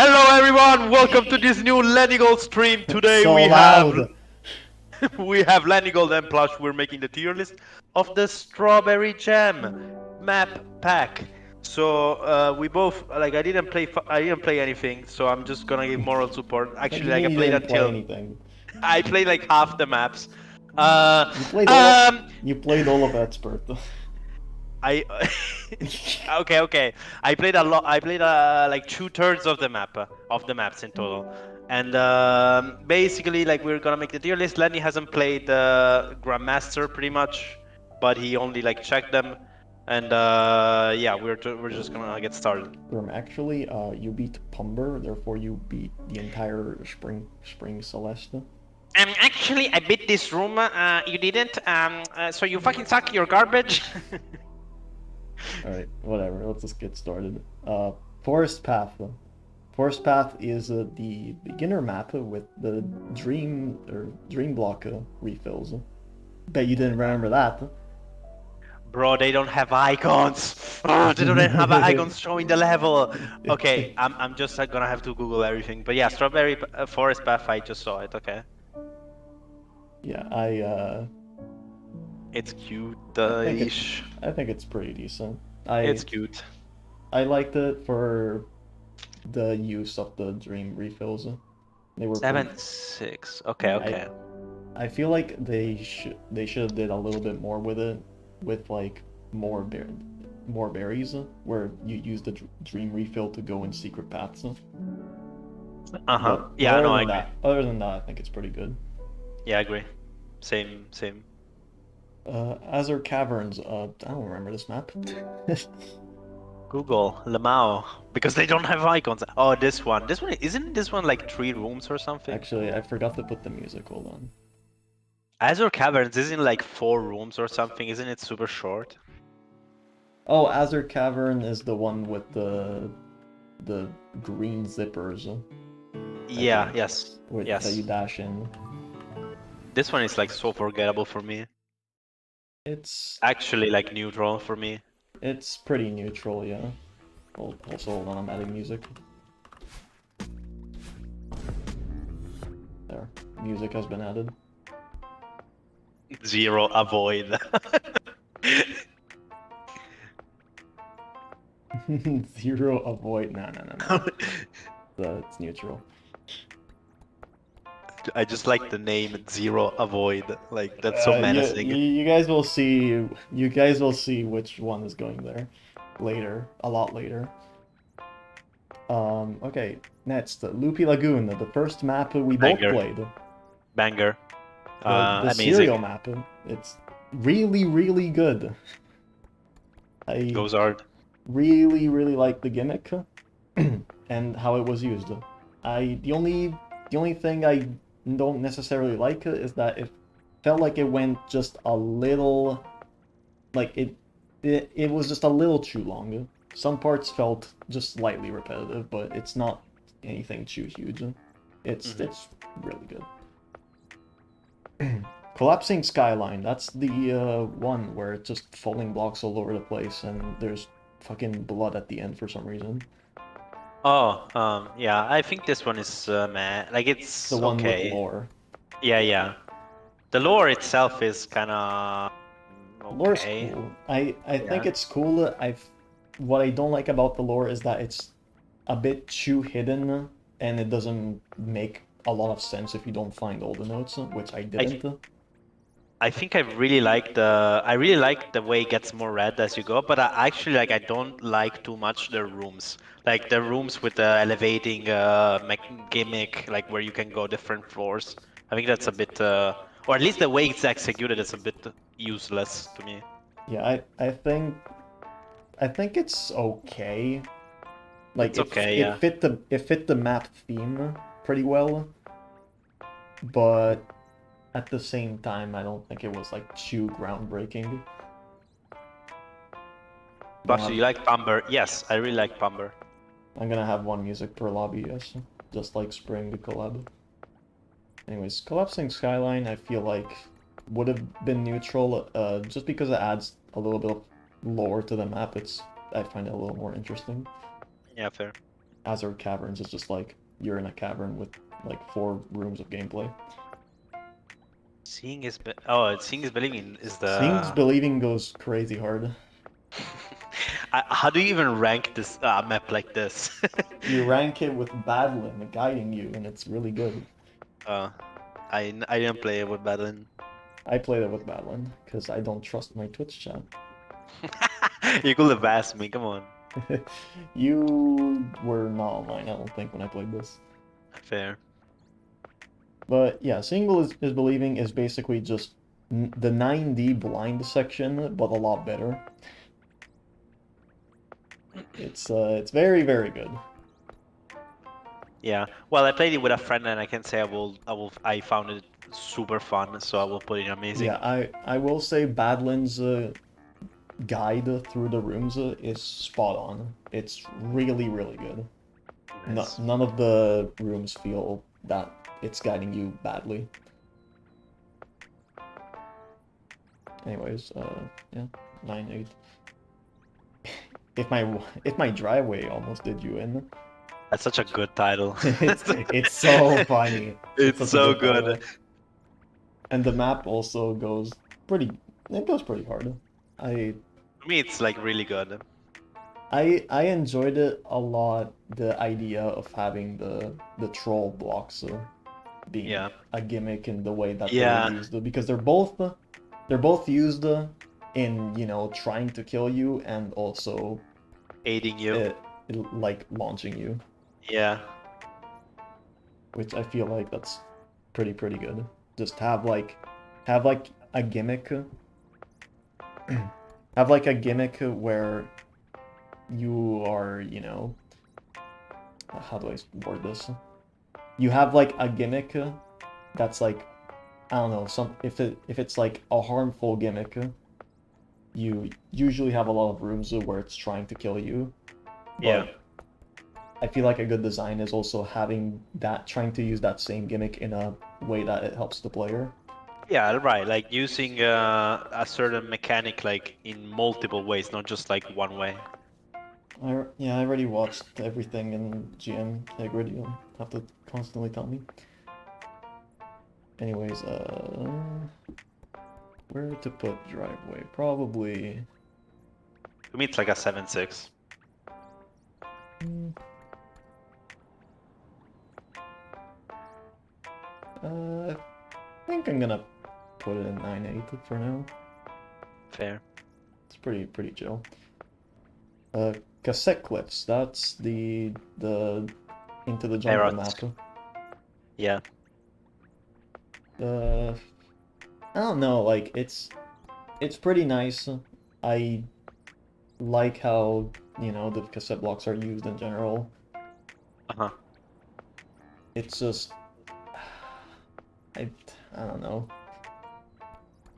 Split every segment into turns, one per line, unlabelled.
Hello everyone, welcome to this new Lenigold stream. Today
So
we have
loud.
we have Lenigold and Plush. We're making the tier list of the Strawberry Jam map pack. So we both I didn't play anything, so I'm just gonna give moral support.
What do
Actually,
you
like I
mean you
played
didn't play
until
anything?
I played like half the maps. Uh,
You played all of
um,
you played all of Expert.
I okay. I played a lot. I played like 2/3 of the map of the maps in total, and basically like we're gonna make the tier list. Lenny hasn't played Grandmaster pretty much, but he only like checked them, and yeah, we're just gonna get started.
Actually, you beat Pumber, therefore you beat the entire Spring Celeste.
Actually, I beat this room. You didn't. So you fucking suck. You're garbage.
Alright, whatever, let's just get started. Forest Path. Forest Path is the beginner map with the dream block refills. Bet you didn't remember that.
Bro, they don't have icons. Oh, they don't have icons showing the level. Okay, I'm just gonna have to Google everything. But yeah, Strawberry Forest Path, I just saw it. Okay,
Yeah,
it's cute
I think it
ish.
I think it's pretty decent.
It's cute.
I liked it for the use of the dream refills. They were pretty.
7-6. Okay,
I
okay.
I feel like they should have did a little bit more with it, with like more bear more berries, where you use the dream refill to go in secret paths.
Uh-huh.
But
Yeah, no, I agree.
other than that, I think it's pretty good.
Yeah, I agree. Same.
Azure Caverns. I don't remember this map.
Google Lamau because they don't have icons. Oh, this one. This one isn't this one like 3 rooms or something?
Actually, I forgot to put the music. Hold on.
Azure Caverns isn't like 4 rooms or something. Isn't it super short?
Oh, Azure Cavern is the one with the green zippers, I
Yeah,
think,
yes,
with that you
yes.
dash in.
This one is like so forgettable for me.
It's
Actually, like neutral for me.
it's pretty neutral, yeah. Also, hold on, I'm adding music. There, music has been added.
Zero avoid.
Zero avoid. No. It's neutral.
I just like the name Zero Avoid. Like that's so
Yeah,
menacing.
you guys will see. You guys will see which one is going there later, a lot later. Okay, next, Loopy Lagoon, the first map we both
Banger,
played.
banger.
The
Amazing.
serial map. It's really good. I
Goes hard.
really like the gimmick and how it was used. The only thing I don't necessarily like is that it felt like it went just a little, like it was just a little too long. Some parts felt just slightly repetitive, but it's not anything too huge. It's really good. Collapsing Skyline, that's the one where it's just falling blocks all over the place and there's fucking blood at the end for some reason.
Oh, yeah. I think this one is meh. Like
It's the
it's
one with
okay.
lore.
Yeah. The lore itself is kind of
Lore's
okay.
cool. I think
Yeah.
it's cool. What I don't like about the lore is that it's a bit too hidden and it doesn't make a lot of sense if you don't find all the notes, which I
I
didn't.
I think I really like the way it gets more red as you go, but I actually like I don't like too much the rooms. Like the rooms with the elevating gimmick, like where you can go different floors. I think that's a bit or at least the way it's executed is a bit useless to me.
Yeah, I think it's okay. Like
It's okay,
it
yeah.
fit the map theme pretty well, but at the same time, I don't think it was like too groundbreaking. Gonna
But do
have
you like Pumber? Yes, I really like Pumber.
I'm gonna have one music per lobby, yes, just like Spring the collab. Anyways, Collapsing Skyline, I feel like would have been neutral, just because it adds a little bit of lore to the map. I find it a little more interesting.
Yeah, fair.
Azure Caverns is just like you're in a cavern with like 4 rooms of gameplay.
Seeing is believing is
Seeing is
the.
believing goes crazy hard.
How do you even rank this map like this?
You rank it with Badland guiding you, and it's really good.
uh, I didn't play it with Badland.
I played it with Badland because I don't trust my Twitch chat.
You could have asked me. Come on.
You were not online, I don't think, when I played this.
Fair.
But yeah, seeing is believing is basically just the 9D blind section, but a lot better. It's very, very good.
Yeah. Well, I played it with a friend, and I can say I found it super fun, so I will put it
Yeah,
amazing.
I will say Badland's guide through the rooms is spot on. It's really, really good. No,
Nice.
none of the rooms feel that it's guiding you badly. Anyways, yeah, 9-8. If my driveway almost did you in.
That's such a good title.
It's so funny. It's
It's
such a
so
good
good.
title. And the map also pretty goes pretty hard. I
For me, it's like really good.
I enjoyed it a lot, the idea of having the troll blocks being
Yeah.
a gimmick in the way that they were
Yeah.
used because they're both used in, trying to kill you and also
Aiding you.
uh, like launching you,
Yeah.
which I feel like that's pretty good. Just have like a gimmick have like a gimmick where you are, how do I word this? You have like a gimmick that's like, I don't know, if it's like a harmful gimmick, you usually have a lot of rooms where it's trying to kill you.
Yeah.
But I feel like a good design is also having that, trying to use that same gimmick in a way that it helps the player.
Yeah, right. Like using a certain mechanic like in multiple ways, not just like one way.
Yeah, I already watched everything in GM Integrity. You'll have to constantly tell me. Anyways, where to put driveway? Probably.
To me, it's like a 7-6.
Hmm, I think I'm gonna put it in 9-8 for now.
Fair.
It's pretty chill. Cassette clips. That's the Into the Jungle map.
Parrots. Yeah.
Uh, I don't know. Like it's pretty nice. I like how the cassette blocks are used in general.
Uh-huh.
It's just I I don't know.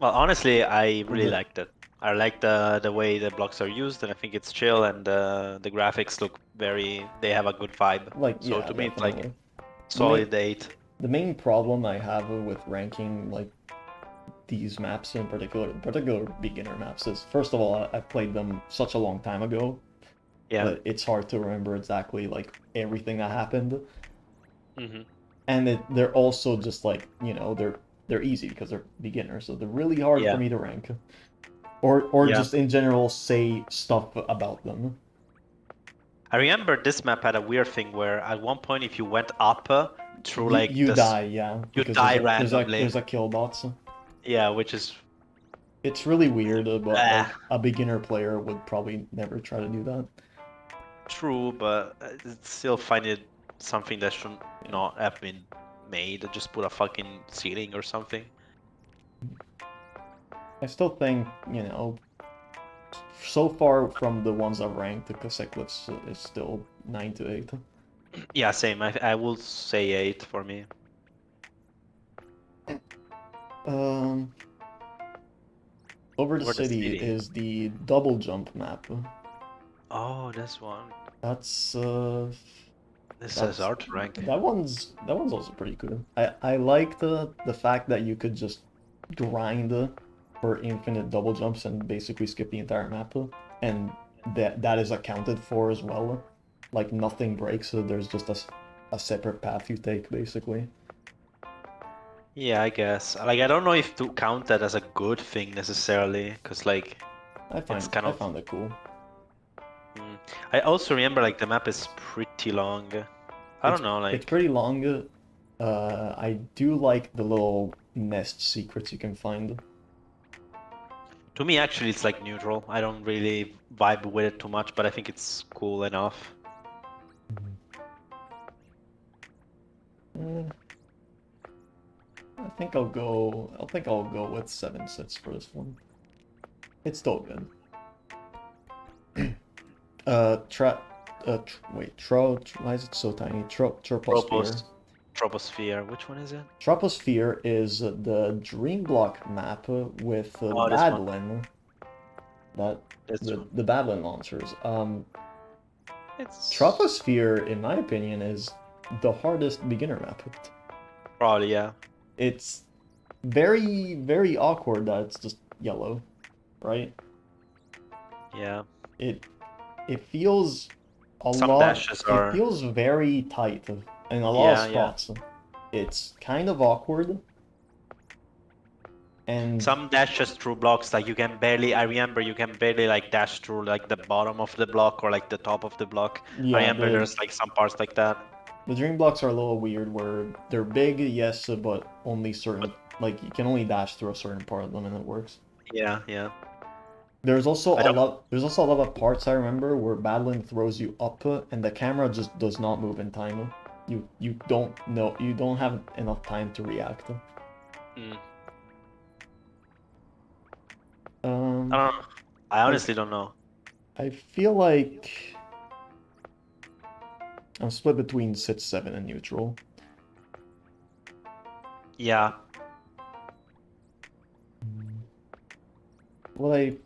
Well, honestly, I really
The
liked it. I like the way the blocks are used, and I think it's chill, and the graphics look they have a good vibe.
like
So
yeah,
to me, it's like
definitely. The main
solid 8.
the main problem I have with ranking like these maps in particular beginner maps is, first of all, I've played them such a long time ago
Yeah.
that it's hard to remember exactly like everything that happened.
Hmm.
And they're also just like, they're easy because they're beginners, so they're really hard for
Yeah.
me to rank. Or
Yeah.
just in general say stuff about them.
I remember this map had a weird thing where at one point, if you went up through
You
like
you
this,
die, yeah,
you
because there's
die
a there's a
randomly.
there's a kill bots.
Yeah, which is
It's really weird, but
ah,
like a beginner player would probably never try to do that.
true, but I still find it something that should
Yeah.
not have been made. Just put a fucking ceiling or something.
I still think, so far from the ones I've ranked, the cassette clips is still 9-8.
Yeah, same. I will say 8 for me.
Um, Over the
Over the
City
city.
is the double jump map.
Oh, this one.
That's
This says
that's
art rank.
that one's also pretty cool. I like the fact that you could just grind for infinite double jumps and basically skip the entire map, and that is accounted for as well. like nothing breaks, so there's just a separate path you take, basically.
Yeah, I guess. Like, I don't know if to count that as a good thing necessarily, because like it's kind
I
of.
found it cool.
Mm. I also remember like the map is pretty long. I don't know,
It's
like
pretty long. I do like the little nest secrets you can find.
to me actually it's like neutral. I don't really vibe with it too much, but I think it's cool enough.
Uh, I think I'll go. I think I'll go with 7 sets for this one. It's still good. Tra. Wait. Why is it so tiny? Troposphere.
Tropos, Troposphere. Which one is it?
Troposphere is the Dream Block map with
Oh, this one.
Badlin. That
This one.
the Badlin launchers.
It's
Troposphere, in my opinion, is the hardest beginner map.
probably, yeah.
It's very, very awkward that it's just yellow, right?
Yeah.
It it feels a
Some
lot.
dashes
It
are.
feels very tight in a lot of
Yeah, yeah.
spots. It's kind of awkward, and
Some dashes through blocks, like you can barely, I remember you can barely like dash through like the bottom of the block or like the top of the block. I
yeah,
remember there's like some parts like that.
the dream blocks are a little weird where they're big, yes, but only certain,
But
like you can only dash through a certain part of them and it works.
yeah, yeah.
There's
I don't.
also a lot of parts I remember where battling throws you up and the camera just does not move in time. You don't have enough time to react.
Mm, I
Um
don't know. I
I
honestly don't know.
I feel like I'm split between sit 7 and neutral.
Yeah.
What I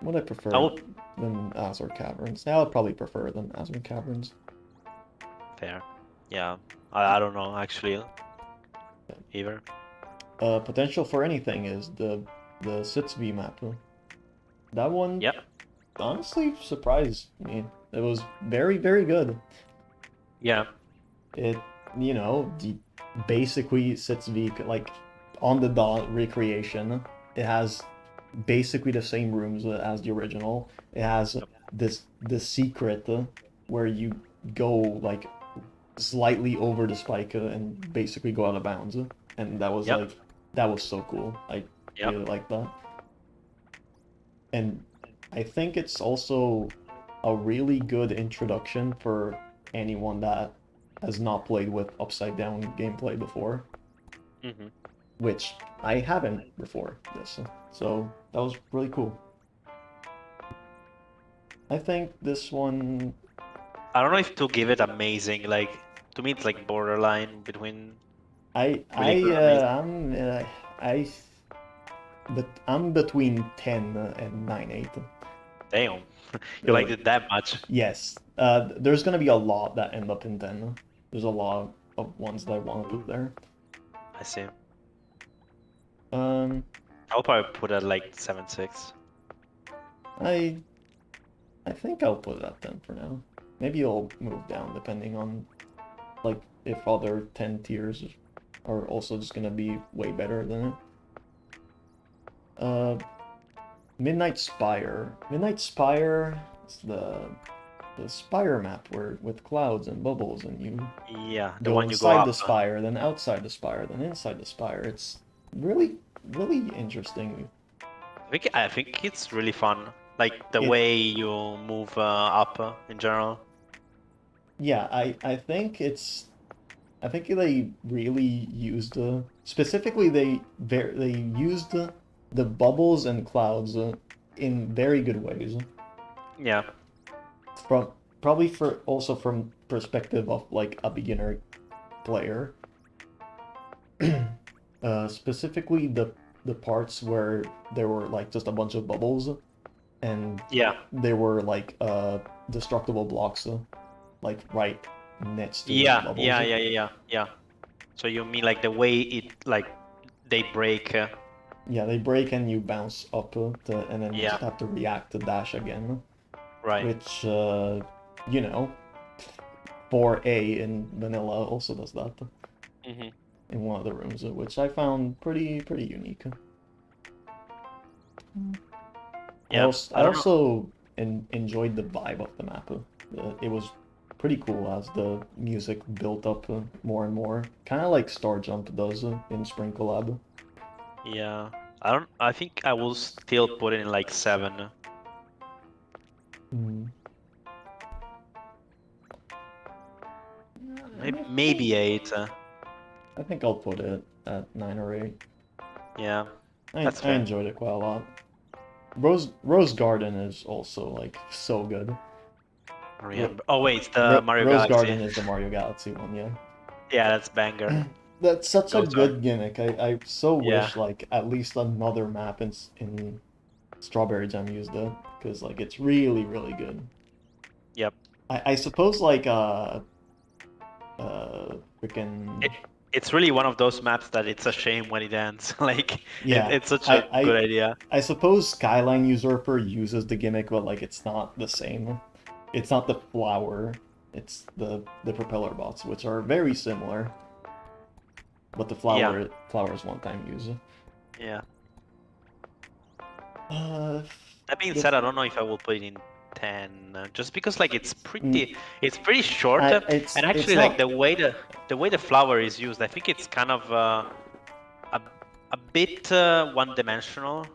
what I
I
prefer
will.
than Azure Caverns. Now I'd probably prefer than Azure Caverns.
Fair. Yeah. I don't know actually either.
Potential for anything is the Sits V map. That one
Yep.
honestly surprised me. It was very, very good.
Yeah.
It, basically Sits V, like, on the dot recreation. It has basically the same rooms as the original. It has
Yep.
this secret where you go, like, slightly over the spike and basically go out of bounds. And
Yep.
that was so cool. I
Yep.
really like that. And I think it's also a really good introduction for anyone that has not played with upside down gameplay before,
Hmm.
which I haven't before this. So that was really cool. I think this one,
I don't know if to give it amazing. Like to me, it's like borderline between really good and amazing.
I, but I'm between 10 and 9/8.
Damn, you
Uh,
liked it that much.
yes, there's gonna be a lot that end up in 10. There's a lot of ones that I want to put
Ooh,
there.
I see.
Um,
I'll probably put it like 7.6.
I I think I'll put it at 10 for now. Maybe it'll move down depending on, like, if other 10 tiers are also just gonna be way better than it. Uh, Midnight Spire. Midnight Spire is the spire map where with clouds and bubbles and you
Yeah, the
go
one you go
inside the
up.
spire, then outside the spire, then inside the spire. It's really, really interesting.
I think it's really fun. Like the
It
way you move up in general.
Yeah, I think they really used specifically they used the bubbles and clouds in very good ways.
Yeah.
From Probably for also from perspective of like a beginner player. Specifically the parts where there were like just a bunch of bubbles and
Yeah.
there were like destructible blocks like right next to the
Yeah.
bubbles.
Yeah. Yeah. Yeah. Yeah. Yeah. So you mean like the way it like they break?
Yeah, they break and you bounce up and then you
Yeah.
just have to react to dash again,
Right.
which, you know, 4A in vanilla also does that
Hmm.
in one of the rooms, which I found pretty unique.
Yeah,
I
I don't know.
also enjoyed the vibe of the map. It was pretty cool as the music built up more and more, kind of like Star Jump does in Spring Collab.
Yeah, I don't. I think I will still put it in like 7.
Mm.
Maybe 8.
I think I'll put it at 9 or 8.
Yeah, that's
I
fair.
enjoyed it quite a lot. Rose Garden is also like so good. Ro
Oh wait, it's the Mario
Rose
Galaxy.
Garden is the Mario Galaxy one, yeah.
Yeah, that's banger.
That's such a
Goes hard.
good gimmick. I so
Yeah.
wish like at least another map in Strawberry Jam used it because like it's really good.
Yep.
I suppose like freaking
It, it's really one of those maps that it's a shame when it ends. Like
yeah.
it's such a good
I
idea.
I suppose Skyline Usurper uses the gimmick, but like it's not the same. It's not the flower. It's the propeller bots, which are very similar, but the
Yeah.
flower is one-time use.
Yeah.
Uh,
That being
if
said, I don't know if I will put it in 10, just because like
mm,
it's pretty short, and
it's
actually like
not.
the way the flower is used, I think it's kind of a a bit one-dimensional.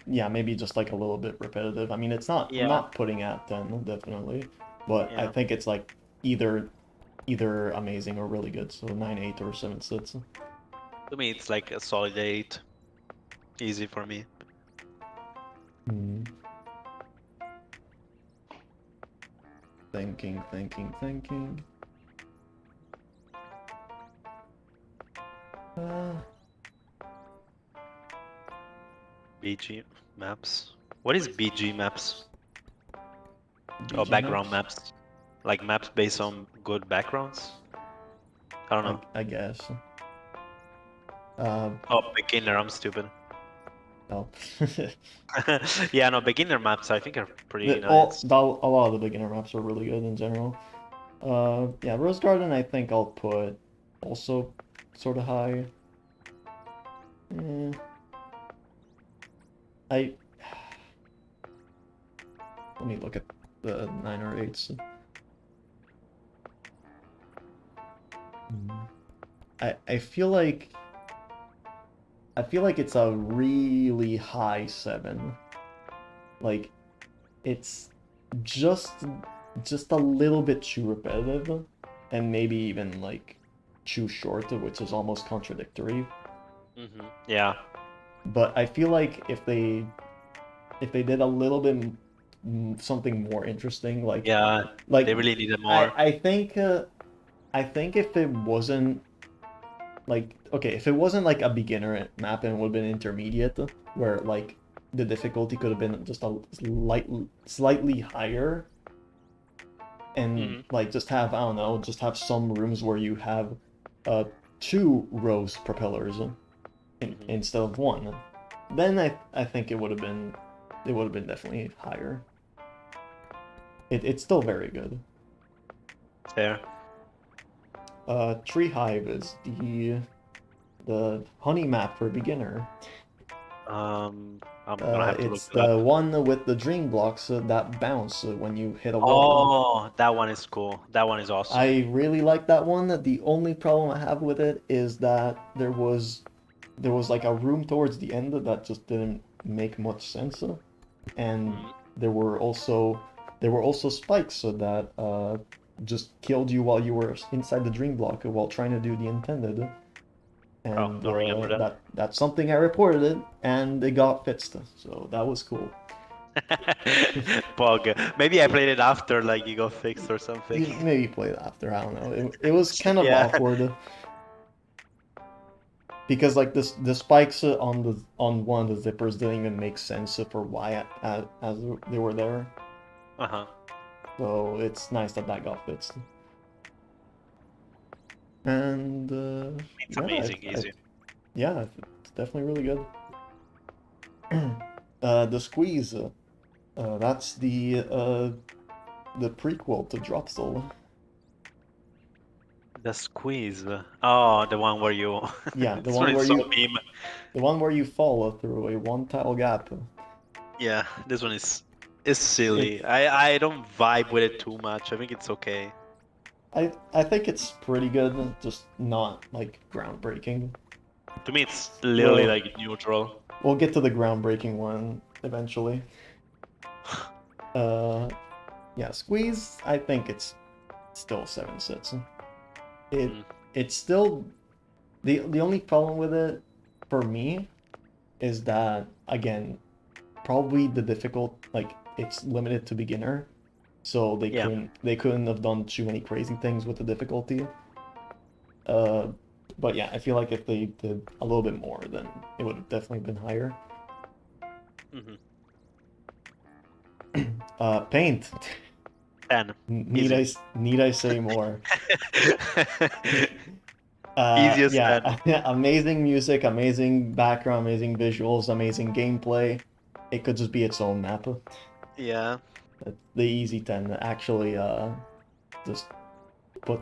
Yeah, maybe just like a little bit repetitive. I mean, it's not. I'm
Yeah.
not putting at 10 definitely, but I
Yeah.
think it's like either amazing or really good. So 9, 8, or 7, 6.
To me, it's like a solid 8. Easy for me.
Hmm. Thinking. Uh,
BG maps. What is BG maps? Or
BG
background
maps.
maps? Like maps based on good backgrounds? I don't know.
I guess. Uh,
Oh, beginner, I'm stupid.
no.
Yeah, no, beginner maps I think are pretty
A
nice.
lot of the beginner maps are really good in general. Yeah, Rose Garden I think I'll put also sort of high. Eh, I let me look at the 9 or 8s. Hmm. I feel like it's a really high 7. Like it's just just a little bit too repetitive and maybe even like too short, which is almost contradictory.
Yeah,
But I feel like if they did a little bit something more interesting,
yeah,
like
they really needed more.
I think if it wasn't like okay, if it wasn't like a beginner map and it would have been intermediate, where like the difficulty could have been just a slightly higher, and
Hmm.
like just have I don't know, just have some rooms where you have uh 2 rows propellers
Hmm.
instead of one, then I think it would have been definitely higher. It's still very good.
Fair.
Tree Hive is the honey map for beginner.
I'm gonna have to look
It's
it up.
the one with the dream blocks that bounce when you hit a wall.
Oh, that one is cool. That one is awesome.
I really like that one. The only problem I have with it is that there was like a room towards the end that just didn't make much sense, and
Mm.
there were also spikes that just killed you while you were inside the dream block while trying to do the intended.
Oh,
And
don't remember that.
that's something I reported it, and it got fixed, so that was cool.
Bug. Maybe I played it after, like you got fixed or something.
You maybe play it after, I don't know. It was kind of
Yeah.
awkward because like the spikes on one of the zippers didn't even make sense for why as they were there.
Uh-huh.
So it's nice that that got fixed. And
It's
yeah,
amazing, easy.
yeah, it's definitely really good. The squeeze, that's the prequel to Drop Soul.
The squeeze. Oh, the one where you.
Yeah,
This one is so meme.
the one where you fall through a one tile gap.
Yeah, this one is
It's
silly. I don't vibe with it too much. I think it's okay.
I think it's pretty good, just not like groundbreaking.
To me, it's literally
Well,
like neutral.
we'll get to the groundbreaking one eventually. Uh, yeah, squeeze. I think it's still 7 sits. It
Mm,
it's still the only problem with it for me is that again probably the difficult like it's limited to beginner, so
yeah.
they couldn't have done too many crazy things with the difficulty. Uh, but yeah, I feel like if they did a little bit more, then it would have definitely been higher.
Hmm.
Paint.
10.
Need
Easy.
need I say more?
Easiest 10.
Yeah, amazing music, amazing background, amazing visuals, amazing gameplay. It could just be its own map.
Yeah.
The easy 10 actually just put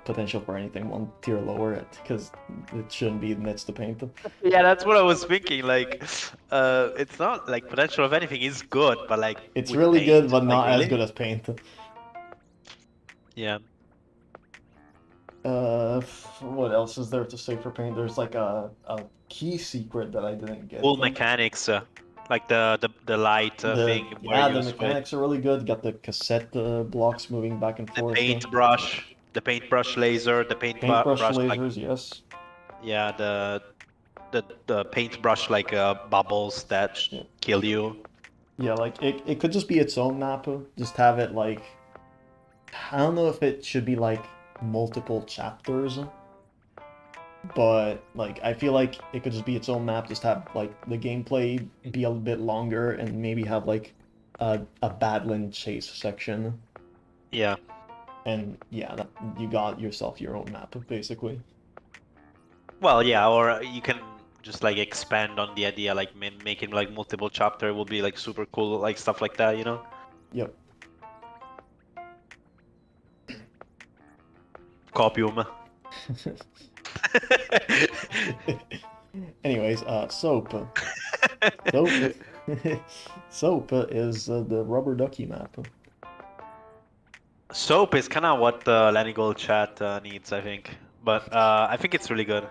potential for anything one tier lower it because it shouldn't be next to paint.
Yeah, that's what I was thinking. Like, it's not like potential of anything is good, but like
It's
with
really
paint,
good, but
like
not as good
really?
as paint.
Yeah.
What else is there to say for paint? There's like a key secret that I didn't get.
Cool mechanics, like the light thing where
The
you switch
mechanics are really good. Got the cassette blocks moving back and
the
forth.
paintbrush laser, the
Paintbrush
paintbrush like
lasers, yes.
yeah, the paintbrush like bubbles that
Yeah.
kill you.
Yeah, like it could just be its own map. Just have it like I don't know if it should be like multiple chapters, but like I feel like it could just be its own map. Just have like the gameplay be a bit longer and maybe have like a Badland chase section.
Yeah.
And yeah, you got yourself your own map basically.
Well, yeah, or you can just like expand on the idea, like making like multiple chapter will be like super cool, like stuff like that, you know?
Yep.
Copium.
Anyways, soap. Soap. Soap is the rubber ducky map.
Soap is kind of what the Lenny Gold chat needs, I think. But I think it's really good.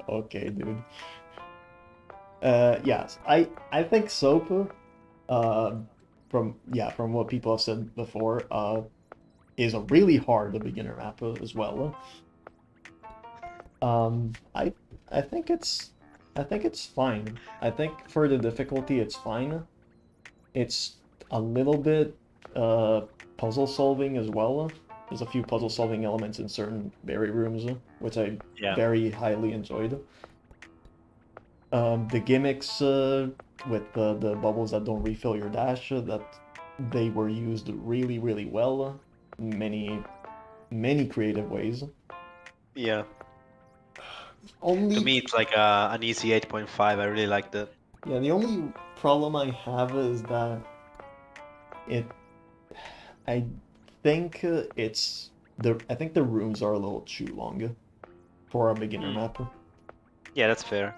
Okay, dude. Yes, I think soap. Uh, from what people have said before, is a really hard beginner map as well. Um, I I think it's fine. I think for the difficulty, it's fine. It's a little bit puzzle solving as well. There's a few puzzle solving elements in certain berry rooms, which I
Yeah.
very highly enjoyed. The gimmicks with the bubbles that don't refill your dash, that they were used really, really well. Many creative ways.
Yeah. To
Only,
me, it's like an easy 8.5. I really liked it.
yeah, the only problem I have is that it, I think I think the rooms are a little too long for a beginner
Mm.
map.
Yeah, that's fair.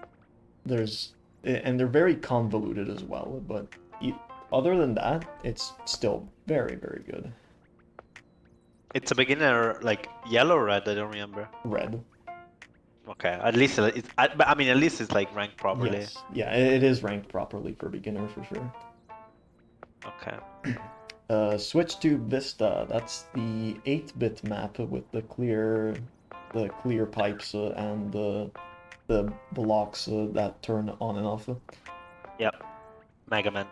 There's, and they're very convoluted as well, but other than that, it's still very, very good.
It's a beginner, like yellow or red. I don't remember.
Red.
Okay, at least it's. But I mean, at least it's like ranked properly.
Yes. Yeah, it is ranked properly for beginner for sure.
Okay.
Switch to Vista. That's the 8-bit map with the clear pipes and the blocks that turn on and off.
Yep. Mega Man.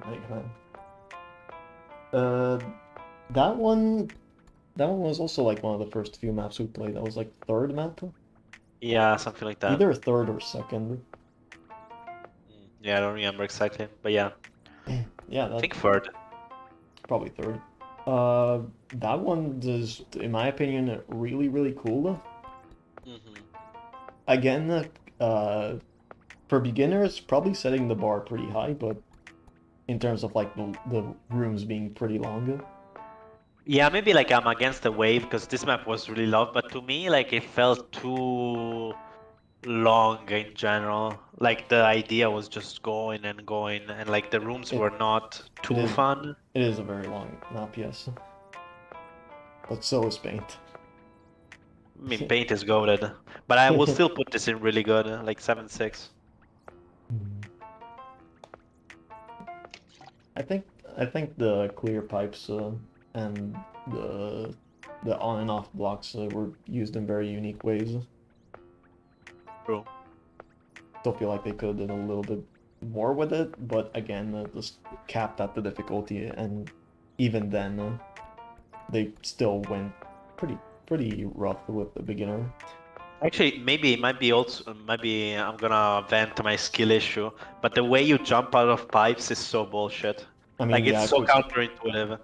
Mega Man. Uh, that one that one was also like one of the first few maps we played. That was like third map,
Yeah, something like that.
either third or second.
Yeah, I don't remember exactly, but yeah,
Yeah,
I
that
think third.
probably third. That one is, in my opinion, really really cool.
Hmm.
Again, for beginners, probably setting the bar pretty high, but in terms of like the rooms being pretty long.
Yeah, maybe like I'm against the wave because this map was really loved, but to me, like it felt too long in general. Like the idea was just going, and like the rooms
It
were not
it
too
is
fun.
it is a very long map, yes, but so is Paint.
I mean, paint is goated, but I will still put this in really good, like 7-6.
I think I think the clear pipes and the the on and off blocks were used in very unique ways.
True.
Still feel like they could have done a little bit more with it, but again, just capped at the difficulty, and even then, they still went pretty rough with the beginner.
Actually, maybe it might be also maybe I'm gonna vent my skill issue, but the way you jump out of pipes is so bullshit.
I mean,
Like it's
yeah,
so counterintuitive.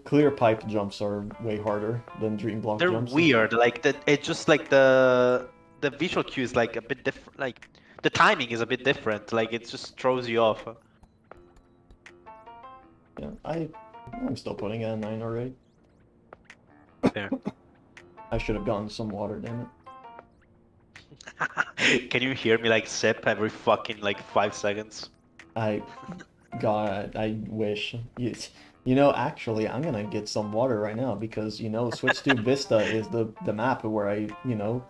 clear pipe jumps are way harder than dream block
They're
jumps.
weird. Like that, it's just like the visual cue is like a bit different. Like the timing is a bit different. Like it just throws you off.
Yeah, I'm still putting it at 9 already.
Fair.
I should have gotten some water, damn it.
Can you hear me like sip every fucking like 5 seconds?
I God, I wish. You know, actually, I'm gonna get some water right now because, Switch to Vista is the map where I,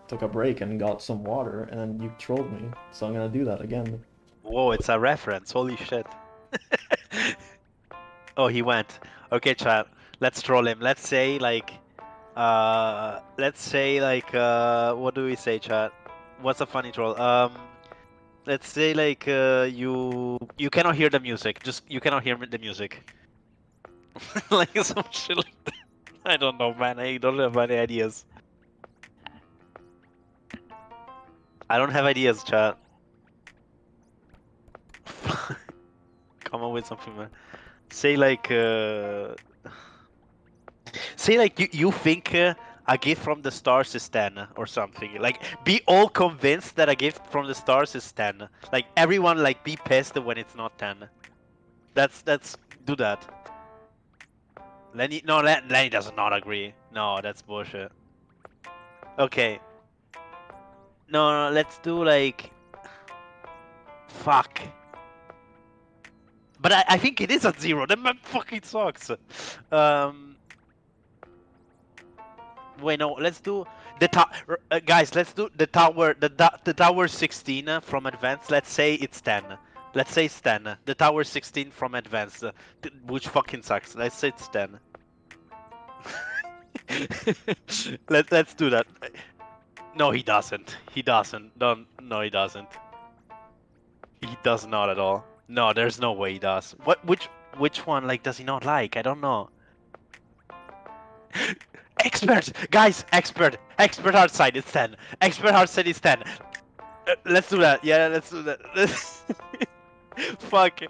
took a break and got some water, and then you trolled me. So I'm gonna do that again.
Whoa, it's a reference. Holy shit. Oh, he went. Okay, chat. Let's troll him. What do we say, chat? What's a funny troll? Let's say like you cannot hear the music. Just you cannot hear the music. Like some shit like that. I don't know, man. I don't have any ideas. I don't have ideas, chat. Come up with something, man. Say like say like you think a gift from the stars is 10 or something. Like be all convinced that a gift from the stars is 10. Like everyone like be pissed when it's not 10. That's do that. Lenny does not agree. No, that's bullshit. Okay. No, let's do like fuck. But I think it is at 0. That map fucking sucks. Um Wait, no, let's do the guys, let's do the tower 16 from advanced. Let's say it's 10. Let's say it's 10. The tower 16 from advanced, which fucking sucks. Let's say it's 10. Let's do that. No, he doesn't. He doesn't. Don't. No, he doesn't. He does not at all. No, there's no way he does. Which one like does he not like? I don't know. Expert, guys, expert hard side is 10. Expert hard side is 10. Let's do that. Yeah, let's do that. Fuck.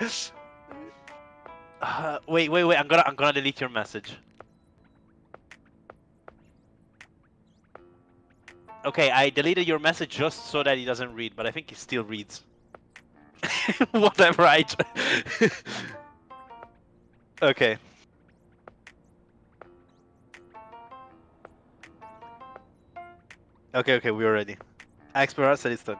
Wait. I'm gonna delete your message. Okay, I deleted your message just so that he doesn't read, but I think he still reads. Whatever. Okay. Okay. We're ready. Expert hard side is 10.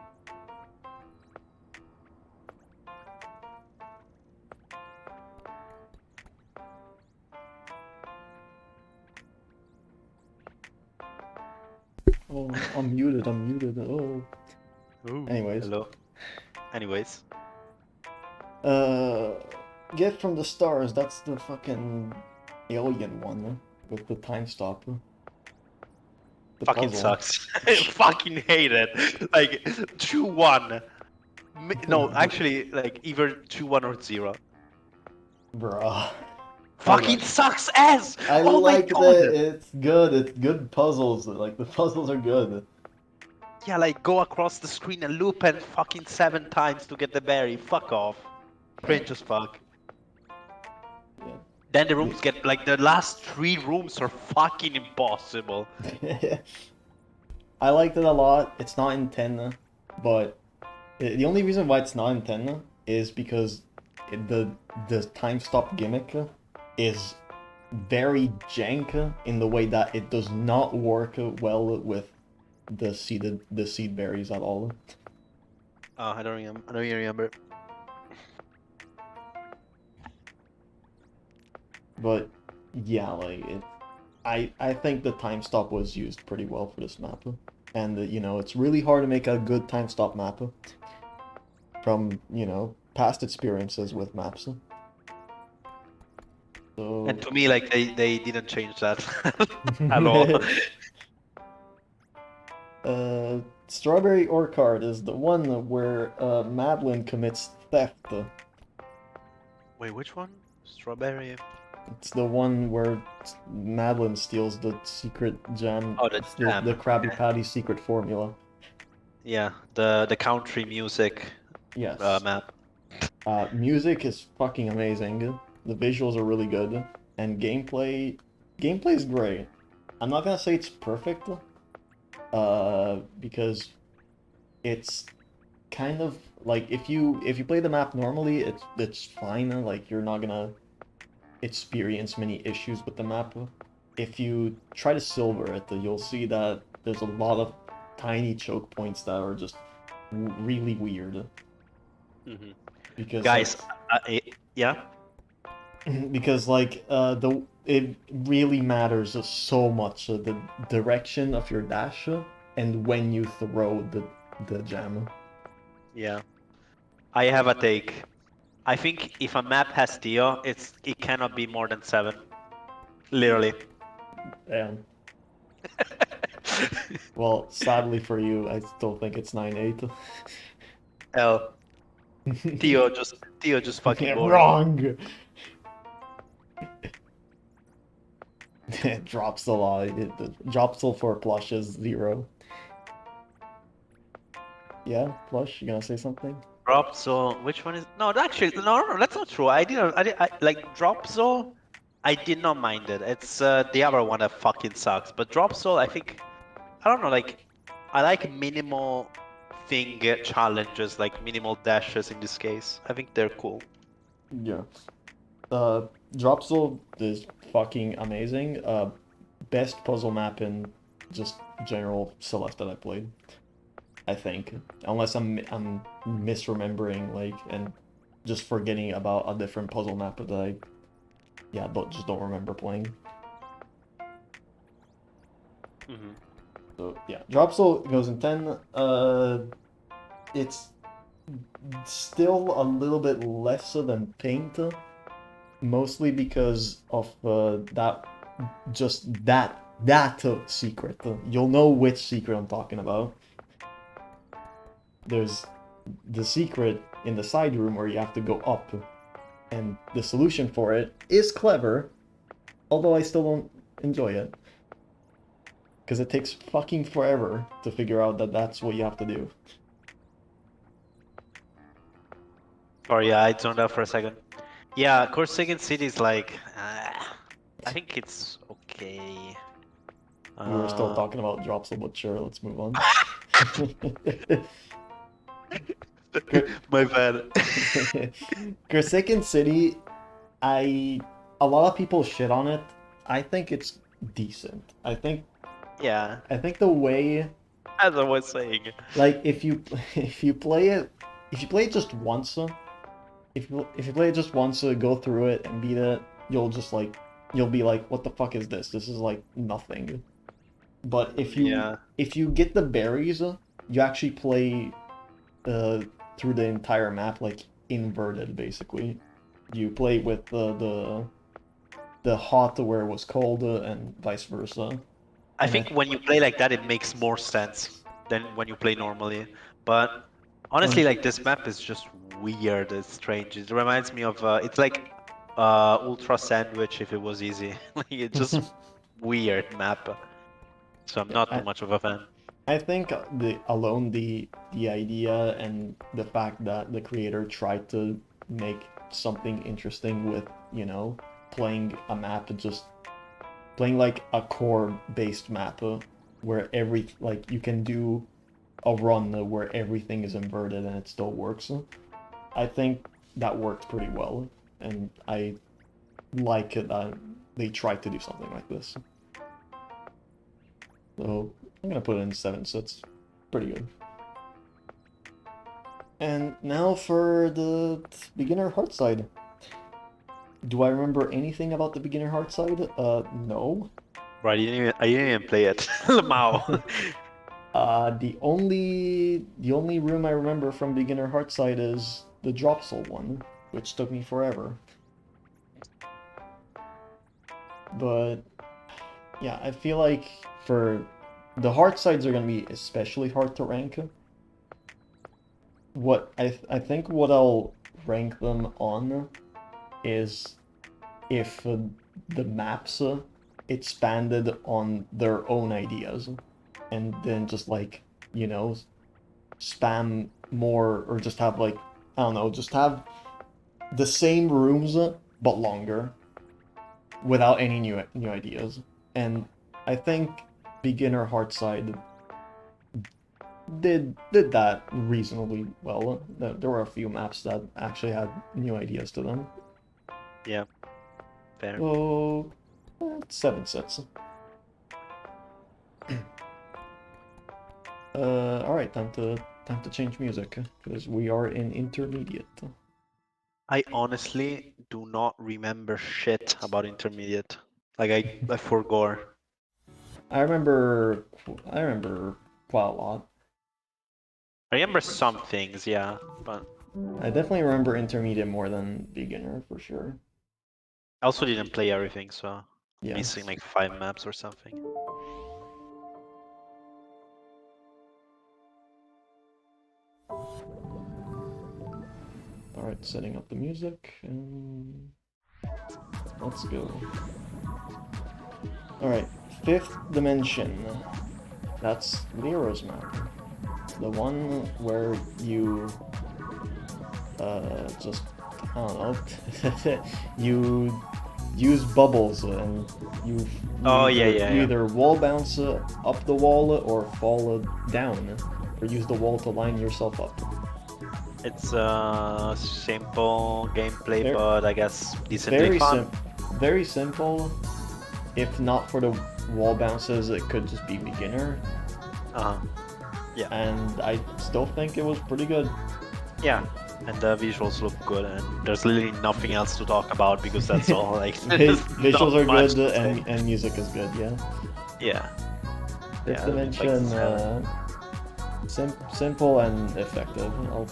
Oh, I'm muted. I'm muted. Oh.
Ooh,
Anyways,
hello. Anyways.
uh, Get from the stars. That's the fucking alien one with the time stop. The
Fucking
puzzle.
sucks. Fucking hate it. Like 2-1. No, actually, like either 2-1 or 0.
Bruh. I
Fucking
like.
sucks ass.
I
Oh my
like
god.
that. It's good. It's good puzzles. Like the puzzles are good.
Yeah, like go across the screen and loop and fucking 7 times to get the berry. Fuck off. Cringe as fuck. Then the rooms get like the last 3 rooms are fucking impossible.
Yeah. I liked it a lot. It's not in 10, but the only reason why it's not in 10 is because the time stop gimmick is very jank in the way that it does not work well with the seed berries at all.
Oh, I don't even remember.
But yeah, like I think the time stop was used pretty well for this map, and you know it's really hard to make a good time stop map from past experiences with maps. So
And to me, like they didn't change that at all.
Strawberry Orchard is the one where Madeline commits theft.
Wait, which one? Strawberry.
It's the one where Madeline steals the secret jam,
Oh, the
the
jam.
Krabby Patty secret formula.
Yeah, the country music
Yes.
map.
Music is fucking amazing. The visuals are really good, and gameplay is great. I'm not gonna say it's perfect, because it's kind of like if you play the map normally, it's fine. Like you're not gonna experience many issues with the map. If you try to silver it, you'll see that there's a lot of tiny choke points that are just really weird
Hmm.
because like
Guys, yeah.
because like the it really matters so much the direction of your dash and when you throw the jam.
Yeah, I have a take. I think if a map has Tio, it cannot be more than 7. Literally.
And well, sadly for you, I still think it's 9-8.
L. Tio just fucking
Yeah,
boring.
wrong. It drops a lot. The dropsel for plush is 0. Yeah, plush, you gonna say something?
Drop zone. Which one is? No, actually, no, that's not true. I didn't. I like drop zone. I did not mind it. It's the other one that fucking sucks. But drop zone, I think I don't know. Like I like minimal thing challenges, like minimal dashes in this case. I think they're cool.
Yeah. Uh, Dropsel is fucking amazing. Best puzzle map in just general Celeste that I played. I think, unless I'm misremembering like and just forgetting about a different puzzle map that I yeah don't remember playing.
Hmm.
So yeah, Dropsel goes in 10. It's still a little bit less than Paint, mostly because of that secret. You'll know which secret I'm talking about. There's the secret in the side room where you have to go up, and the solution for it is clever, although I still don't enjoy it. Because it takes fucking forever to figure out that that's what you have to do.
Or yeah, I zoned out for a second. Yeah, Corsican City is like, I think it's okay.
We were still
Uh,
talking about drops, but sure, let's move on.
my bad.
Forsaken City, I a lot of people shit on it. I think it's decent.
Yeah,
I think the way
as I was saying.
like if you play it just once, if you play it just once, go through it and beat it, you'll be like, what the fuck is this? This is like nothing. But
Yeah.
if you get the berries, you actually play through the entire map like inverted basically. You play with the hot where it was cold and vice versa.
I
And
think when you play like that, it makes more sense than when you play normally. But
um,
honestly, like this map is just weird. It's strange. It reminds me of it's like Ultra Sandwich if it was easy. Like it's just weird map. So I'm
yeah,
not too much of a fan.
I think the idea and the fact that the creator tried to make something interesting with playing a map just playing like a core based map where every like you can do a run where everything is inverted and it still works. I think that worked pretty well, and I like that they tried to do something like this. So I'm gonna put it in 7, so it's pretty good. And now for the beginner heart side. Do I remember anything about the beginner heart side? No.
Right, I didn't even play it. Mao.
The only room I remember from beginner heart side is the drop soul one, which took me forever. But yeah, I feel like for the hard sides are gonna be especially hard to rank. What I think what I'll rank them on is if the maps expanded on their own ideas, and then just like, you know, spam more, or just have like, I don't know, just have the same rooms but longer without any new ideas. And I think beginner heart side did that reasonably well. There were a few maps that actually had new ideas to them.
Yeah, fair.
So 7 sets. All right, time to change music because we are in intermediate.
I honestly do not remember shit about intermediate. Like I forgot.
I remember quite a lot.
I remember some things, yeah, but
I definitely remember intermediate more than beginner for sure.
I also didn't play everything, so
Yeah.
missing like 5 maps or something.
All right, setting up the music, and let's go. All right, 5th dimension. That's Lero's map. The one where you just, I don't know, you use bubbles and you either wall bounce up the wall or fall down, or use the wall to line yourself up.
It's a simple gameplay, but I guess decently fun.
Very simple. If not for the wall bounces, it could just be beginner.
Yeah.
And I still think it was pretty good.
Yeah, and the visuals look good, and there's literally nothing else to talk about because that's all. Like
visuals are good, and music is good. Yeah.
Yeah.
5th dimension, simple and effective. I'll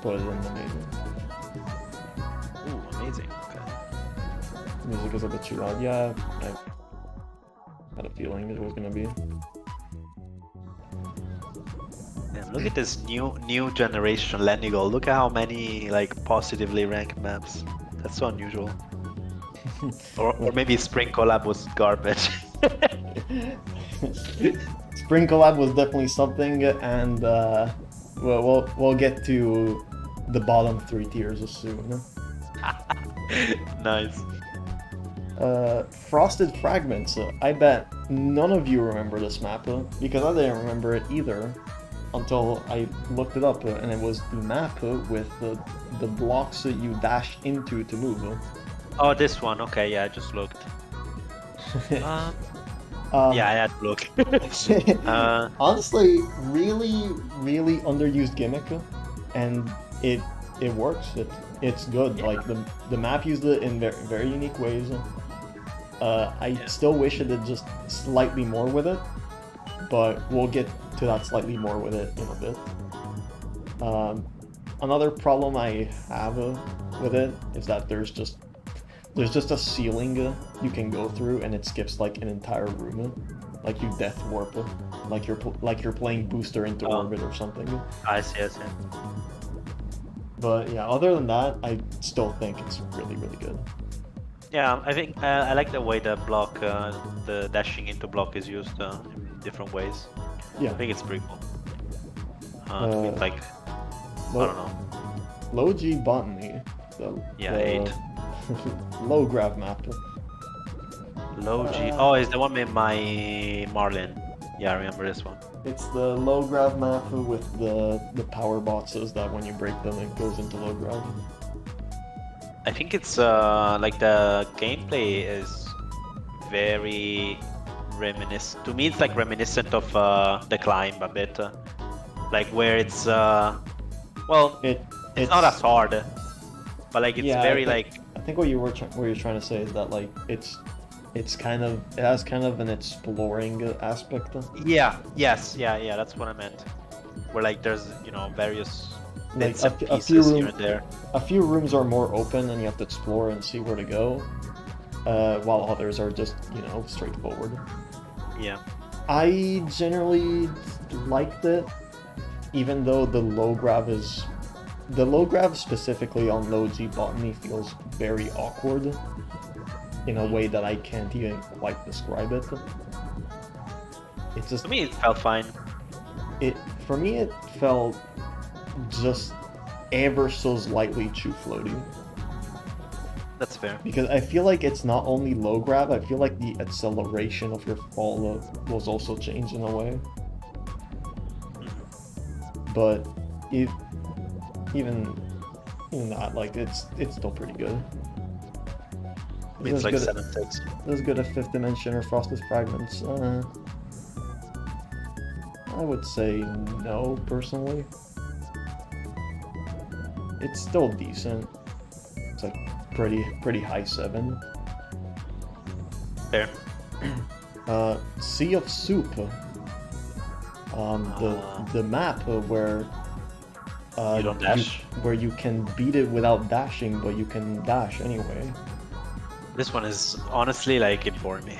put it in amazing.
Ooh, amazing. Okay.
Music is a bit too loud. Yeah, I had a feeling it was gonna be.
And look at this new generation Lendigal. Look at how many like positively ranked maps. That's so unusual. or maybe Spring Collab was garbage.
Spring Collab was definitely something, and we'll get to the bottom 3 tiers soon.
Nice.
Frosted Fragments. I bet none of you remember this map, because I didn't remember it either until I looked it up, and it was the map with the blocks that you dash into to move.
Oh, this one. Okay, yeah, I just looked. Yeah, I had to look.
Honestly, really underused gimmick, and it works. It's good.
Yeah.
Like the map used it in very unique ways. I still wish it did just slightly more with it, but we'll get to that slightly more with it in a bit. Another problem I have with it is that there's just a ceiling you can go through, and it skips like an entire room. Like you death warp, like you're playing Booster into orbit or something.
I see.
But yeah, other than that, I still think it's really good.
Yeah, I think I like the way the block, the dashing into block is used in different ways.
Yeah.
I think it's pretty cool. Like, I don't know.
Low G Botany.
Yeah, 8.
Low grav map.
Low G. Oh, it's the one made by Marlin. Yeah, I remember this one.
It's the low grav map with the power boxes that when you break them, it goes into low grav.
I think it's like the gameplay is very reminiscent. To me, it's like reminiscent of the climb a bit, like where it's well, it's not as
it's
hard, but like it's
yeah.
very like
I think what you're trying to say is that like it's kind of it has kind of an exploring aspect.
yeah, yes, yeah, that's what I meant. Where like there's various
Like
bits and
a few
pieces here and there.
a few rooms are more open and you have to explore and see where to go, while others are just straightforward.
Yeah.
I generally liked it, even though the low grav specifically on low G botany feels very awkward in a way that I can't even quite describe it. It's just
To me, it felt fine.
for me it felt just ever so slightly too floaty.
That's fair.
Because I feel like it's not only low grab, I feel like the acceleration of your fall was also changed in a way. But if even that, like it's still pretty good.
I mean, it's like 7-6.
As good as Fifth Dimension or Frosted Fragments. I would say no, personally. It's still decent. It's like pretty high 7.
Fair.
Sea of Soup. The map where
You don't dash.
where you can beat it without dashing, but you can dash anyway.
This one is honestly like it bored me.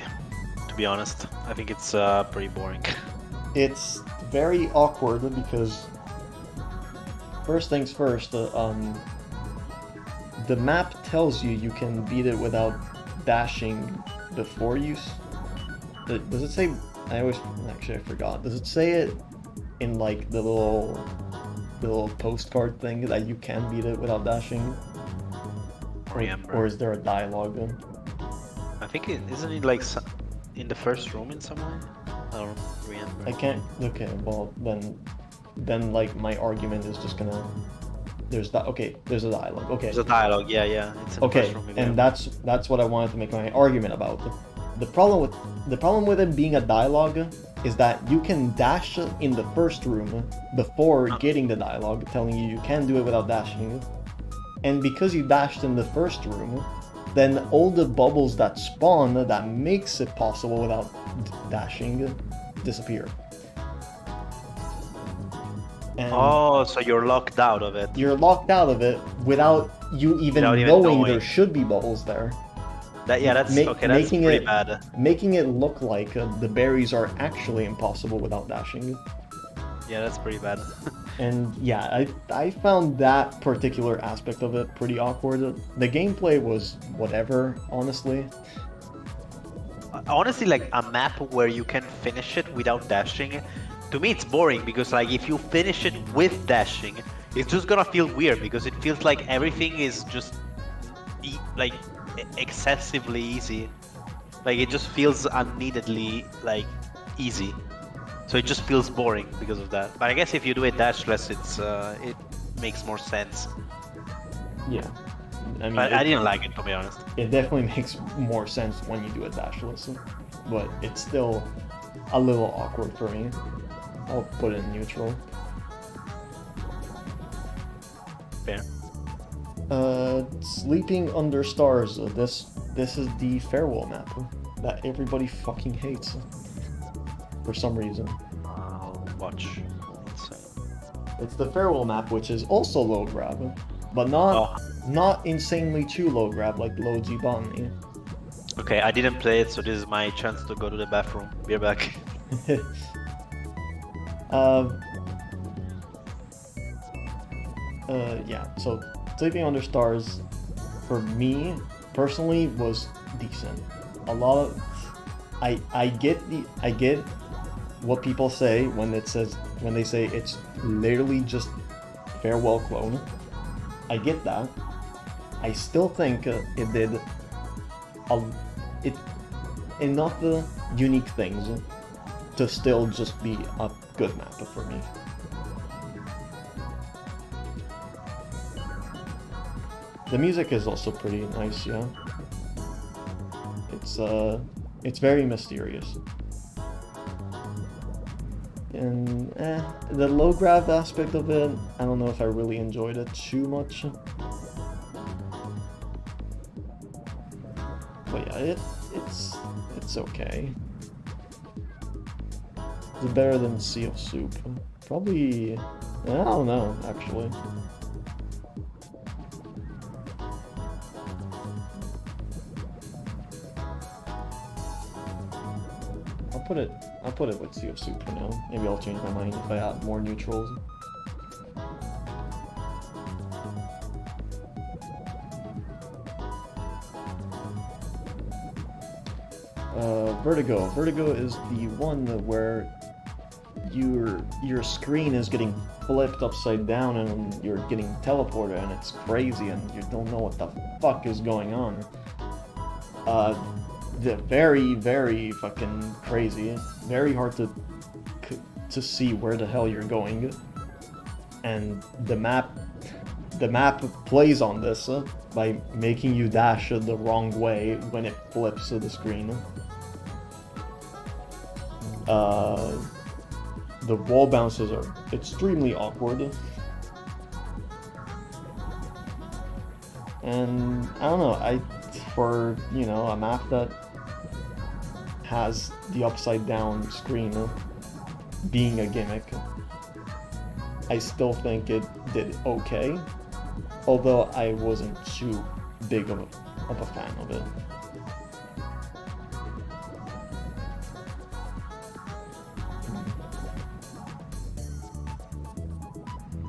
To be honest, I think it's pretty boring.
It's very awkward because first things first, the map tells you can beat it without dashing before you. Does it say? I forgot. Does it say it in like the little postcard thing that you can beat it without dashing? Or is there a dialogue?
I think isn't it like in the first room in some way? I don't remember.
I can't. Okay, well then like my argument is just gonna. There's that. Okay, there's a dialogue. Okay.
There's a dialogue. Yeah. It's in the
Okay,
first room,
and that's what I wanted to make my argument about. The problem with it being a dialogue is that you can dash in the first room before getting the dialogue telling you can do it without dashing. And because you dashed in the first room, then all the bubbles that spawn that makes it possible without dashing disappear. And
oh, so you're locked out of it.
you're locked out of it without you even knowing there should be bubbles there.
That's pretty bad.
Making it look like the berries are actually impossible without dashing.
Yeah, that's pretty bad.
And yeah, I found that particular aspect of it pretty awkward. The gameplay was whatever, honestly.
Honestly, like a map where you can finish it without dashing, to me it's boring because like if you finish it with dashing, it's just gonna feel weird because it feels like everything is just like excessively easy. Like it just feels unneededly like easy. So it just feels boring because of that. But I guess if you do it dashless, it makes more sense.
Yeah. I mean,
I didn't like it, to be honest.
It definitely makes more sense when you do it dashless, but it's still a little awkward for me. I'll put it in neutral.
Fair.
Sleeping Under Stars. This is the farewell map that everybody fucking hates for some reason.
I'll watch. Let's see.
It's the farewell map, which is also low grab, but not insanely too low grab like low G botany.
Okay, I didn't play it, so this is my chance to go to the bathroom. Be back.
Yeah, so Sleeping Under Stars, for me, personally, was decent. A lot of... I get what people say when they say it's literally just farewell clone. I get that. I still think it did enough unique things to still just be a good map for me. The music is also pretty nice, yeah. It's very mysterious. And the low grav aspect of it, I don't know if I really enjoyed it too much. But yeah, it's okay. It's better than Sea of Soup. Probably, I don't know, actually. I'll put it with Sea of Soup for now. Maybe I'll change my mind if I add more neutrals. Vertigo. Vertigo is the one where your screen is getting flipped upside down and you're getting teleported and it's crazy and you don't know what the fuck is going on. The very, very fucking crazy. Very hard to see where the hell you're going. And the map plays on this by making you dash the wrong way when it flips the screen. The wall bounces are extremely awkward. And I don't know, for, you know, a map that has the upside down screen being a gimmick, I still think it did okay, although I wasn't too big of a fan of it.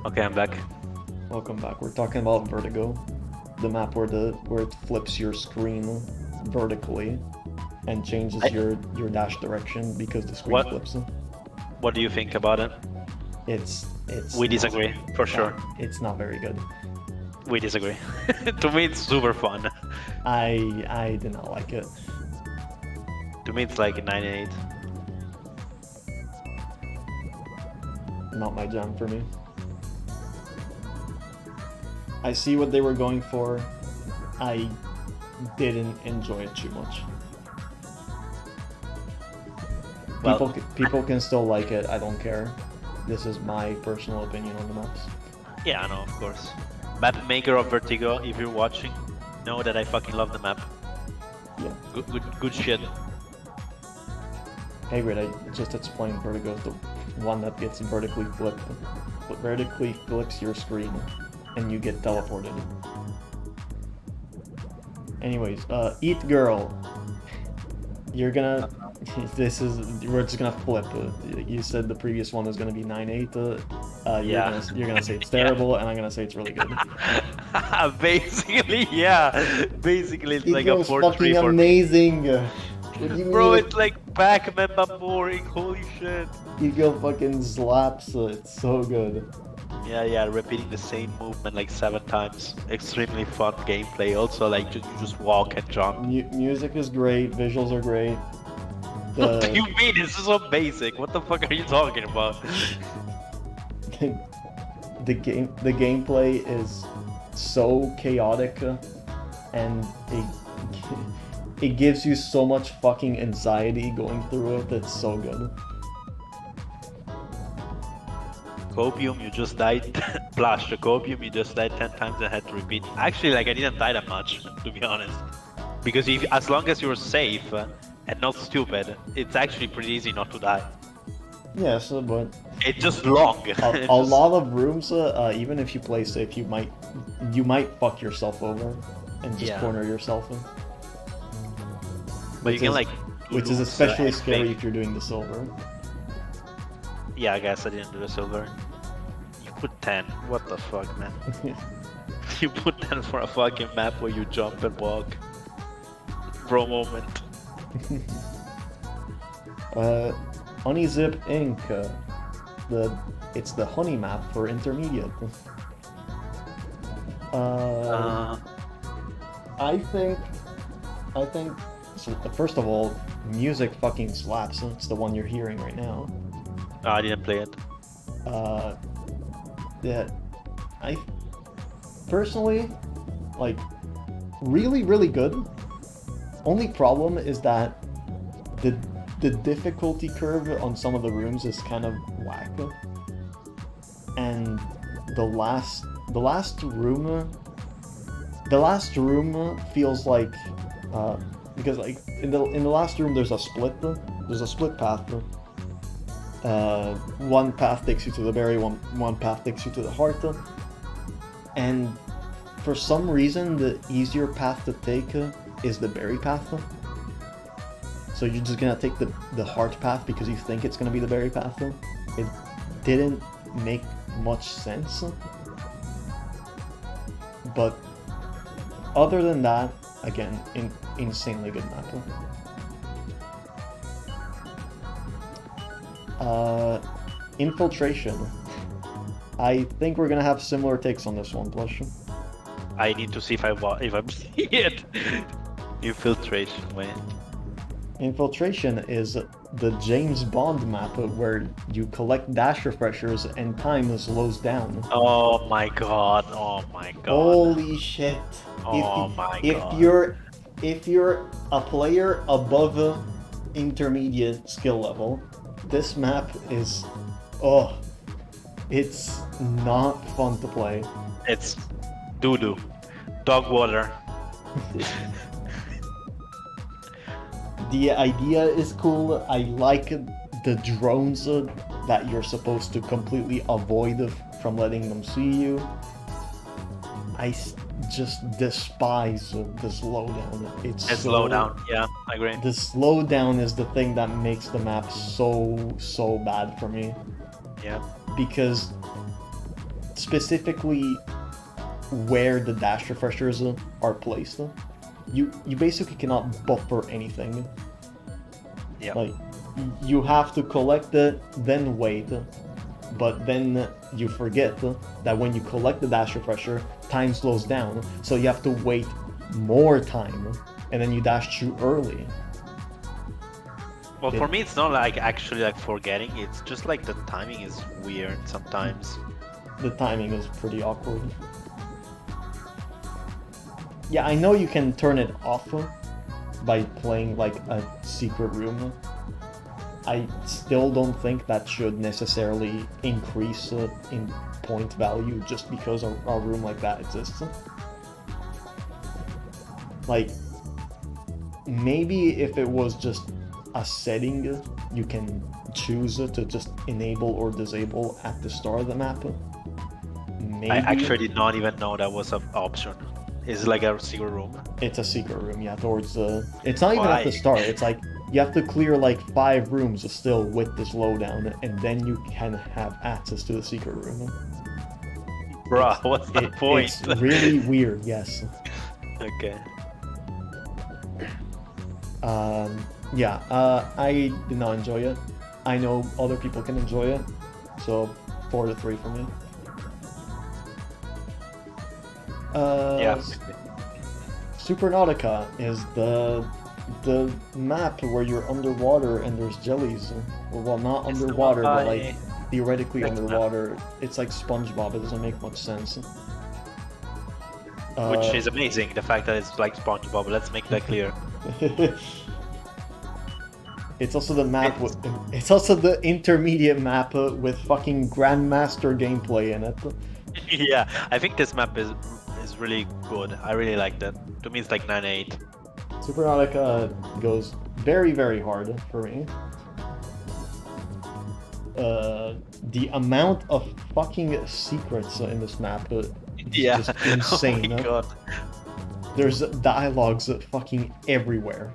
Okay, I'm back.
Welcome back. We're talking about Vertigo, the map where it flips your screen vertically and changes your dash direction because the screen flips.
What do you think about it?
It's
We disagree, for sure.
It's not very good.
We disagree. To me, it's super fun.
I did not like it.
To me, it's like 98.
Not my jam for me. I see what they were going for. I didn't enjoy it too much.
Well,
people can still like it. I don't care. This is my personal opinion on the maps.
yeah, I know, of course. Map maker of Vertigo, if you're watching, know that I fucking love the map.
Yeah.
Good shit.
Hey, wait, I just explained Vertigo is the one that gets vertically flipped. It vertically flips your screen, and you get teleported. Anyways, Eat Girl. You're gonna... We're just gonna flip. You said the previous one was gonna be 9-8.
Yeah.
You're gonna say it's terrible, and I'm gonna say it's really good.
Basically, yeah. Basically, it's like a 4-3
fucking
for
amazing. What do you
Bro,
mean?
it's like Pac-Man but boring. Holy shit.
Ego fucking slaps. It's so good.
Yeah, repeating the same movement like 7 times. Extremely fun gameplay. Also, like you just walk and jump.
Music is great. Visuals are great.
What do you mean? This is so basic. What the fuck are you talking about?
the gameplay is so chaotic, and it gives you so much fucking anxiety going through it. It's so good.
Copium, you just died. Plush, the Copium, you just died 10 times and had to repeat. Actually, like I didn't die that much, to be honest. Because as long as you're safe and not stupid, it's actually pretty easy not to die.
Yes, but
it's just long.
A lot of rooms, even if you play safe, you might fuck yourself over and just corner yourself in.
But you can like,
which is especially scary if you're doing the silver.
Yeah, I guess I didn't do the silver. You put 10. What the fuck, man? You put 10 for a fucking map where you jump and walk. Bro moment.
Honey Zip Inc. It's the honey map for intermediate. I think. So first of all, music fucking slaps. It's the one you're hearing right now.
Oh, I didn't play it.
Yeah, I personally like really, really good. Only problem is that the the difficulty curve on some of the rooms is kind of whack, and the last room feels like because like in the last room there's a split path. One path takes you to the berry, one path takes you to the heart, and for some reason the easier path to take is the berry path. So you're just gonna take the heart path because you think it's gonna be the berry path. It didn't make much sense. But other than that, again, insanely good map. Infiltration. I think we're gonna have similar takes on this one, Plush.
I need to see if I'm seeing it. Infiltration, wait.
Infiltration is the James Bond map where you collect dash refreshers and time slows down.
Oh my god, oh my god.
Holy shit.
Oh my god.
If you're a player above intermediate skill level, this map is it's not fun to play.
It's doo-doo. Dog water.
The idea is cool. I like the drones that you're supposed to completely avoid from letting them see you. I just despise the slowdown. It's so,
slowdown, yeah, I agree.
The slowdown is the thing that makes the map so bad for me.
Yeah.
Because specifically where the dash refreshers are placed, you basically cannot buffer anything.
Yeah.
Like, you have to collect it, then wait, but then you forget that when you collect the dash refresher, time slows down, so you have to wait more time, and then you dash too early.
Well, for me, it's not like actually like forgetting. It's just like the timing is weird sometimes.
The timing is pretty awkward. Yeah, I know you can turn it off by playing like a secret room. I still don't think that should necessarily increase in point value just because a room like that exists. Like, maybe if it was just a setting you can choose to just enable or disable at the start of the map. Maybe...
I actually did not even know that was an option. Is it like a secret room?
It's a secret room, yeah, towards the... It's not even at the start, it's like, you have to clear like 5 rooms still with the slowdown, and then you can have access to the secret room.
Bruh, what's the point?
It's really weird, yes.
Okay.
Yeah, I did not enjoy it. I know other people can enjoy it, so 4 to 3 for me.
Yeah.
Supernautica is the map where you're underwater and there's jellies. Well, not underwater, but like theoretically underwater. It's like SpongeBob. It doesn't make much sense.
Which is amazing, the fact that it's like SpongeBob. Let's make that clear.
It's also the map. It's also the intermediate map with fucking Grandmaster gameplay in it.
Yeah, I think this map is really good. I really like that. To me, it's like 9/8.
Supernautica goes very, very hard for me. The amount of fucking secrets in this map is just insane.
Oh my god.
There's dialogues fucking everywhere.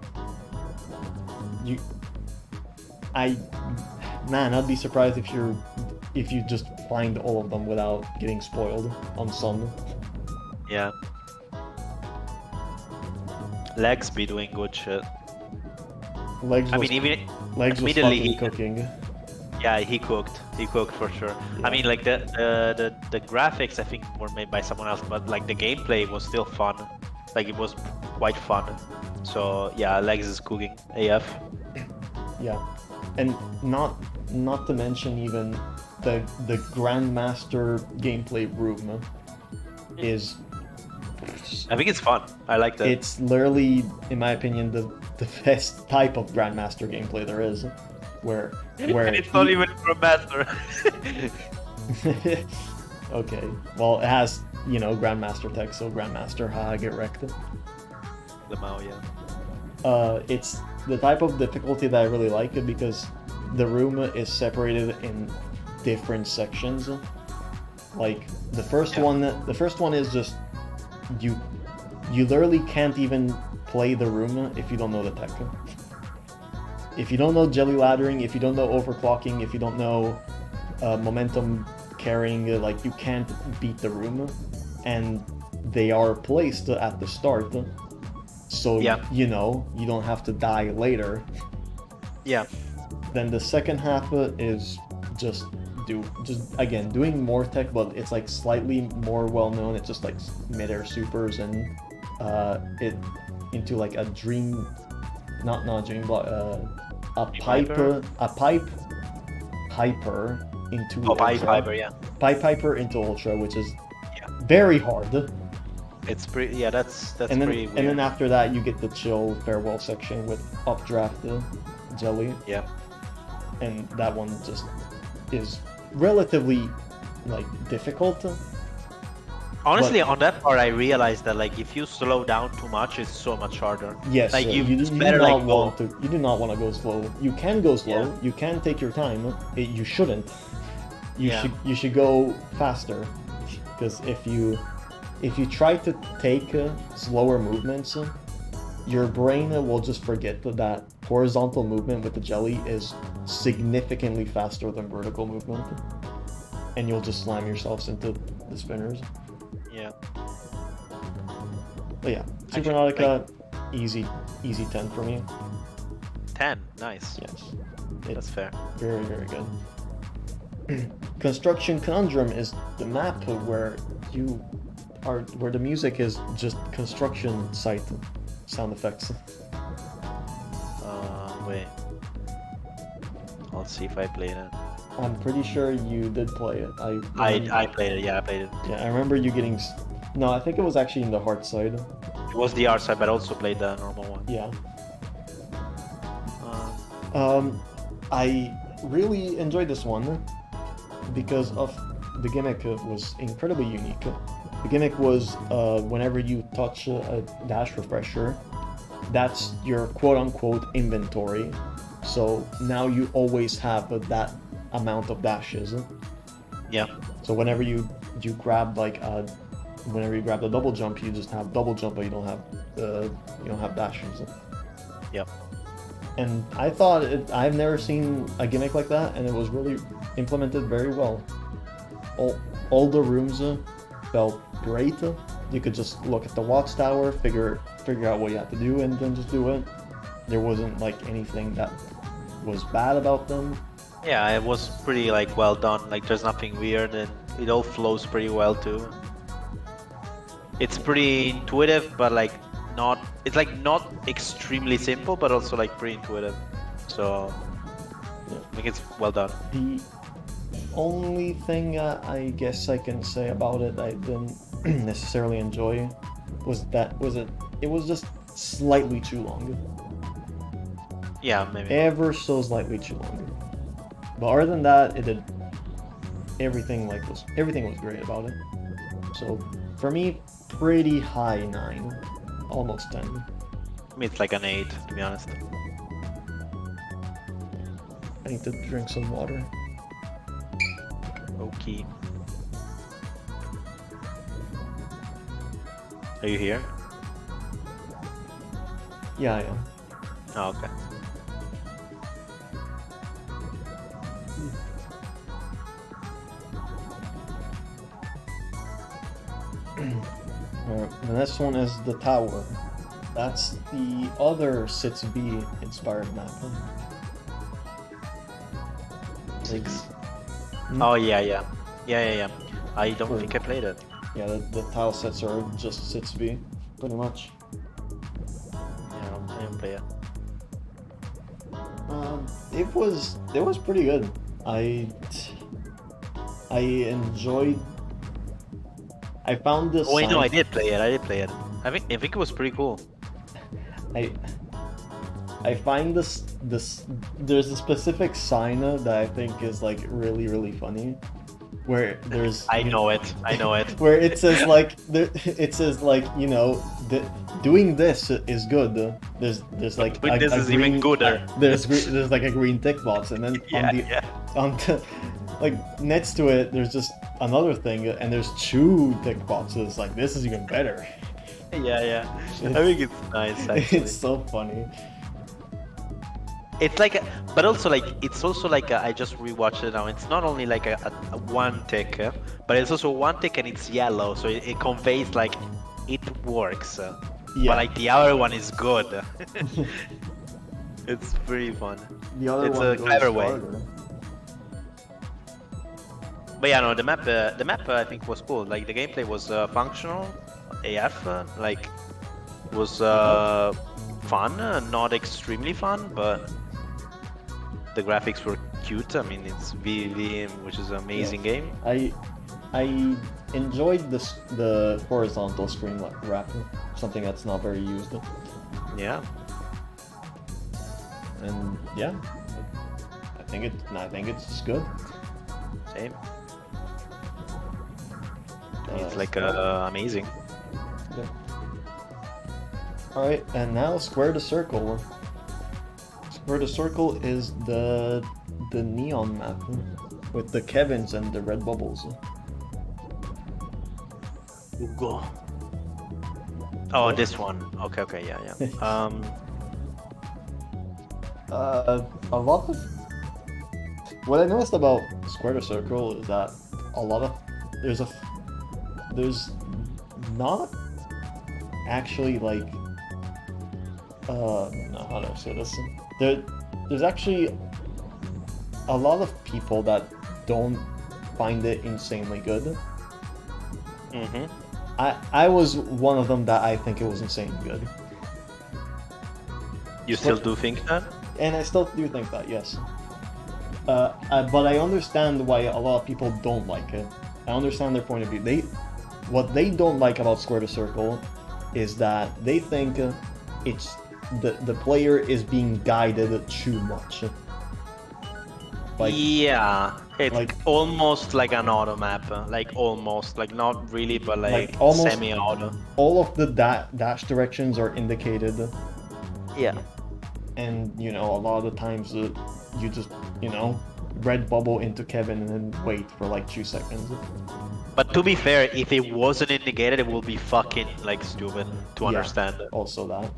Man, I'd be surprised if you just find all of them without getting spoiled on some.
Yeah. Legs be doing good shit.
Legs was fucking cooking.
Yeah, he cooked for sure. Yeah. I mean, like the graphics I think were made by someone else, but like the gameplay was still fun. Like it was quite fun. So yeah, Legs is cooking AF.
Yeah, and not to mention even the Grandmaster gameplay room is...
I think it's fun. I like that.
It's literally, in my opinion, the the best type of Grandmaster gameplay there is, where
And it's not even for a master.
Okay, well, it has, you know, Grandmaster tech, so Grandmaster, haha, get wrecked.
The Mao, yeah.
It's the type of difficulty that I really like it because the room is separated in different sections. Like the first one is just you literally can't even play the room if you don't know the tech. If you don't know jelly laddering, if you don't know overclocking, if you don't know momentum carrying, like you can't beat the room, and they are placed at the start, so
Yeah.
you know you don't have to die later.
Yeah.
Then the second half is just again doing more tech, but it's like slightly more well known. It's just like mid-air supers and it into like a dream, not dream, but a pipe hyper into
Oh,
ultra.
Piper, yeah.
Pipe hyper into ultra, which is
Yeah.
very hard.
It's pretty. Yeah, that's
And then
pretty weird.
and then after that you get the chill farewell section with updraft jelly,
Yeah.
and that one just is relatively like difficult.
Honestly, on that part, I realized that like if you slow down too much, it's so much harder.
Yes,
Like
you
it's
do
better
not
like go.
want to. You do not want to go slow. You can go slow.
Yeah.
You can take your time. You shouldn't.
Yeah.
You should go faster, because if you try to take slower movements, your brain will just forget that horizontal movement with the jelly is significantly faster than vertical movement, and you'll just slam yourselves into the spinners.
Yeah.
But yeah,
Actually,
Supernautica, easy 10 for me.
10. Nice.
Yes,
That's fair.
very, very good. Construction Conundrum is the map where where the music is just construction site sound effects.
Wait. I'll see if I played it.
I'm pretty sure you did play it.
I played it. Yeah, I played it.
Yeah, I remember you getting. No, I think it was actually in the hard side.
It was the art side, but I also played the normal one.
Yeah.
Uh,
I really enjoyed this one because of the gimmick was incredibly unique. The gimmick was whenever you touch a dash refresher, that's your quote-unquote inventory. So now you always have that amount of dashes.
yeah.
So whenever you grab whenever you grab the double jump, you just have double jump, but you don't have dashes.
Yep.
And I thought I've never seen a gimmick like that, and it was really implemented very well. All the rooms felt great. You could just look at the watchtower, figure out what you have to do, and then just do it. There wasn't like anything that was bad about them.
Yeah, it was pretty like well done. Like there's nothing weird, and it all flows pretty well too. It's pretty intuitive, but like not. It's like not extremely simple, but also like pretty intuitive. So
Yeah.
I think it's well done.
The only thing I guess I can say about it I didn't necessarily enjoy was it was just slightly too long.
Yeah, maybe.
Ever so slightly too long. But other than that, it did everything was great about it. So for me, pretty high 9, almost 10.
I mean, it's like an 8, to be honest.
I need to drink some water.
Okay. Are you here?
Yeah, I am.
Oh, okay.
The next one is the tower. That's the other 6B inspired map.
6.
Hmm?
Oh yeah. I don't think I played it.
Yeah, the tile sets are just 6B, pretty much.
Yeah, I didn't play it.
It was pretty good. I enjoyed. I found this.
Oh wait, no, I did play it. I think it was pretty cool.
I find this there's a specific sign that I think is like really funny, where there's
I know it. I know it.
where it says like it says like, you know, doing this is good. There's like
But this
a
is
green,
even gooder.
there's like a green tick box, and then
Yeah,
on the
yeah.
on the, like next to it there's just another thing, and there's two tick boxes. Like, this is even better.
Yeah, yeah. I think it's nice actually.
It's so funny.
It's like, but also like, it's also like I just rewatched it now. It's not only like a one tick, but it's also one tick and it's yellow, so it conveys like it works.
Yeah.
But like the other one is good. It's pretty fun.
The other
It's
one
a
goes
clever way.
farther.
But yeah, no, the map I think was cool. Like the gameplay was functional, AF. Like was fun, not extremely fun, but the graphics were cute. I mean, it's VV, which is an amazing game.
I enjoyed the horizontal screen wrap, something that's not very used.
Yeah.
And yeah, I think it's good.
Same. It's
Uh,
like amazing.
Yeah. All right, and now square to circle. Square to circle is the neon map with the Kevins and the red bubbles.
Go. Oh, this one. Okay, okay, yeah, yeah.
A lot of what I noticed about square to circle is that a lot of there's not actually like no, how do I say this? There's actually a lot of people that don't find it insanely good.
Mm-hmm.
I was one of them that I think it was insanely good.
You still do think that?
And I still do think that, yes. But I understand why a lot of people don't like it. I understand their point of view. What they don't like about Square to Circle is that they think it's the player is being guided too much. Like,
yeah, it's
like-
almost like an auto map. Like almost, like not really, but like
almost-
semi-auto.
all of the dash directions are indicated,
Yeah.
and you know, a lot of the times you just, you know, red bubble into Kevin and then wait for like 2 seconds.
But to be fair, if it wasn't indicated, it would be fucking like stupid to understand.
Also that.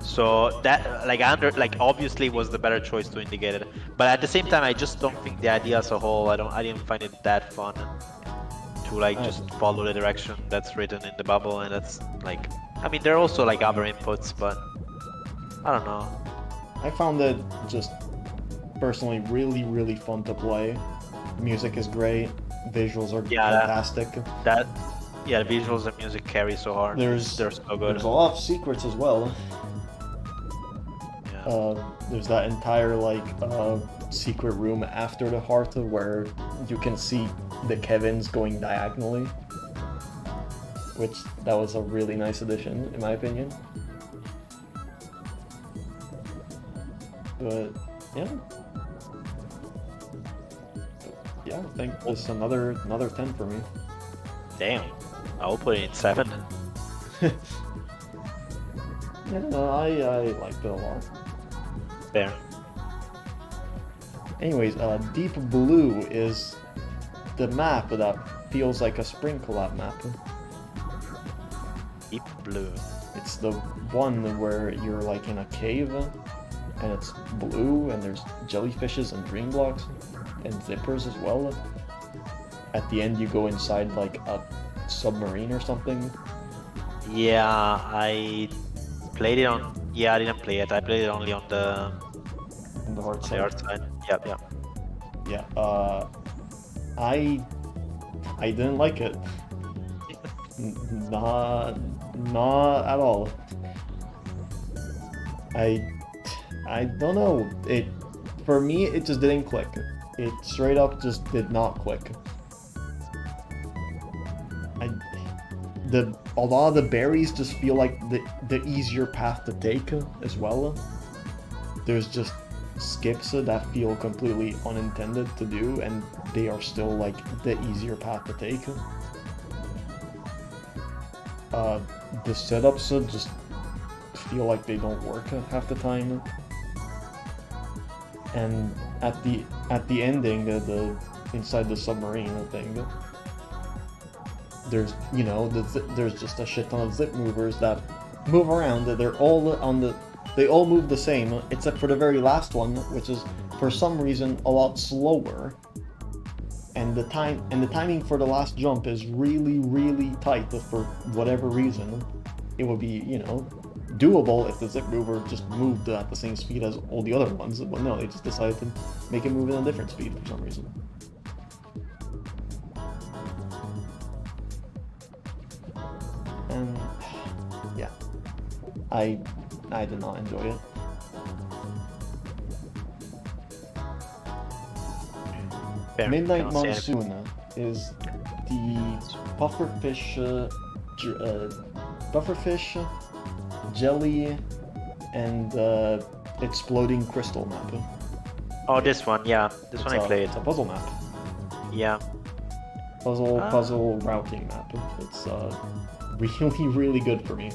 So that like obviously was the better choice to indicate it. But at the same time, I just don't think the idea as a whole. I didn't find it that fun to like just follow the direction that's written in the bubble, and that's like, I mean, there are also like other inputs, but I don't know.
I found it just personally really fun to play. Music is great. Visuals are fantastic.
The visuals and music carry so hard. They're so good.
There's a lot of secrets as well.
Yeah.
There's that entire like secret room after the heart where you can see the Kevins going diagonally, which that was a really nice addition in my opinion. But yeah. Yeah, I think this is another 10 for me.
Damn, I'll put it in 7.
Yeah, no, I liked it a lot.
Fair.
Anyways, Deep Blue is the map that feels like a Spring Collab map.
Deep Blue.
It's the one where you're like in a cave, and it's blue, and there's jellyfishes and dream blocks, and zippers as well. At the end, you go inside like a submarine or something.
Yeah, I played it on. Yeah, I didn't play it. I played it only on the
hard side.
hard side. Yep, yep.
Yeah. I didn't like it. Not at all. I don't know. For me, it just didn't click. It straight up just did not click. A lot of the berries just feel like the easier path to take as well. there's just skips that feel completely unintended to do, and they are still like the easier path to take. The setups just feel like they don't work half the time. And at the ending, the inside the submarine thing, there's there's just a shit ton of zip movers that move around. They all move the same, except for the very last one, which is for some reason a lot slower. And the timing for the last jump is really tight for whatever reason. It would be, doable if the zip mover just moved at the same speed as all the other ones, but no, they just decided to make it move at a different speed for some reason. And yeah, I did not enjoy it.
Fair.
Midnight
Cannot say anything.
Monsoon is the pufferfish, jelly, and exploding crystal map.
Oh, this one, yeah. This one I played.
It's a puzzle map.
Yeah.
Puzzle routing map. It's really good for me.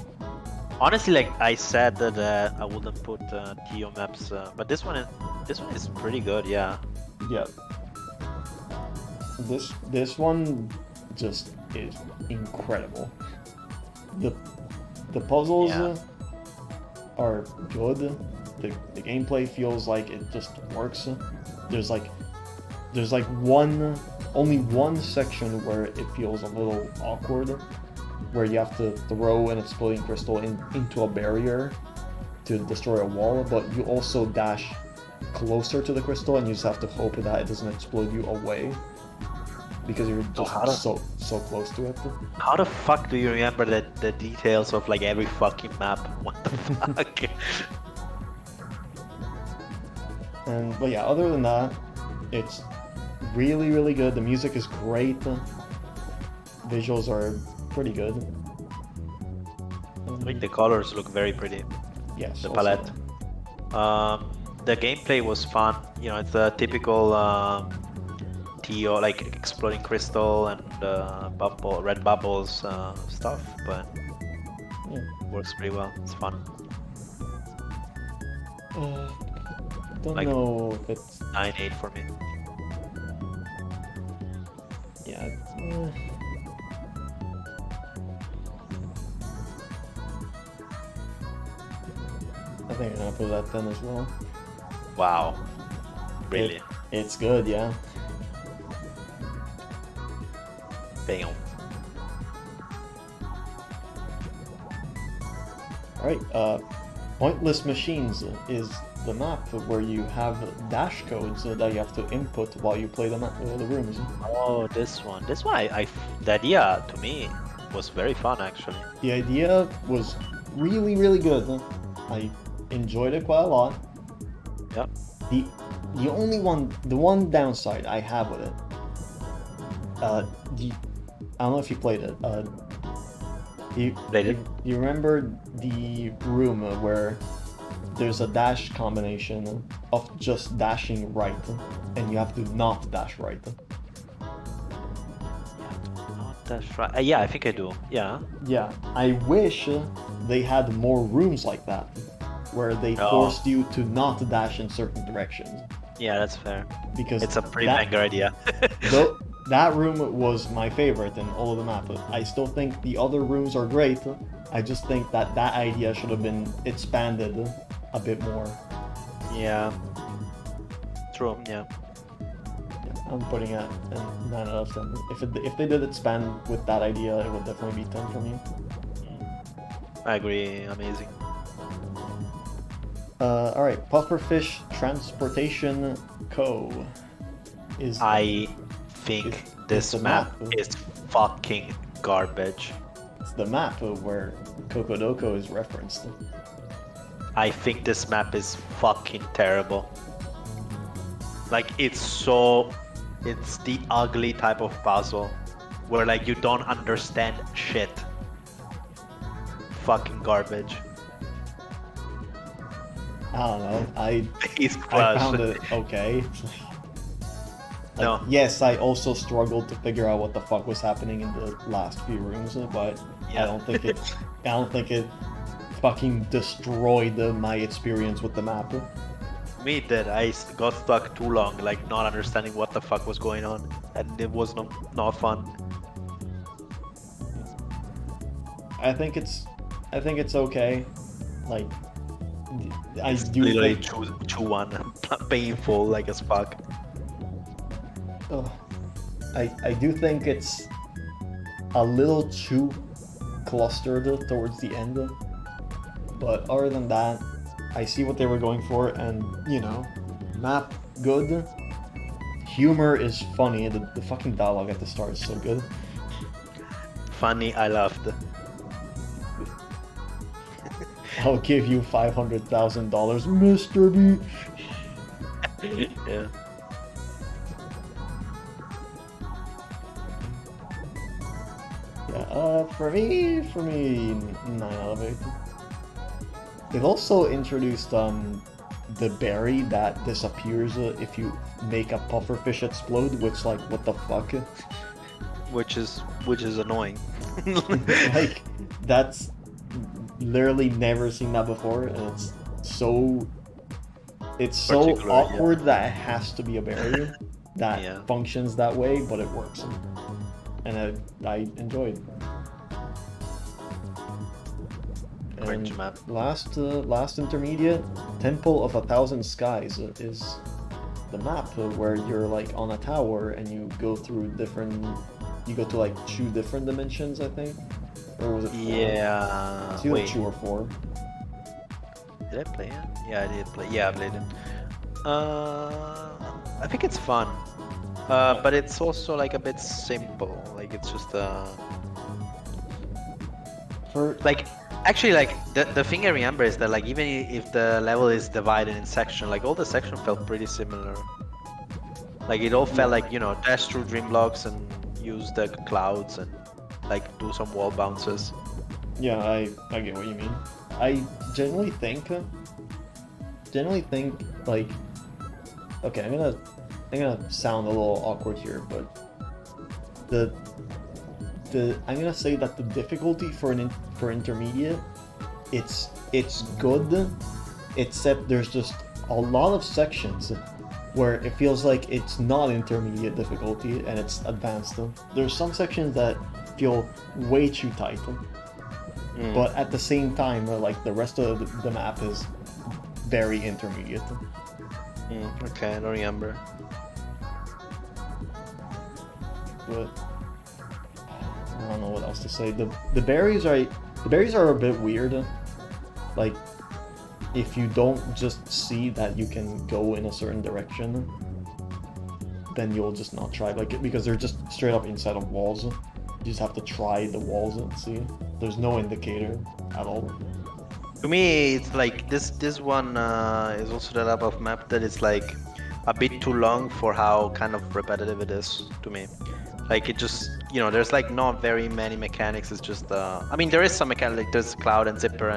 Honestly, like I said that I wouldn't put TO maps, but this one is pretty good, yeah.
Yeah. This one just is incredible. The puzzles are good. The gameplay feels like it just works. There's only one section where it feels a little awkward, where you have to throw an exploding crystal into a barrier to destroy a wall, but you also dash closer to the crystal and you just have to hope that it doesn't explode you away, because you're just so close to it.
How the fuck do you remember the details of like every fucking map? What the fuck?
But yeah, other than that, it's really good. The music is great. Visuals are pretty good.
I think the colors look very pretty.
Yes.
The
also.
palette. The gameplay was fun. It's a typical TO, like exploding crystal and red bubbles stuff, but
Yeah.
works pretty well. It's fun.
Don't
Like-
know if it's
9/8 for me.
yeah. I think I'm gonna put that 10 as well.
Wow. Really?
It's good, yeah.
Bam.
Alright, Pointless Machines is the map where you have dash codes that you have to input while you play the rooms.
Oh, this one. This one, the idea to me was very fun actually.
The idea was really good. I enjoyed it quite a lot.
Yep.
The one downside I have with it, I don't know if you played it.
Played it?
You remember the room where there's a dash combination of just dashing right, and you have to not dash right.
Not dash right. Yeah, I think I do. Yeah.
Yeah, I wish they had more rooms like that, where they forced you to not dash in certain directions.
Yeah, that's fair.
Because
It's a pretty banger idea.
though that room was my favorite in all of the map. I still think the other rooms are great. I just think that idea should have been expanded a bit more.
Yeah. True. Yeah.
I'm putting it at 9 out of 10. If they did expand with that idea, it would definitely be 10 for me.
I agree. Amazing.
Alright, Pufferfish Transportation Co. is...
I think this
the
map
map.
is fucking garbage.
It's the map where Kokodoko is referenced.
I think this map is fucking terrible. Like it's the ugly type of puzzle where like you don't understand shit. Fucking garbage.
I don't know.
He's
I
plush.
found it okay. Like,
No.
yes, I also struggled to figure out what the fuck was happening in the last few rooms, but I
Yeah.
don't think it. I don't think it fucking destroyed my experience with the map.
Me did. Got stuck too long, like not understanding what the fuck was going on, and it was not fun.
I think it's okay. Like, I
It's
do
literally
think.
two one, painful like as fuck.
Ugh. I do think it's a little too clustered towards the end, but other than that, I see what they were going for, and map good, humor is funny. The fucking dialogue at the start is so good.
Funny, I laughed.
I'll give you $500,000, Mr. B.
Yeah.
Yeah, for me, 9 out of 8. They've also introduced the berry that disappears if you make a pufferfish explode, which, like, what the fuck?
Which is annoying.
Like, that's literally never seen that before, and so
Particular, yeah.
awkward that it has to be a berry that
Yeah.
functions that way, but it works, and I enjoyed.
Cringe
And
map.
last intermediate, Temple of 1,000 Skies is the map where you're like on a tower and you go through different. You go to like 2 different dimensions, I think, or was it 4?
Yeah.
It's either
Wait.
2 or 4.
Did I play it? Yeah, I did play. Yeah, I played it. I think it's fun. But it's also like a bit simple. Like it's just
For
like actually like the thing I remember is that like even if the level is divided in section, like all the section felt pretty similar. Like it all felt like dash through dream blocks and use the clouds and like do some wall bounces.
Yeah, I get what you mean. I generally think like, okay, I'm gonna sound a little awkward here, but the I'm gonna say that the difficulty for intermediate, it's good, except there's just a lot of sections where it feels like it's not intermediate difficulty and it's advanced. There's some sections that feel way too tight, but at the same time, like the rest of the map is very intermediate.
Okay, I don't remember.
But I don't know what else to say. The berries are a bit weird. Like, if you don't just see that you can go in a certain direction, then you'll just not try. Like, because they're just straight up inside of walls. You just have to try the walls and see. There's no indicator at all.
To me, it's like this one is also the type of map that is like a bit too long for how kind of repetitive it is to me. Like it just, there's like not very many mechanics. It's just, I mean, there is some mechanic, like there's cloud and zipper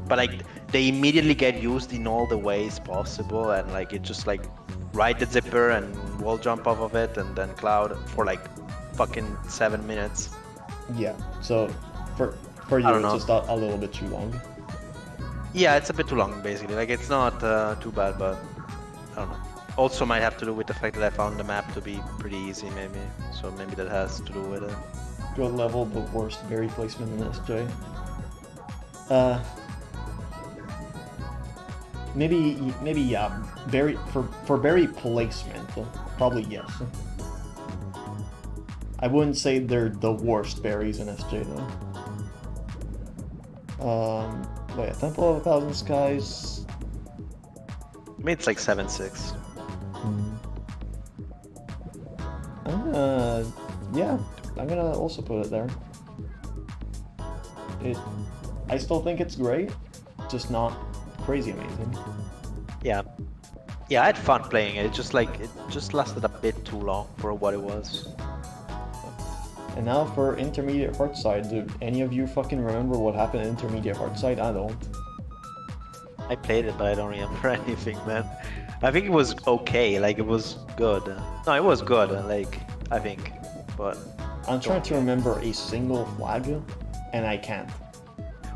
but like they immediately get used in all the ways possible, and like it just like ride the zipper and wall jump off of it, and then cloud for like fucking 7 minutes.
Yeah. So for you, it's just a little bit too long.
Yeah, it's a bit too long, basically. Like, it's not too bad, but I don't know. Also might have to do with the fact that I found the map to be pretty easy, maybe. So maybe that has to do with it.
Good level, but worst berry placement in SJ. Maybe yeah. Berry for berry placement, probably yes. I wouldn't say they're the worst berries in SJ though. Wait, Temple of 1,000 Skies.
I mean, it's like 7-6.
Yeah, I'm gonna also put it there. I still think it's great, just not crazy amazing.
Yeah. Yeah, I had fun playing it. It just lasted a bit too long for what it was.
And now for intermediate Heartside. Do any of you fucking remember what happened in intermediate Heartside? I don't.
I played it, but I don't remember anything, man. I think it was okay. Like it was good. No, it was good. Like I think, but
I'm trying to
don't.
remember a single flag, and I can't.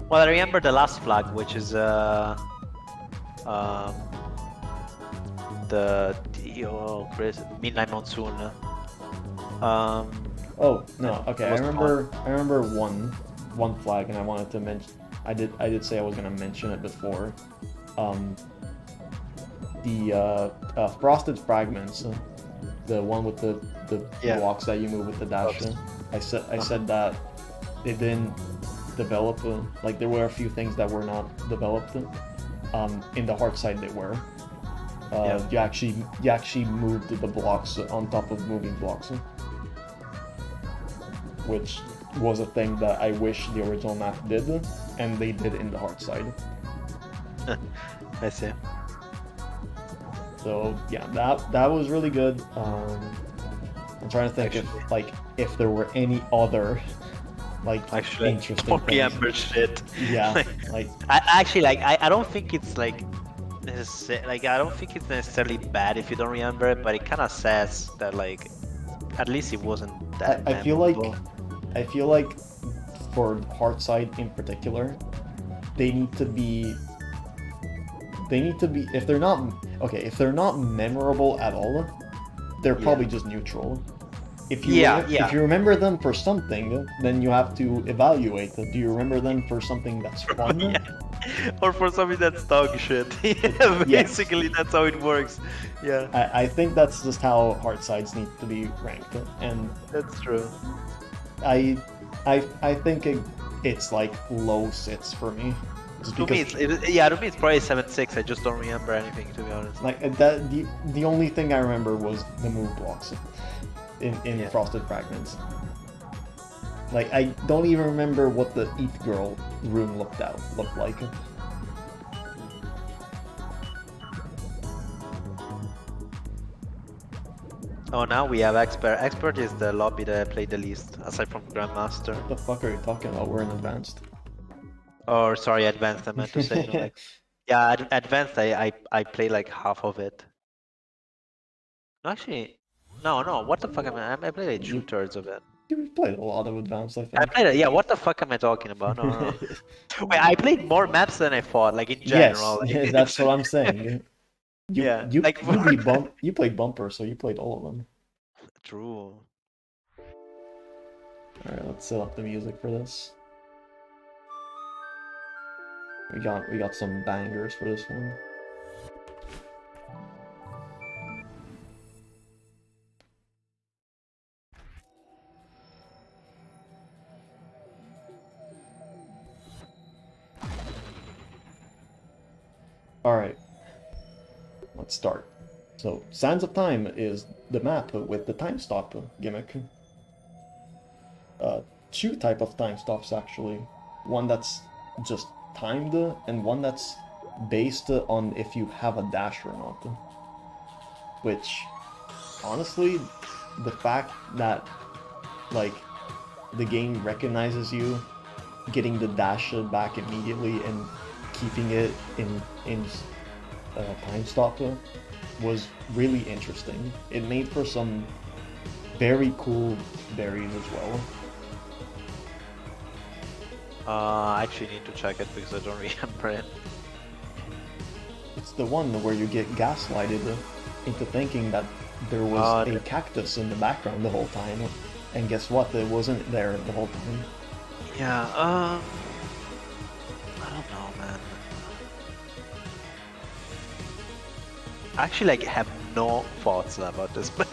Well, I remember the last flag, which is um oh Chris Midnight Monsoon. Um,
Oh
and
no, okay.
it
I
was fun.
remember. I remember one flag, and I wanted to mention. I did say I was gonna mention it before. Um, the frosted fragments, the one with the
Yeah.
blocks that you move with the dash.
Oops.
I said that they didn't develop. Like there were a few things that were not developed. In the hard side they were.
Yeah.
You actually moved the blocks on top of moving blocks, which was a thing that I wish the original map did, and they did in the hard side.
I see.
So yeah, that was really good. I'm trying to think
Actually,
if there were any other like
actually,
interesting
don't
things.
remember shit.
Yeah, like
I don't think it's like I don't think it's necessarily bad if you don't remember it, but it kind of says that like at least it wasn't that
I feel like
memorable.
I feel like for hard side in particular, they need to be if they're not okay, if they're not memorable at all, they're
Yeah.
probably just neutral.
Yeah,
If
yeah.
you remember them for something, then you have to evaluate. Do you remember them for something that's fun?
Yeah. Or for something that's dog shit. Yeah,
Yes.
basically that's how it works. Yeah,
I think that's just how hard sides need to be ranked, and
that's true.
I I think it's like low sits for me, just
To me,
because
yeah, to me it's probably 7-6. I just don't remember anything, to be honest.
like that the only thing I remember was the move blocks in
Yeah.
Frosted Fragments. Like I don't even remember what the Eat Girl rune looked like.
Oh, now we have expert. Expert is the lobby that I played the least, aside from Grandmaster.
What the fuck are you talking about? We're in advanced.
Or sorry, advanced. I meant to say. No, like, yeah, advanced. I played like half of it. No, actually, no, no. What the fuck am I played like
you
2/3 of it.
you played a lot of advanced, I
I
think.
played it. Yeah, what the fuck am I talking about? No, no, no. Wait, I played more maps than I thought. Like in
Yes,
general. Like,
that's what I'm saying. You
yeah,
you
like
you beat you played bumper, so you played all of them.
true.
All right, let's set up the music for this. We got some bangers for this one. All right, let's start. So, Sands of Time is the map with the time stop gimmick. Two type of time stops actually. One that's just timed and one that's based on if you have a dash or not. Which, honestly, the fact that like the game recognizes you getting the dash back immediately and keeping it in time stop was really interesting. It made for some very cool berries as well.
I actually need to check it because I don't remember it.
It's the one where you get gaslighted into thinking that there was a cactus in the background the whole time, and guess what? It wasn't there the whole time.
Yeah. I don't know, man. I actually like have no thoughts about this map.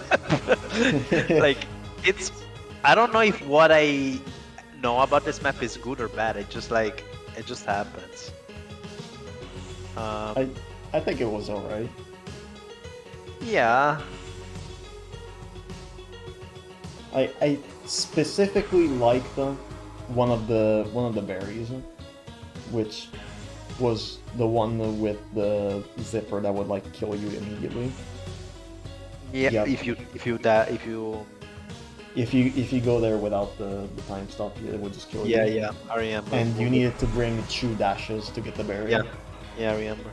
Like it's I don't know if what I know about this map is good or bad. It just like it just happens.
I think it was alright.
Yeah.
I specifically liked one of the berries, which was the one with the zipper that would like kill you immediately.
Yeah.
Yep. If you go there without the time stop, it would just kill you.
Yeah, I remember.
And you needed to bring 2 dashes to get the berry.
Yeah. Yeah, I remember.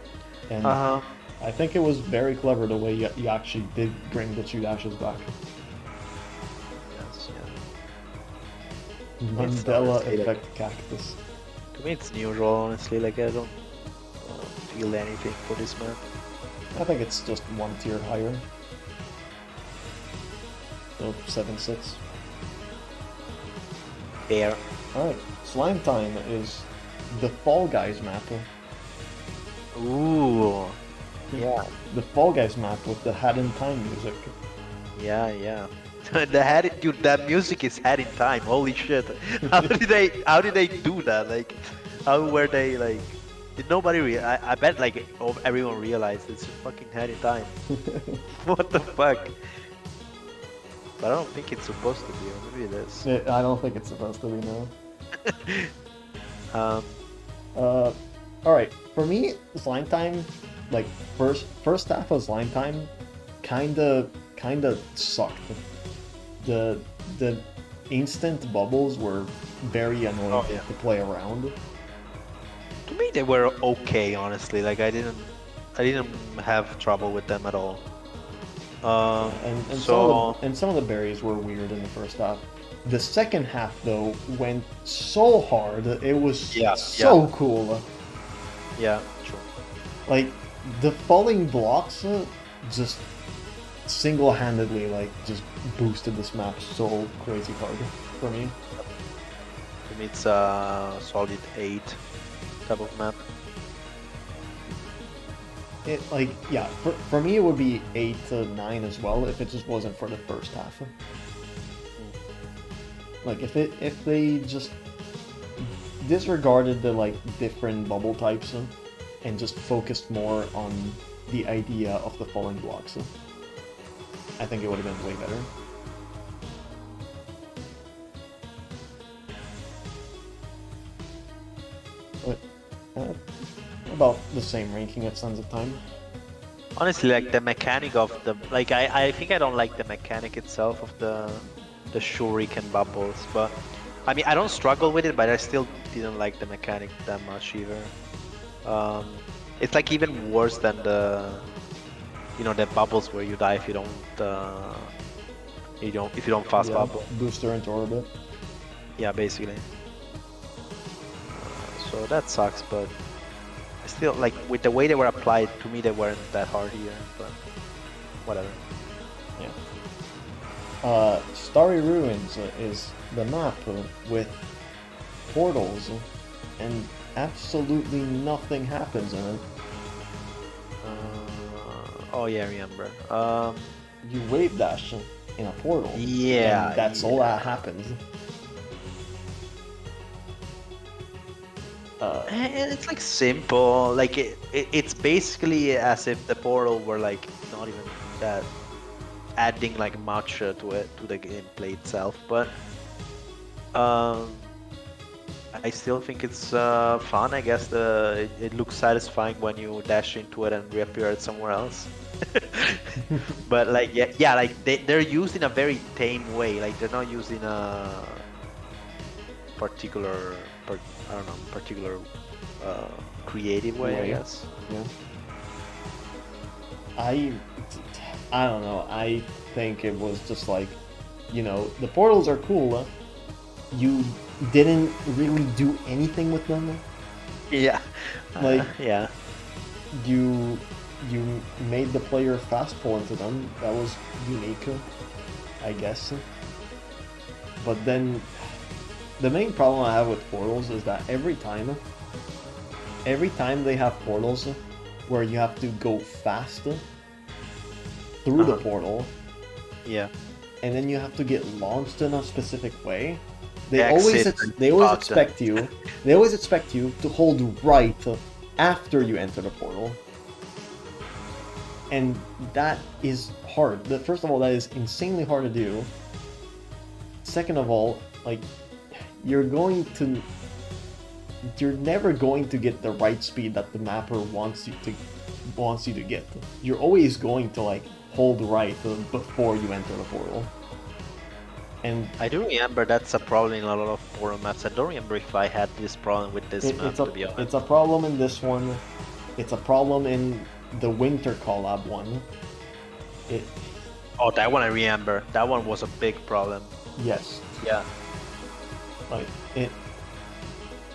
And
Uh,
I think it was very clever the way you actually did bring the two dashes back.
yes, yeah. It's
Mandela
honestly like
effect cactus.
to me it's neutral. Honestly, like I don't feel anything for this map.
I think it's just one tier higher. So 7-6.
Fair.
Alright, Slime Time is the Fall Guys map.
Ooh. Yeah.
The Fall Guys map with the Hat in Time music.
Yeah, yeah. Dude, that music is had in time. Holy shit. How did they do that? Like how were they like did nobody I bet like everyone realized it's fucking had in time. What the fuck? But I don't think it's supposed to be, or maybe it is.
I don't think it's supposed to be, no.
Um
Uh, Alright, for me, Slime Time, like, first half of Slime Time, kinda sucked. The, the instant bubbles were very annoying
oh yeah.
to play around.
To me they were okay, honestly. Like I didn't have trouble with them at all.
Yeah,
Um
and
so
some of the berries were weird in the first half. The second half though went so hard. It was
yeah, yeah,
so cool.
yeah, true.
Like the falling blocks just single-handedly like just boosted this map so crazy hard for me.
To me it's a solid 8 type of map.
It like yeah, for me it would be 8 to 9 as well if it just wasn't for the first half. Like if they just disregarded the like different bubble types and just focused more on the idea of the falling blocks, I think it would have been way better. But about the same ranking at Sons of Time.
Honestly, like the mechanic of the like I think I don't like the mechanic itself of the shuriken bubbles, but I mean I don't struggle with it, but I still didn't like the mechanic that much either. Um, it's like even worse than the bubbles where you die if you don't fast
Yeah,
bubble.
booster into orbit.
Yeah, basically. So that sucks, but I still like with the way they were applied to me they weren't that hard here, but whatever.
Yeah. Starry Ruins is the map with portals and absolutely nothing happens in it.
Oh yeah, I remember.
You wave dash in a portal,
Yeah,
and that's all that happens.
And it's like simple. Like it's basically as if the portal were like not even that adding like much to it to the gameplay itself, but um, I still think it's fun. I guess it looks satisfying when you dash into it and reappear it somewhere else. But like yeah, like they're used in a very tame way. Like they're not used in a particular, I don't know, particular uh, creative way, I guess.
Yeah. I I don't know. I think it was just like, the portals are cool. You didn't really do anything with them.
Yeah.
Like
Yeah.
you you made the player fast fall into them. That was unique, I guess. But then the main problem I have with portals is that every time they have portals where you have to go fast through the portal,
Yeah.
and then you have to get launched in a specific way.
Exit
They always
button.
expect you to hold right after you enter the portal. And that is hard. First of all, that is insanely hard to do. Second of all, like you're never going to get the right speed that the mapper wants you to get. You're always going to like hold right before you enter the portal. And
I do remember that's a problem in a lot of portal maps. I don't remember if I had this problem with this map, to be honest.
it's a problem in this one. It's a problem in the Winter collab one. It
Oh, that one I remember. That one was a big problem.
yes,
Yeah.
like it.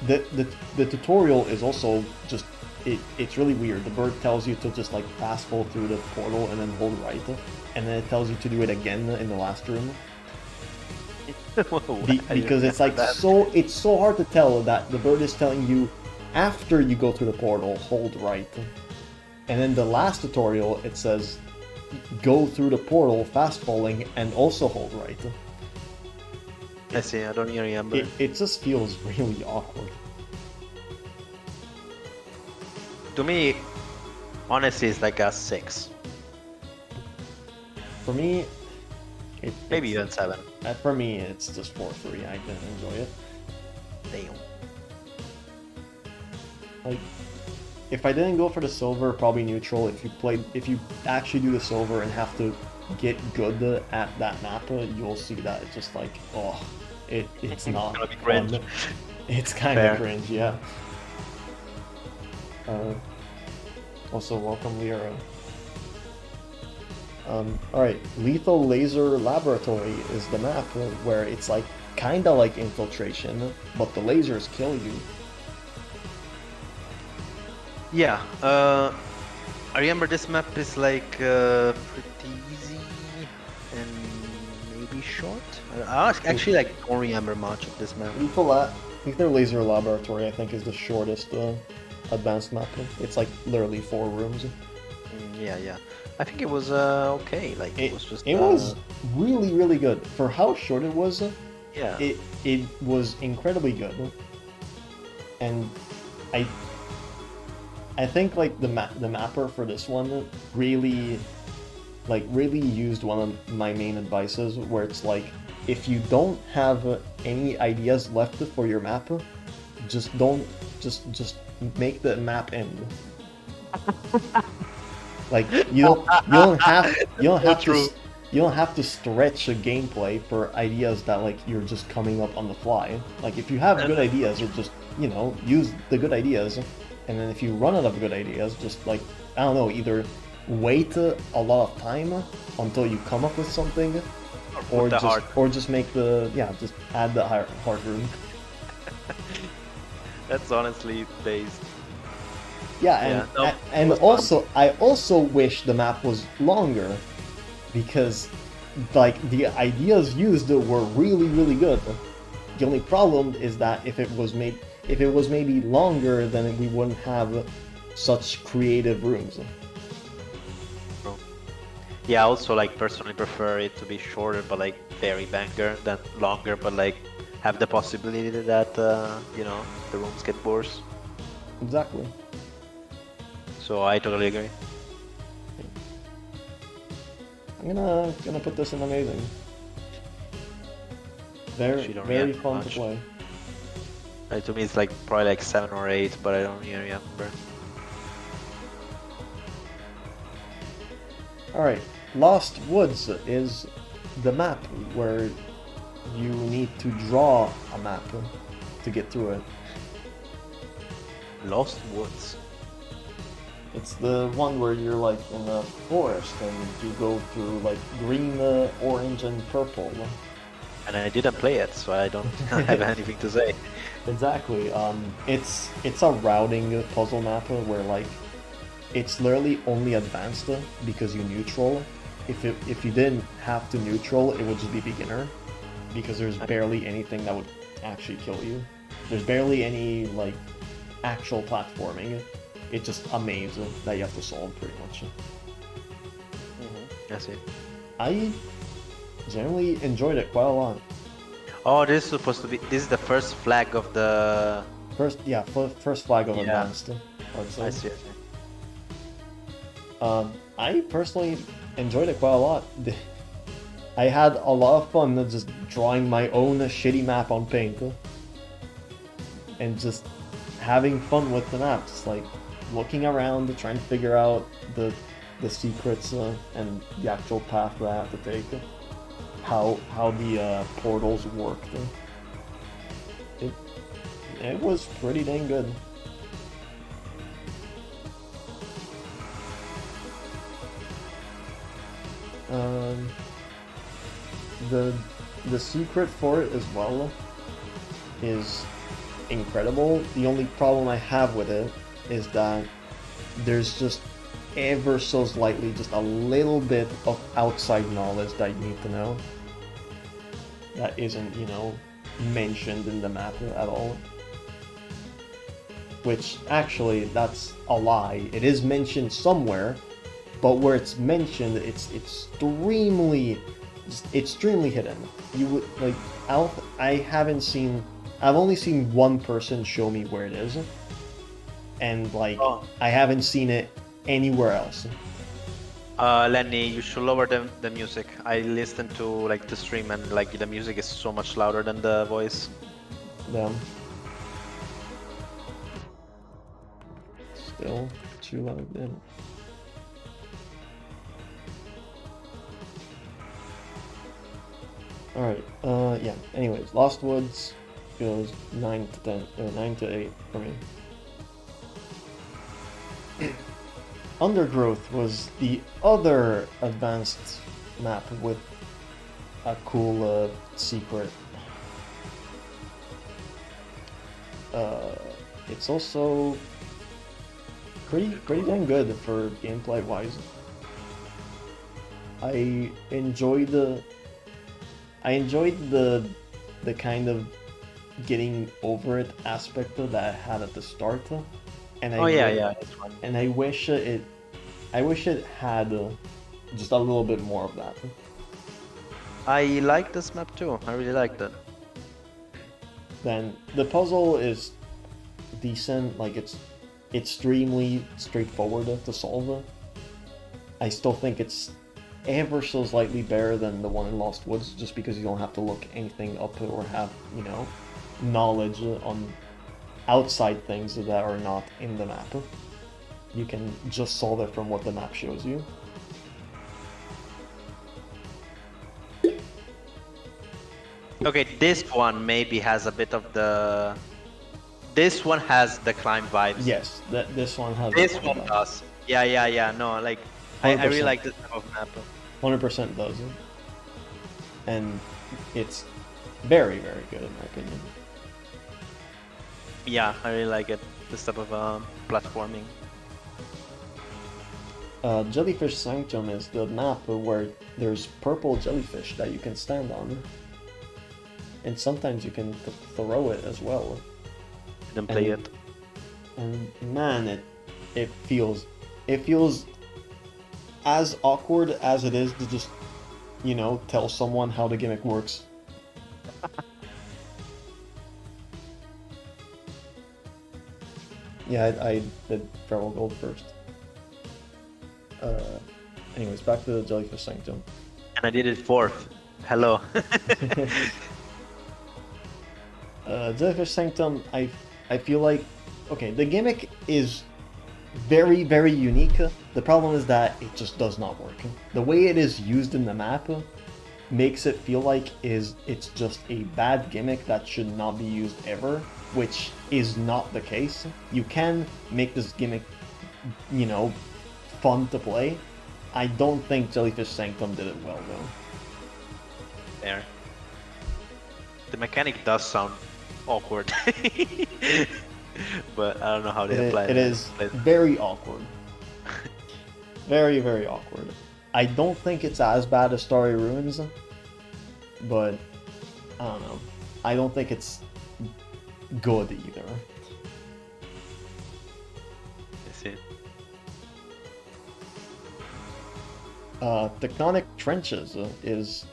The tutorial is also just it's really weird. The bird tells you to just like fast fall through the portal and then hold right, and then it tells you to do it again in the last room.
I didn't
Because it's
remember
like
that.
it's so hard to tell that the bird is telling you after you go through the portal, hold right, and then the last tutorial it says go through the portal fast falling and also hold right.
I see. I don't even remember.
It just feels really awkward.
To me, honestly, it's like a 6.
For me,
Maybe
it's
even 7.
for me it's just 4-3. I didn't enjoy it.
Damn.
Like, if I didn't go for the silver, probably neutral. If you actually do the silver and have to get good at that map, you'll see that it's just like, oh, it's not
Gonna be cringe.
fun. It's kind
Fair.
of cringe, yeah. Also, welcome, Lyra. Alright, Lethal Laser Laboratory is the map where it's like kinda like infiltration, but the lasers kill you.
Yeah. I remember this map is like pretty easy and maybe short. I actually like don't remember much of this map.
Lethal Laser Laboratory, I think, is the shortest advanced map. It's like literally 4 rooms.
Yeah, yeah. I think it was okay. Like it was just.
It was really, really good for how short it was.
Yeah.
It was incredibly good, and I think like the mapper for this one really used one of my main advices, where it's like, if you don't have any ideas left for your map, just make the map end. Like you don't have to stretch a gameplay for ideas that like you're just coming up on the fly. Like if you have good ideas, you just use the good ideas, and then if you run out of good ideas, just like I don't know, either wait a lot of time until you come up with something, or just make just add the hard room.
That's honestly based.
Yeah, and also I also wish the map was longer, because like the ideas used were really, really good. The only problem is that if it was maybe longer, then we wouldn't have such creative rooms.
Yeah, I also like personally prefer it to be shorter, but like very banger, than longer, but like have the possibility that the rooms get worse.
Exactly.
So I totally agree.
I'm gonna put this in amazing. Very fun to play.
To me, it's like probably like 7 or 8, but I don't really remember.
Alright, Lost Woods is the map where you need to draw a map to get through it.
Lost Woods.
It's the one where you're like in a forest and you go through like green, orange, and purple.
And I didn't play it, so I don't have anything to say.
Exactly. It's a routing puzzle map where like it's literally only advanced because you neutral. If you didn't have to neutral, it would just be beginner, because there's barely anything that would actually kill you. There's barely any like actual platforming. It's just a maze that you have to solve pretty much.
I see.
I generally enjoyed it quite a lot.
Oh, this is supposed to be. This is the first flag of the.
First flag of advanced.
I see.
I personally enjoyed it quite a lot. I had a lot of fun just drawing my own shitty map on Paint, and just having fun with the maps, like looking around, trying to figure out the secrets and the actual path that I have to take, how the portals worked. It was pretty dang good. Um, the the secret for it as well is incredible. The only problem I have with it is that there's just ever so slightly just a little bit of outside knowledge that you need to know that isn't, mentioned in the map at all. Which actually, that's a lie. It is mentioned somewhere, but where it's mentioned, it's extremely hidden. You would like, I haven't seen. I've only seen one person show me where it is, and like
Oh.
I haven't seen it anywhere else.
Lenny, you should lower the music. I listened to like the stream and like the music is so much louder than the voice.
Them. Still too loud then. Alright, yeah. Anyways, Lost Woods goes 9 to 10, or 9 to 8 for me. Undergrowth was the other advanced map with a cool secret. It's also pretty dang good for gameplay wise. I enjoyed the kind of getting over it aspect that I had at the start, and
That's fun.
and I wish it had just a little bit more of that.
I like this map too. I really liked it.
Then the puzzle is decent, like it's extremely straightforward to solve. I still think it's ever so slightly better than the one in Lost Woods, just because you don't have to look anything up or have, knowledge on outside things that are not in the map. You can just solve it from what the map shows you.
Okay, this one maybe has a bit of the. This one has the climb vibes.
Yes, this one has.
This one does. Yeah. No, like I really like this type of map.
100% does, and it's very good in my opinion.
Yeah, I really like it. This type of platforming.
Jellyfish Sanctum is the map where there's purple jellyfish that you can stand on, and sometimes you can throw it as well.
Didn't play it.
And man, it feels as awkward as it is to just, tell someone how the gimmick works. Yeah, I did Feral Gold first. Anyways, back to the Jellyfish Sanctum.
And I did it fourth. Hello.
Jellyfish Sanctum, I feel like, okay, the gimmick is very unique. The problem is that it just does not work. The way it is used in the map makes it feel like it's just a bad gimmick that should not be used ever, which is not the case. You can make this gimmick, fun to play. I don't think Jellyfish Sanctum did it well though.
There. The mechanic does sound awkward. But I don't know how they apply it.
It is very awkward. Very awkward. I don't think it's as bad as Starry Ruins, but I don't know. I don't think it's good either.
That's it.
Tectonic Trenches is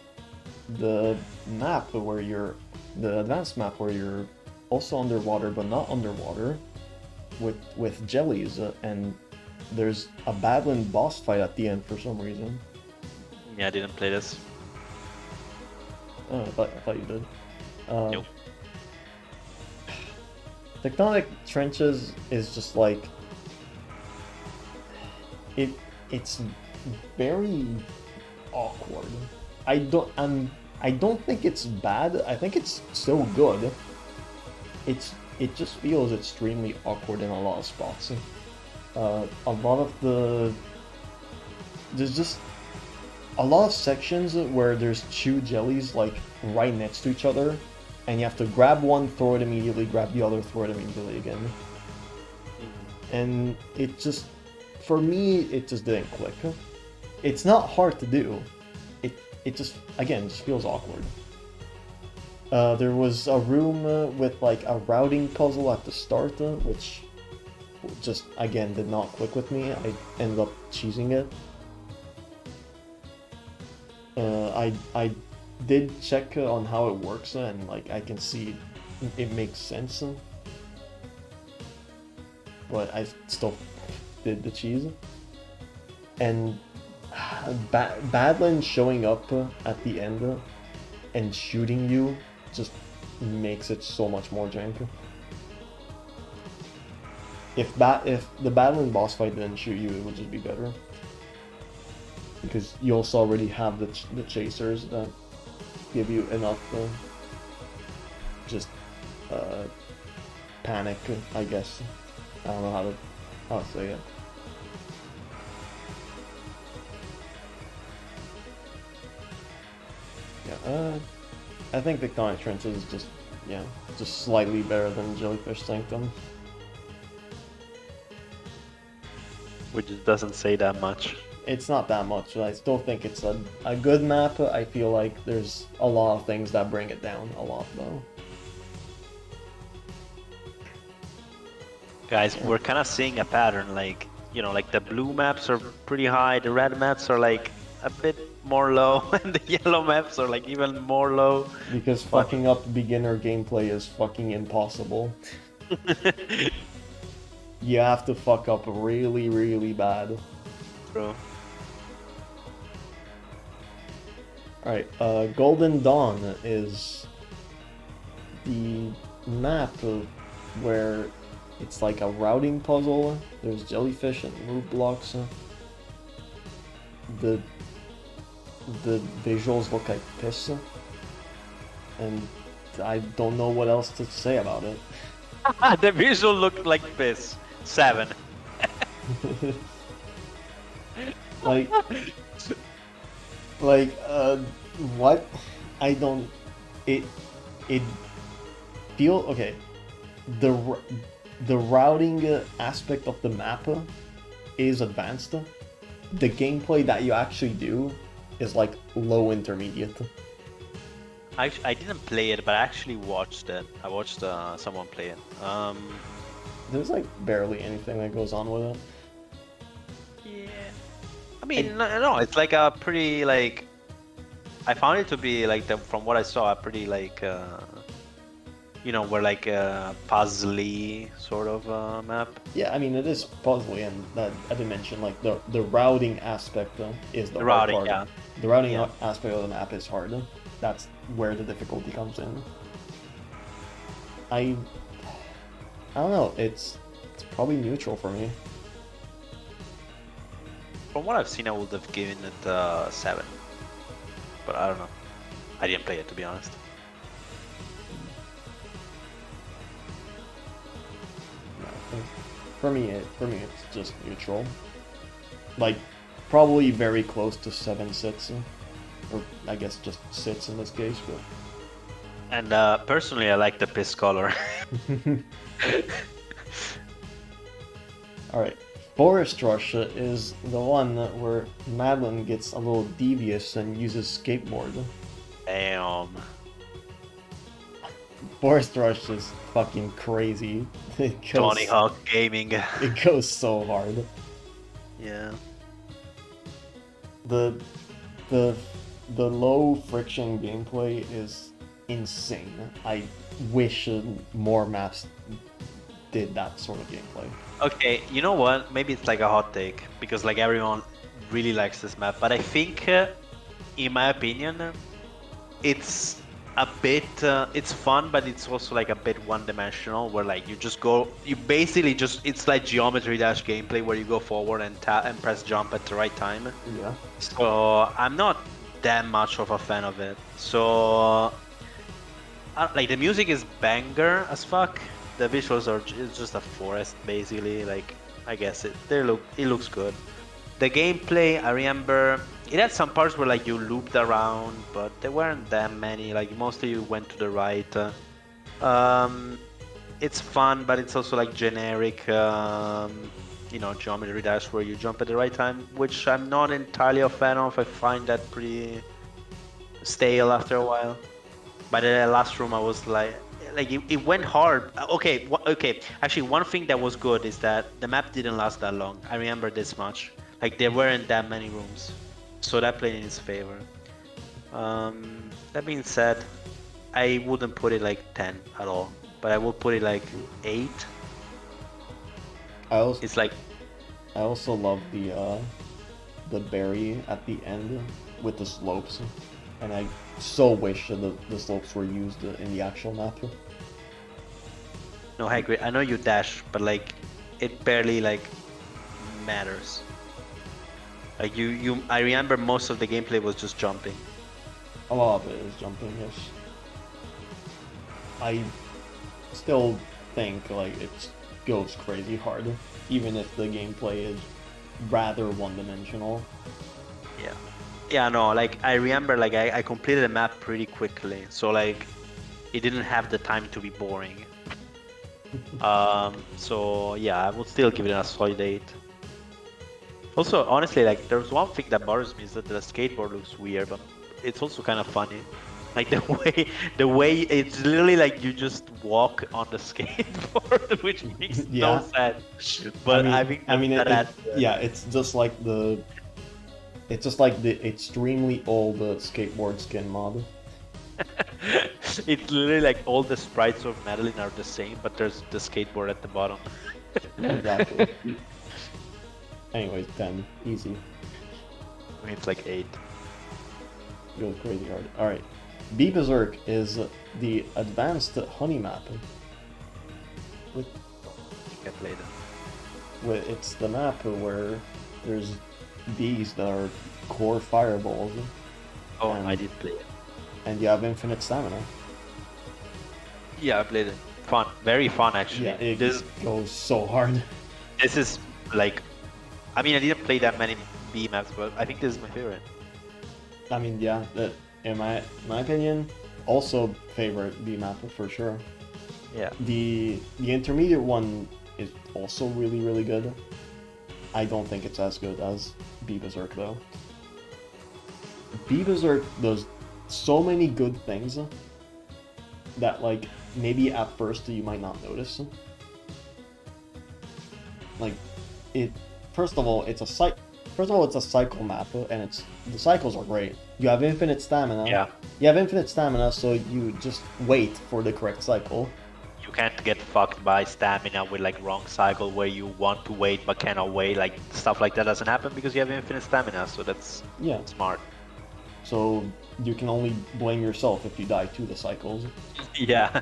the map where the advanced map where you're also underwater but not underwater with jellies, and there's a Badland boss fight at the end for some reason.
Yeah, I didn't play this.
Oh, I thought you did.
Nope.
Tectonic Trenches is just like it's very awkward. I don't think it's bad. I think it's still good. It just feels extremely awkward in a lot of spots. A lot of there's just a lot of sections where there's two jellies like right next to each other, and you have to grab one, throw it immediately, grab the other, throw it immediately again. And it just, for me, it just didn't click. It's not hard to do. It just, again, just feels awkward. There was a room with like a routing puzzle at the start, which just, again, did not click with me. I ended up cheesing it. I did check on how it works, and like I can see it makes sense. But I still did the cheese. And Badland showing up at the end and shooting you just makes it so much more jank. If the Badland boss fight didn't shoot you, it would just be better. Because you also already have the chasers that give you enough just panic, I guess. I don't know how to say it. Yeah, I think Tectonic Trenches is just slightly better than Jellyfish Sanctum.
Which doesn't say that much.
It's not that much, but I still think it's a good map. I feel like there's a lot of things that bring it down a lot, though.
Guys, we're kind of seeing a pattern, like, you know, like the blue maps are pretty high, the red maps are like a bit more low, and the yellow maps are like even more low.
Because fucking up beginner gameplay is fucking impossible. You have to fuck up really, really bad.
True.
Alright, Golden Dawn is the map where it's like a routing puzzle. There's jellyfish and move blocks. The visuals look like piss. And I don't know what else to say about it.
The visual looked like this. 7.
like, what? I don't. It feel okay. The routing aspect of the map is advanced. The gameplay that you actually do is like low intermediate.
I didn't play it, but I actually watched it. I watched someone play it.
There's like barely anything that goes on with it.
Yeah. I mean, no, it's like a pretty like. I found it to be like from what I saw, a pretty like. You know, we're like a puzzly sort of map.
Yeah, I mean it is puzzly, and that I did mention like the routing aspect is the hard
routing,
part.
yeah.
The routing aspect of the map is hard. That's where the difficulty comes in. I don't know. It's probably neutral for me.
From what I've seen, I would have given it 7, but I don't know. I didn't play it, to be honest.
For me, it's just neutral. Like, probably very close to 7 sits, or I guess just sits in this case. But
And personally, I like the piss color.
all right, Forest Rush is the one where Madeline gets a little devious and uses skateboard.
Damn.
Forest Rush is fucking crazy.
Tony Hawk Gaming.
It goes so hard.
Yeah.
The low friction gameplay is insane. I wish more maps did that sort of gameplay.
Okay, you know what? Maybe it's like a hot take because like everyone really likes this map, but I think, in my opinion, it's a bit it's fun, but it's also like a bit one-dimensional, where like you basically just, it's like geometry dash gameplay where you go forward and tap and press jump at the right time.
Yeah.
So I'm not that much of a fan of it. So like the music is banger as fuck. The visuals are it's just a forest basically. Like I guess it looks good. The gameplay, I remember It had some parts where like you looped around, but there weren't that many. Like mostly you went to the right. Um, it's fun, but it's also like generic, Geometry Dash where you jump at the right time, which I'm not entirely a fan of. I find that pretty stale after a while. But the last room, I was like it went hard. Okay, okay. Actually, one thing that was good is that the map didn't last that long. I remember this much. Like there weren't that many rooms, so that played in its favor. That being said, I wouldn't put it like 10 at all, but I would put it like 8.
I also
It's like,
I also love the berry at the end with the slopes, and I so wish that the slopes were used in the actual map.
no, I agree. I know you dash, but like it barely like matters. Like I remember most of the gameplay was just jumping.
A lot of it is jumping, yes. I still think like it goes crazy hard, even if the gameplay is rather one-dimensional.
Yeah. Yeah, no, like I remember like I completed the map pretty quickly, so like it didn't have the time to be boring. So yeah, I would still give it a solid 8. Also, honestly, like there's one thing that bothers me is that the skateboard looks weird, but it's also kind of funny. Like the way it's literally like you just walk on the skateboard, which makes no
Yeah,
sense. But I think
I mean,
that adds
yeah, it's just like the extremely old skateboard skin mod.
it's literally like all the sprites of Madeline are the same, but there's the skateboard at the bottom.
Exactly. Anyways, 10, easy.
I mean, it's like 8.
Goes crazy hard. All right, B Berserk is the advanced honey map. With,
I played it.
it's the map where there's bees that are core fireballs,
Oh,
and,
I did play it.
and you have infinite stamina.
Yeah, I played it. Fun, very fun actually.
Yeah, it
This
goes so hard.
this is like, I mean, I didn't play that many B maps, but I think this is my favorite.
I mean, yeah, that in my opinion, also favorite B map for sure.
Yeah.
The intermediate one is also really good. I don't think it's as good as B Berserk though. B Berserk does so many good things that like maybe at first you might not notice. Like it first of all it's a cycle map and the cycles are great. You have infinite stamina.
Yeah.
You have infinite stamina, so you just wait for the correct cycle.
You can't get fucked by stamina with like wrong cycle where you want to wait but cannot wait. Like stuff like that doesn't happen because you have infinite stamina, so that's smart.
So you can only blame yourself if you die to the cycles.
Yeah.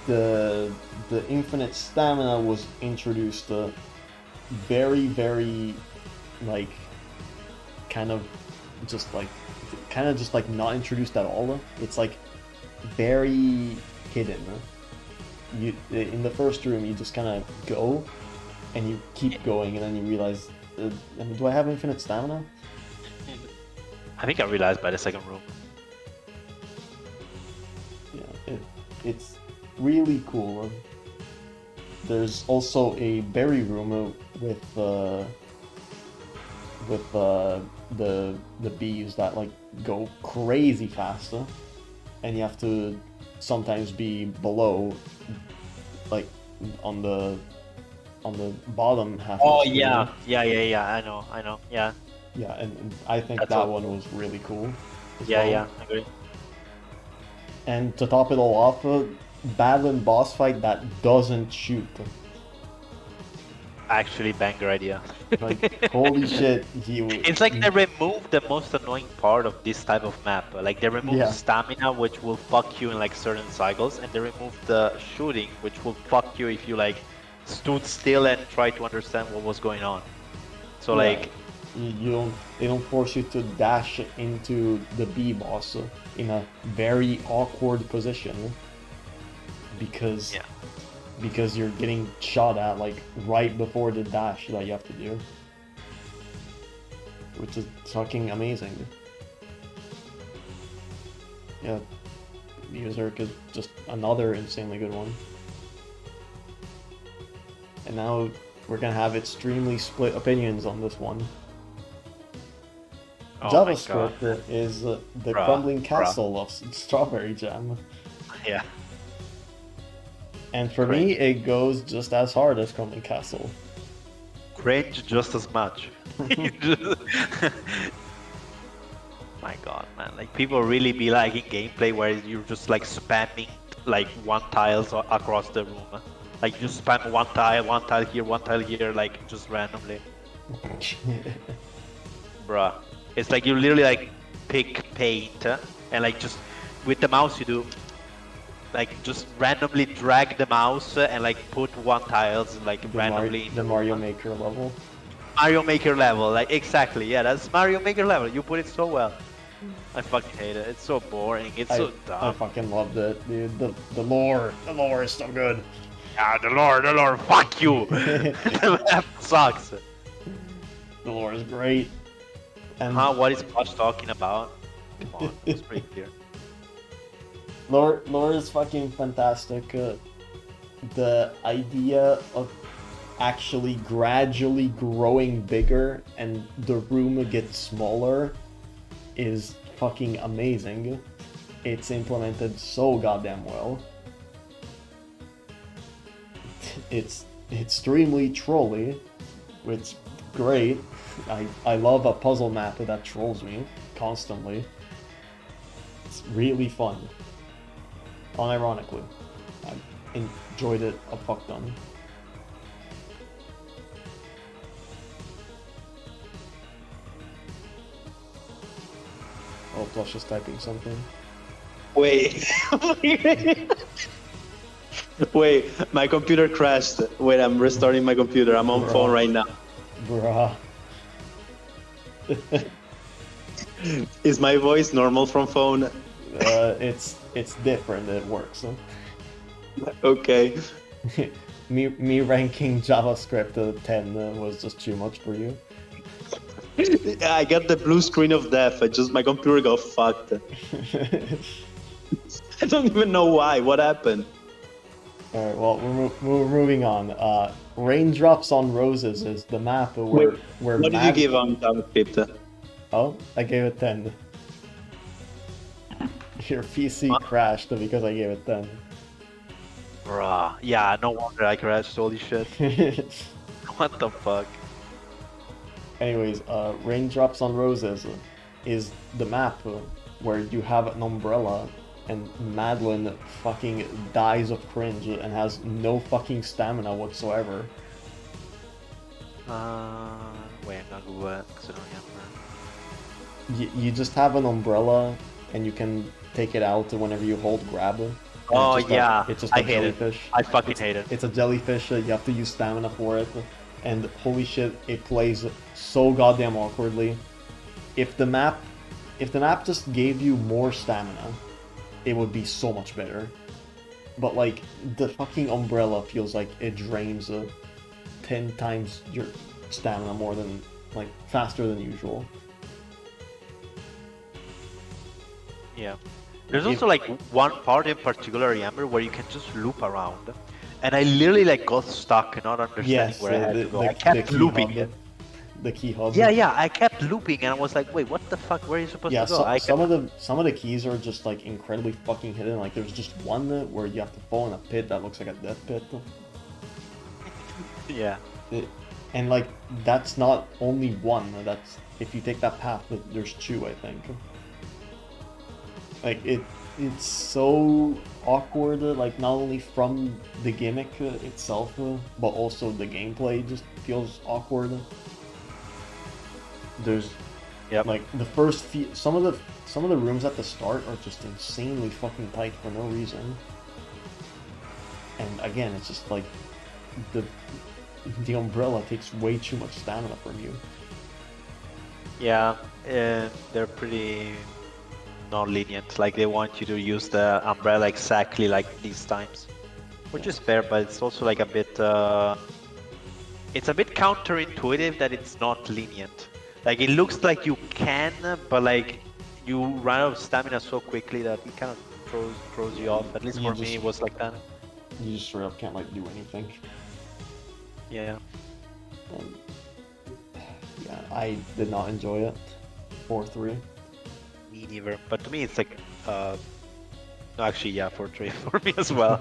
The the infinite stamina was introduced very like kind of just like not introduced at all. It's like very hidden. You in the first room you just kind of go and you keep going and then you realize do I have infinite stamina?
I think I realized by the second room.
Yeah, it's really cool. There's also a berry room with the bees that like go crazy fast, and you have to sometimes be below, like on the bottom half.
Oh
of the screen.
yeah. I know. Yeah.
Yeah, and I think
That's
that
all.
one was really cool.
Yeah,
well.
yeah, I agree.
And to top it all off, battle and boss fight that doesn't shoot.
Actually, banger idea.
Like holy shit,
It's like they removed the most annoying part of this type of map. Like they removed stamina, which will fuck you in like certain cycles, and they removed the shooting, which will fuck you if you like stood still and try to understand what was going on. So like,
they don't force you to dash into the B boss in a very awkward position because you're getting shot at like right before the dash that you have to do. which is fucking amazing. Yeah, Berserk is just another insanely good one. And now we're gonna have extremely split opinions on this one.
Oh my god.
JavaScript is the
Bruh,
crumbling
bruh.
castle of Strawberry Jam.
Yeah.
And for me,
Cringe.
it goes just as hard as Crumbling Castle.
Cringe just as much. You just- My god, man. Like people really be liking gameplay where you're just like spamming like one tiles across the room. Like you just spam one tile here, like just randomly. Bruh. It's like you literally like pick paint and like just with the mouse you do like just randomly drag the mouse and like put one tiles like randomly in
the
the
Mario
room.
Maker level.
Mario Maker level, like exactly, yeah, that's Mario Maker level. You put it so well. I fucking hate it. It's so boring. It's so
I
dumb.
fucking loved it, dude. The lore is so good.
Yeah, the lore, fuck you. The map sucks.
The lore is great. And
What is Plush talking about? Come on, it's pretty clear.
lore is fucking fantastic. The idea of actually gradually growing bigger and the room gets smaller is fucking amazing. It's implemented so goddamn well. It's extremely trolly, which great. I love a puzzle map that trolls me constantly. It's really fun. Unironically, I enjoyed it a fuck ton. Oh, Plush is typing something.
Wait. Wait, my computer crashed. Wait, I'm restarting my computer. I'm on
Bruh.
phone right now.
Bruh.
Is my voice normal from phone?
It's different. It works.
Okay.
me ranking JavaScript 10 was just too much for you.
I got the blue screen of death. My computer got fucked. I don't even know why. What happened?
Alright, well, we're moving on. Raindrops on Roses is the map where
What did you give on JavaScript?
Oh, I gave it 10. Your PC crashed because I gave it 10.
Bruh. Yeah, no wonder I crashed. Holy shit. What the fuck?
Anyways, Raindrops on Roses is the map where you have an umbrella and Madeline fucking dies of cringe and has no fucking stamina whatsoever.
Wait, I'm gonna Google it because I don't remember.
You just have an umbrella and you can take it out whenever you hold grab.
Oh
it's just
yeah,
it's just
I
a
hate it.
jellyfish.
I fucking hate it.
It's a jellyfish. You have to use stamina for it, and holy shit, it plays so goddamn awkwardly. If the map just gave you more stamina, it would be so much better. But like the fucking umbrella feels like it drains 10 times your stamina more than like faster than usual.
Yeah. There's also like one part in particular, I remember, where you can just loop around. And I literally like got stuck not understanding
Yes,
where I had to go. I
the
kept
key
looping
hub.
it.
The key hub.
Yeah, I kept looping and I was like, wait, what the fuck? Where are you supposed
Yeah,
to go?
some of the keys are just like incredibly fucking hidden. Like there's just one where you have to fall in a pit that looks like a death pit.
Yeah.
And like that's not only one. That's if you take that path, there's two, I think. Like it's so awkward. Like not only from the gimmick itself, but also the gameplay just feels awkward. There's like the first few, some of the rooms at the start are just insanely fucking tight for no reason. And again, it's just like the umbrella takes way too much stamina from you.
Yeah, they're pretty non-lenient. Like they want you to use the umbrella exactly like these times, which is fair, but it's also like a bit. It's a bit counterintuitive that it's not lenient. Like it looks like you can, but like you run out of stamina so quickly that it kind of throws you off. At least
You
for me,
just
it was like that.
you just straight up can't like do anything.
Yeah.
And yeah, I did not enjoy it. 4-3.
Me neither. But to me, it's like, no, actually, yeah, 4-3 for me as well.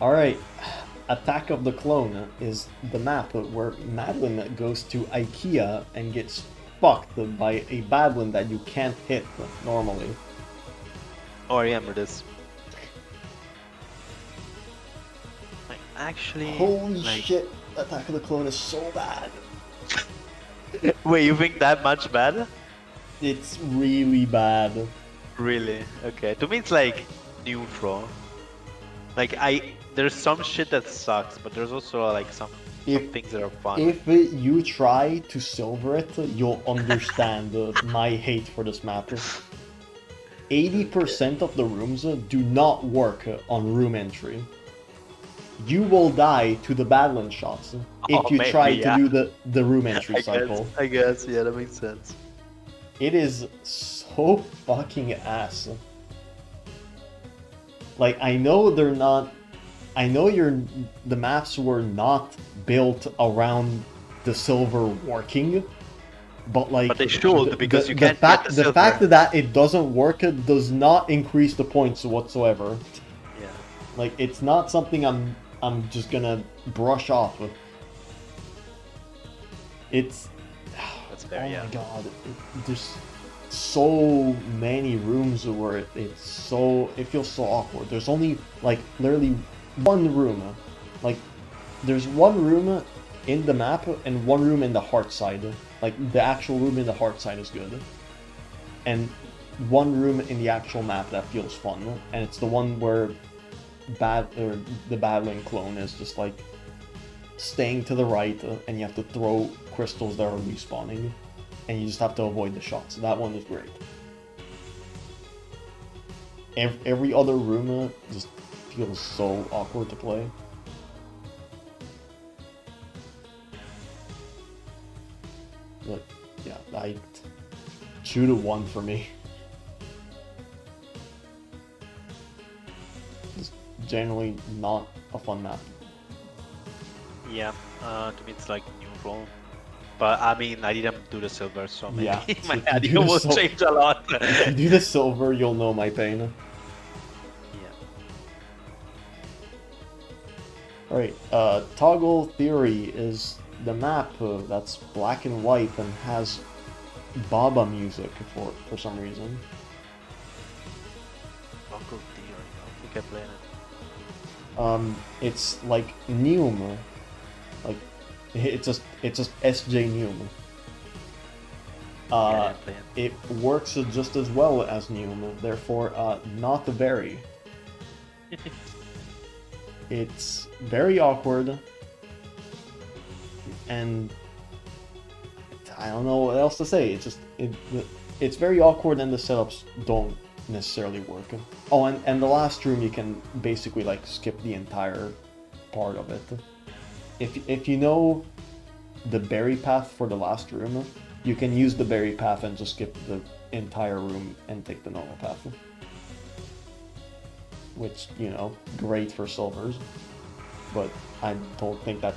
Alright, Attack of the Clone is the map where Madeline goes to IKEA and gets fucked by a Badlin that you can't hit normally.
Oh, I remember this. Like, actually,
Holy
like,
shit, Attack of the Clone is so bad.
wait, you think that much bad?
It's really bad.
Really? Okay. To me, it's like neutral. Like there's some shit that sucks, but there's also like some
If
things that are fun.
If you try to silver it, you'll understand my hate for this map. 80% of the rooms do not work on room entry. You will die to the Badland shots if
Oh,
you
maybe,
try
yeah.
to do the room entry
I
cycle.
guess, yeah, that makes sense.
It is so fucking ass. Like, I know they're not... I know the maps were not built around the silver working, but like...
But they should, because you can't get the
The
silver.
fact that it doesn't work does not increase the points whatsoever.
Yeah.
Like, it's not something I'm just gonna brush off with. It's...
That's fair,
oh
yeah.
my god, there's so many rooms where it feels so awkward. There's only like literally one room, like there's one room in the map and one room in the heart side. Like the actual room in the heart side is good, and one room in the actual map that feels fun, and it's the one where the battling clone is just like staying to the right, and you have to throw crystals that are respawning, and you just have to avoid the shots. That one is great. Every other room just feels so awkward to play. But yeah, 2-1 for me. Just generally not a fun map.
Yeah, to me it's like neutral. But I mean, I didn't do the silver, so maybe
Yeah,
my
if you
idea
do the
will
sil-
change a lot.
If you do the silver, you'll know my pain.
Yeah.
Alright, Toggle Theory is the map that's black and white and has Baba music for some reason.
Uncle Theory, I don't think I played it.
It's like Neum. Like, it's just SJ Neum.
Yeah, I didn't play it.
It works just as well as Neum, therefore not very. It's very awkward, and I don't know what else to say. It's just it's very awkward, and the setups don't necessarily work. Oh, and the last room you can basically like skip the entire part of it. If you know the berry path for the last room, you can use the berry path and just skip the entire room and take the normal path. Which, you know, great for silvers. But I don't think it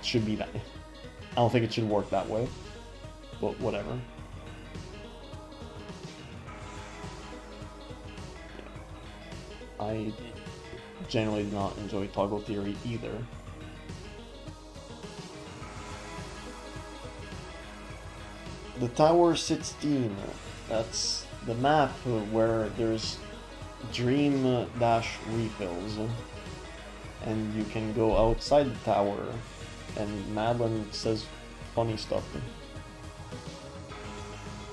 should be that. I don't think it should work that way. But whatever. I generally do not enjoy Toggle Theory either. The Tower 16, that's the map where there's Dream Dash refills, and you can go outside the tower, and Madeline says funny stuff.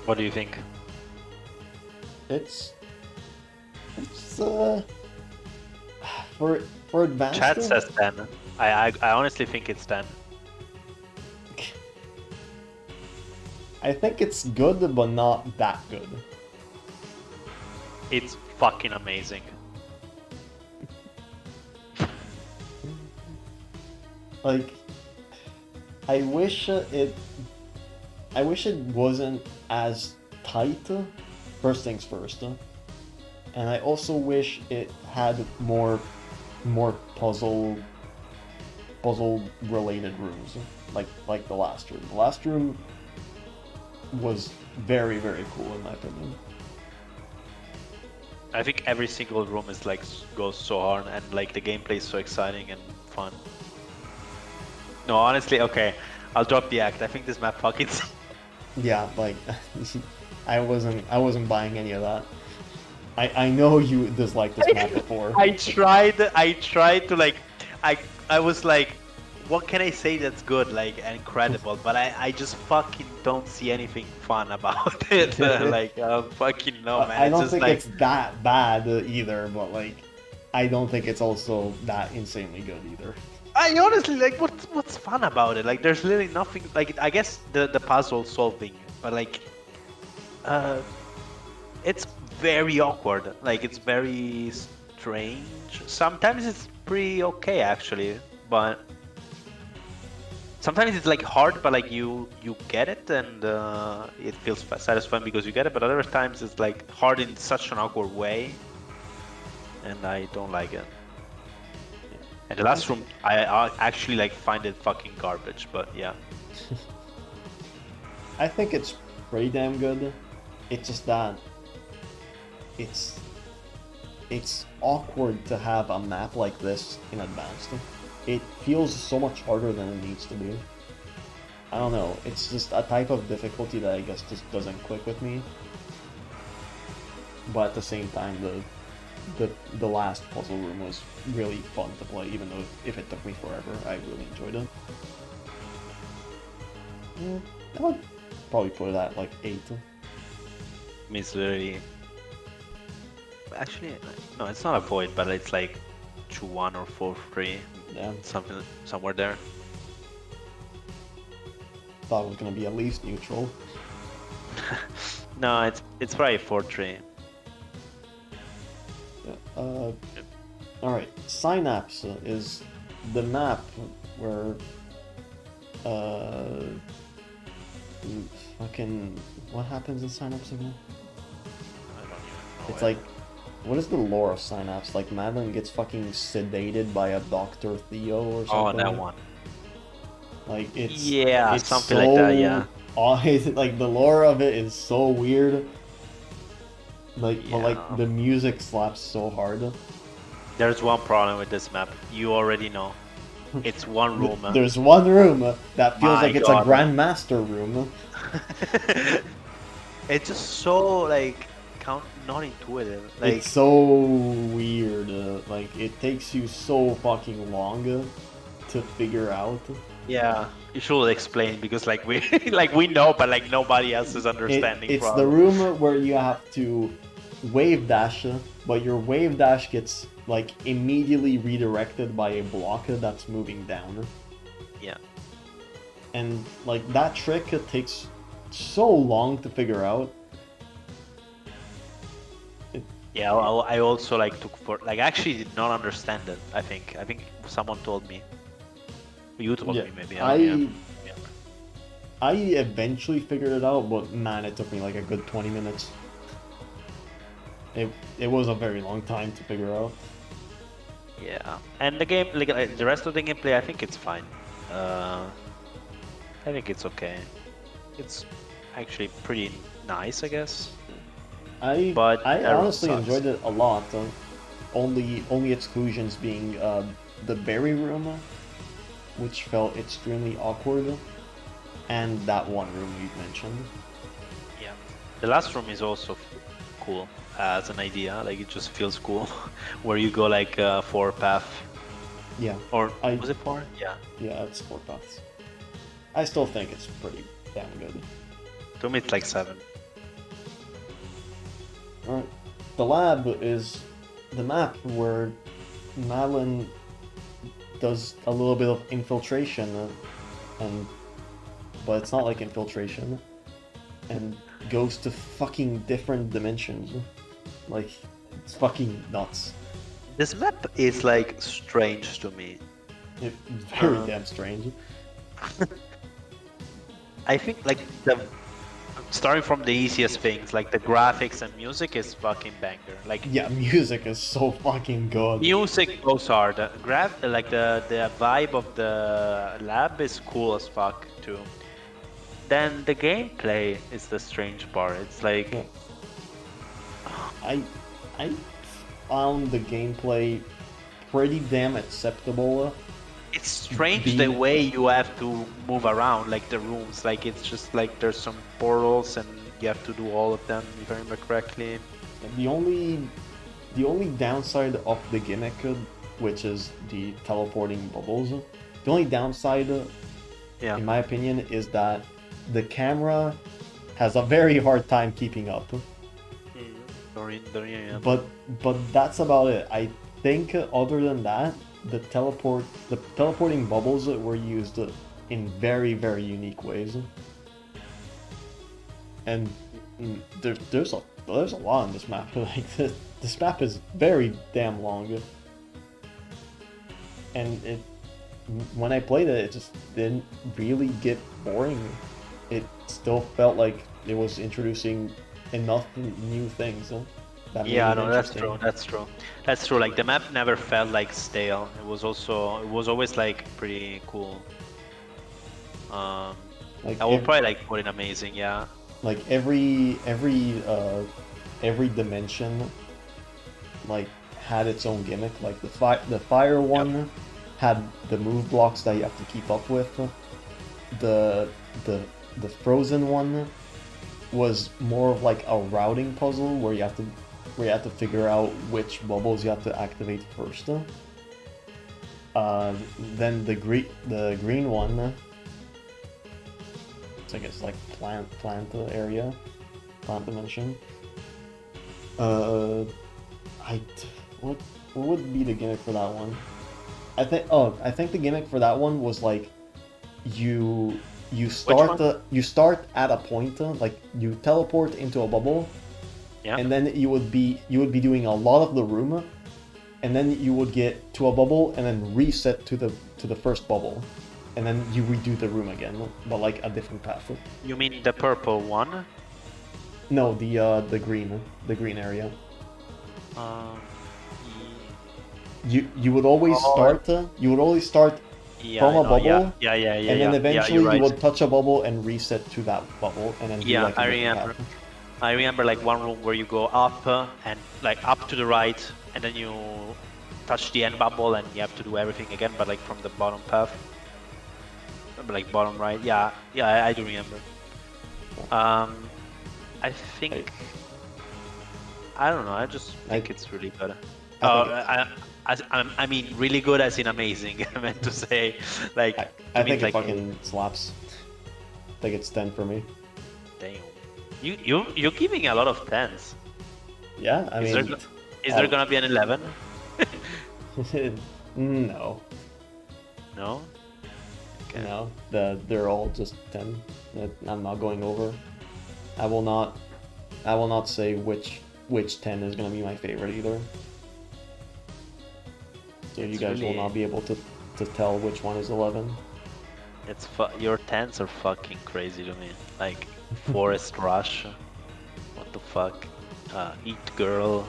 What do you think?
It's for advanced.
Chat says 10. I honestly think it's 10.
I think it's good, but not that good.
It's fucking amazing.
Like, I wish it wasn't as tight. First things first, and I also wish it had more puzzle related rooms, like the last room. The last room was very cool in my opinion.
I think every single room is like goes so hard, and like the gameplay is so exciting and fun. No, honestly, okay, I'll drop the act. I think this map fucking.
Yeah, like I wasn't buying any of that. I know you disliked this map before.
I tried to like, I was like, what can I say that's good, like, and incredible, but I just fucking don't see anything fun about it. Like, fucking no, man.
I
It's
don't
just
think
like,
it's that bad either, but like I don't think it's also that insanely good either.
I honestly like, what's fun about it? Like, there's literally nothing. Like, I guess the puzzle solving, but like, uh, it's very awkward. Like, it's very strange. Sometimes it's pretty okay actually, but sometimes it's like hard, but like you get it, and it feels satisfying because you get it. But other times it's like hard in such an awkward way, and I don't like it. And the last room, I actually like find it fucking garbage. But yeah,
I think it's pretty damn good. It's just that it's awkward to have a map like this in advanced. It feels so much harder than it needs to be. I don't know, it's just a type of difficulty that I guess just doesn't click with me. But at the same time, the last puzzle room was really fun to play, even though if it took me forever, I really enjoyed it. I would probably put it at like 8.
it's literally. Actually, no, it's not a void, but it's like 2-1 or 4-3,
Yeah,
something somewhere there.
thought it was gonna be at least neutral.
No, it's probably 4-3.
Yeah, alright, Synapse is the map where fucking what happens in Synapse again?
I don't even know.
It's like, what is the lore of Synapse? Like Madeline gets fucking sedated by a Dr. Theo or something.
Oh, that one.
Like it's
Yeah, something like that, yeah.
Like the lore of it is so weird. Like, but
Yeah.
like the music slaps so hard.
There's one problem with this map. You already know. It's one room.
There's one room that feels
My
like it's
God.
a Grandmaster room.
It's just so like not intuitive. Like
It's so weird. Like it takes you so fucking long to figure out.
yeah, you should explain because like we like we know, but like nobody else is understanding.
It's the
probably.
room where you have to wave dash, but your wave dash gets like immediately redirected by a block that's moving down.
Yeah.
And like that trick takes so long to figure out.
Yeah, I also like took for like actually did not understand it. I think someone told me. You told
Yeah,
me maybe. Yeah.
I eventually figured it out, but man, it took me like a good 20 minutes. It was a very long time to figure out.
Yeah, and the game, like the rest of the gameplay, I think it's fine. I think it's okay. It's actually pretty nice, I guess. But
I
that
honestly
sucks.
enjoyed it a lot. Only exclusions being the berry room, which felt extremely awkward, and that one room you mentioned.
Yeah, the last room is also cool as an idea. Like it just feels cool, where you go like 4 path,
Yeah,
or
I-
was it 4? Yeah.
yeah, it's 4 paths. I still think it's pretty damn good.
To me, it's like 7.
Alright, the lab is the map where Madeline does a little bit of infiltration, but it's not like infiltration, and goes to fucking different dimensions. Like, It's fucking nuts.
This map is like strange to me.
It's very
Uh,
damn strange.
I think like the starting from the easiest things, like the graphics and music is fucking banger. Like
Yeah, music is so fucking good.
music goes hard. Like the vibe of the lab is cool as fuck too. Then the gameplay is the strange part. It's
Yeah.
like
I I found the gameplay pretty damn acceptable.
it's strange the
Being
way you have to move around, like the rooms. Like it's just like there's some portals and you have to do all of them, if I remember correctly.
the only the only downside of the gimmick, which is the teleporting bubbles, the only downside,
Yeah.
in my opinion, is that the camera has a very hard time keeping up.
Yeah.
But that's about it. I think other than that, the teleporting bubbles were used in very unique ways. And there's a lot on this map. Like this map is very damn long. And when I played it, it just didn't really get boring. It still felt like it was introducing enough new things that made
Yeah,
it
no, that's
interesting.
true. That's true. That's true. Like the map never felt like stale. It was always like pretty cool.
Like
I will probably like put it amazing. Yeah.
like every dimension like had its own gimmick. Like the fire one had the move blocks that you have to keep up with. The the the frozen one was more of like a routing puzzle where you have to figure out which bubbles you have to activate first. Then the green one, it's I guess like plant area, plant dimension. I what would be the gimmick for that one? I think the gimmick for that one was like you start at a point, like you teleport into a bubble,
Yeah.
and then you would be doing a lot of the room, and then you would get to a bubble and then reset to the first bubble, and then you redo the room again, but like a different path.
You mean the purple one?
No, the green area.
Um,
You would always
Oh.
start
yeah,
from
I
a
know,
bubble,
yeah,
and then
yeah,
eventually
you're right.
you would touch a bubble and reset to that bubble, and then do
Yeah,
like a
I
different
remember.
path.
I remember like one room where you go up and like up to the right, and then you touch the end bubble and you have to do everything again, but like from the bottom path, like bottom right. Yeah, yeah, I do remember. I think I don't know. I just think it's really good.
I
Oh,
think
I mean, really good as in amazing. I meant to say, like,
I
mean,
think it
like,
fucking slaps. I think it's 10 for me.
damn, you're giving a lot of tens.
Yeah, I
Is
mean,
there is there gonna be an 11?
no,
No. Okay.
no, they're all just 10. I'm not going over. I will not say which 10 is gonna be my favorite either. So you
It's
guys will
really-
not be able to tell which one is 11.
Your tens are fucking crazy to me. Like Forest Rush. What the fuck? Eat Girl.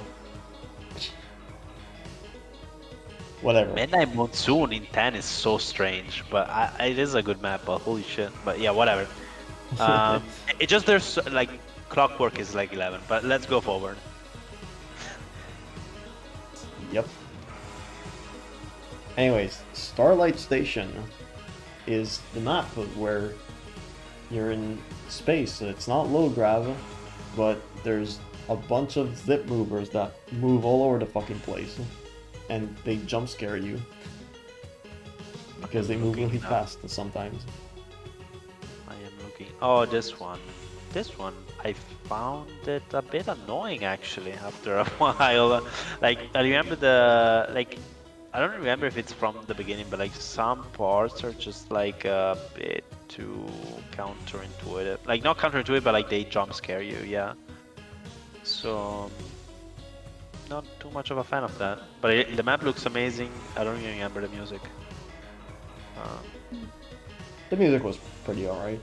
Whatever.
Midnight Monsoon in 10 is so strange, but it is a good map, but holy shit. But yeah, whatever. It just there's like Clockwork is like 11, but let's go forward.
Yep. Anyways, Starlight Station is the map where you're in space. It's not low grav, but there's a bunch of zip movers that move all over the fucking place, and they jump scare you because they move really fast sometimes.
I am looking. Oh, this one. This one, I found it a bit annoying actually after a while. Like, I remember I don't remember if it's from the beginning, but like some parts are just like a bit too counterintuitive. Like, not counterintuitive, but like they jump scare you, yeah. So, not too much of a fan of that. But the map looks amazing. I don't even remember the music.
The music was pretty alright.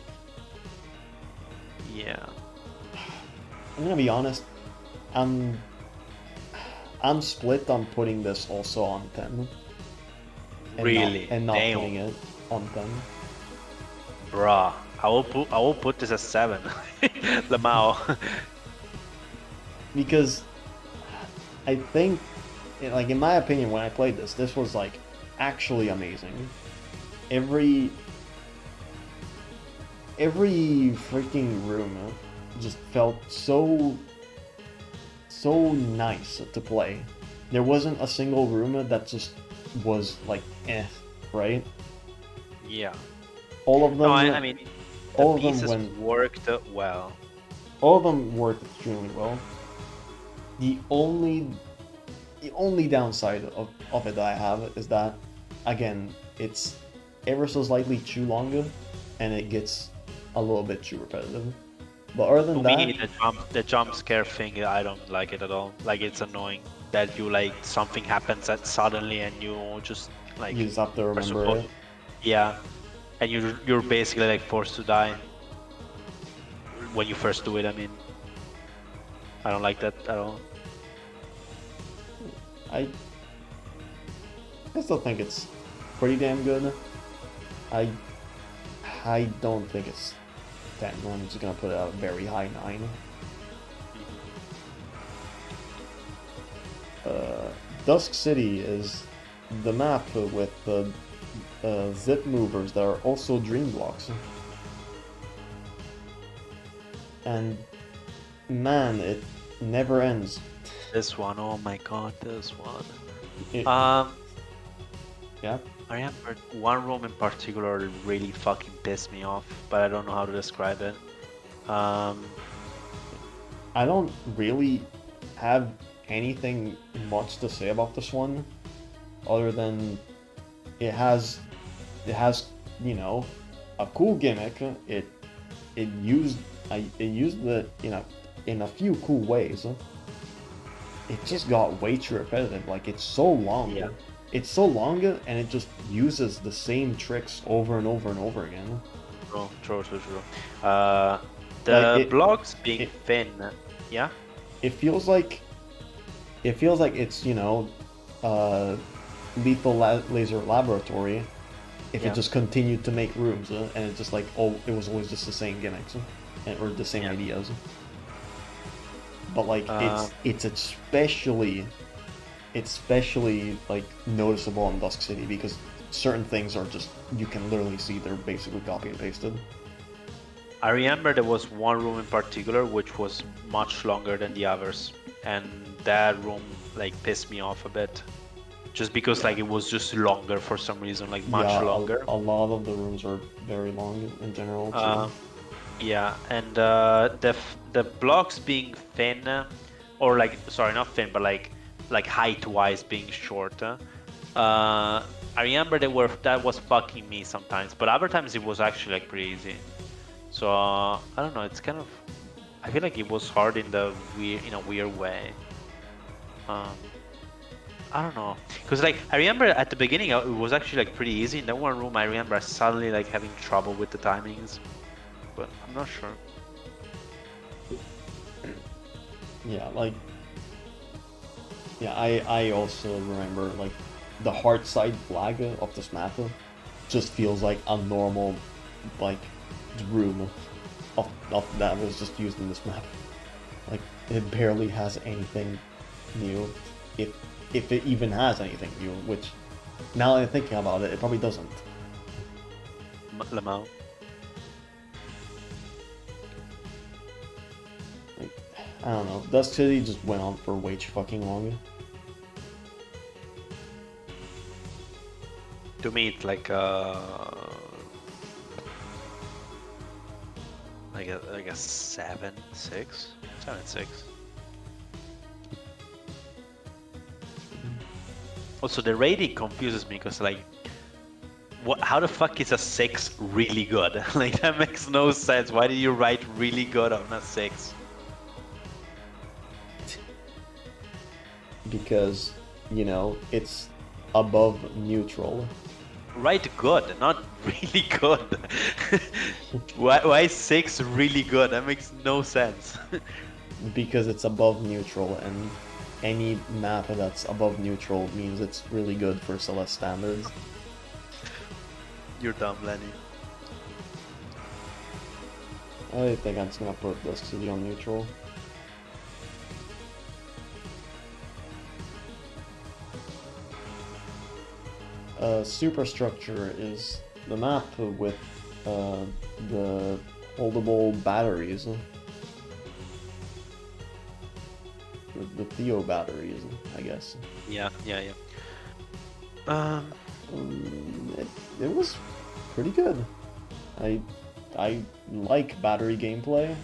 Yeah.
I'm gonna be honest. I'm split on putting this also on 10.
Really?
And not
Damn.
putting it on 10.
Bruh. I will put this as 7. Lamau.
Because I think, like, in my opinion, when I played this, this was, like, actually amazing. Every freaking room just felt so nice to play. There wasn't a single room that just was like right?
Yeah.
All of them.
No, I mean, the
all of them
pieces worked well.
All of them worked extremely well. The only downside of it that I have is that, again, it's ever so slightly too long, and it gets a little bit too repetitive. But other than
To
that,
me, the jump scare thing, I don't like it at all. Like, it's annoying that you like something happens that suddenly and you just like
you just have to
are
remember
supposed,
it.
yeah, and you're basically like forced to die when you first do it. I mean, I don't like that at all.
I still think it's pretty damn good. I don't think it's 10. I'm just gonna put it at a very high 9. Dusk City is the map with the zip movers that are also dream blocks. And man, it never ends.
This one, oh my god, this one.
It, yeah.
I remember one room in particular really fucking pissed me off, but I don't know how to describe it.
I don't really have anything much to say about this one, other than it has you know, a cool gimmick. It used it in a few cool ways. It just got way too repetitive. Like, it's so long.
Yeah.
It's so long, and it just uses the same tricks over and over and over again.
True. The
Like,
blocks being thin, yeah.
It feels like it's, Lethal Laser Laboratory if
Yeah.
it just continued to make rooms, and it's just like, oh, it was always just the same gimmicks, or the same
Yeah.
ideas. But like, it's especially like noticeable in Dusk City because certain things are just, you can literally see they're basically copy and pasted.
I remember there was one room in particular which was much longer than the others, and that room like pissed me off a bit, just because like it was just longer for some reason, like much longer.
A lot of the rooms are very long in general. Too.
Yeah, and the blocks being thin, or like, sorry, not thin, but like height-wise being short. I remember that was fucking me sometimes, but other times it was actually like pretty easy. So I don't know. It's kind of, I feel like it was hard in a weird way. I don't know, cause like I remember at the beginning it was actually like pretty easy. In that one room, I remember suddenly like having trouble with the timings, but I'm not sure.
Yeah, like, yeah, I also remember like the hard side flag of this map just feels like a normal like room of that was just used in this map. Like, it barely has anything new, if it even has anything new, which now that I'm thinking about it, it probably doesn't.
Lamau.
I don't know. Dusk City just went on for way too fucking long.
To me, it's like a 7, 6, 7, 6. Also, the rating confuses me because like, how the fuck is a 6 really good? Like, that makes no sense. Why did you write really good on a 6?
because, you know, it's above neutral.
Right, good, not really good. Why is 6 really good? That makes no sense.
Because it's above neutral, and any map that's above neutral means it's really good for Celeste standards.
You're dumb, Lenny.
I think I'm just gonna put this city on neutral. Superstructure is the map with the holdable batteries. The Theo batteries, I guess.
Yeah.
It was pretty good. I like battery gameplay,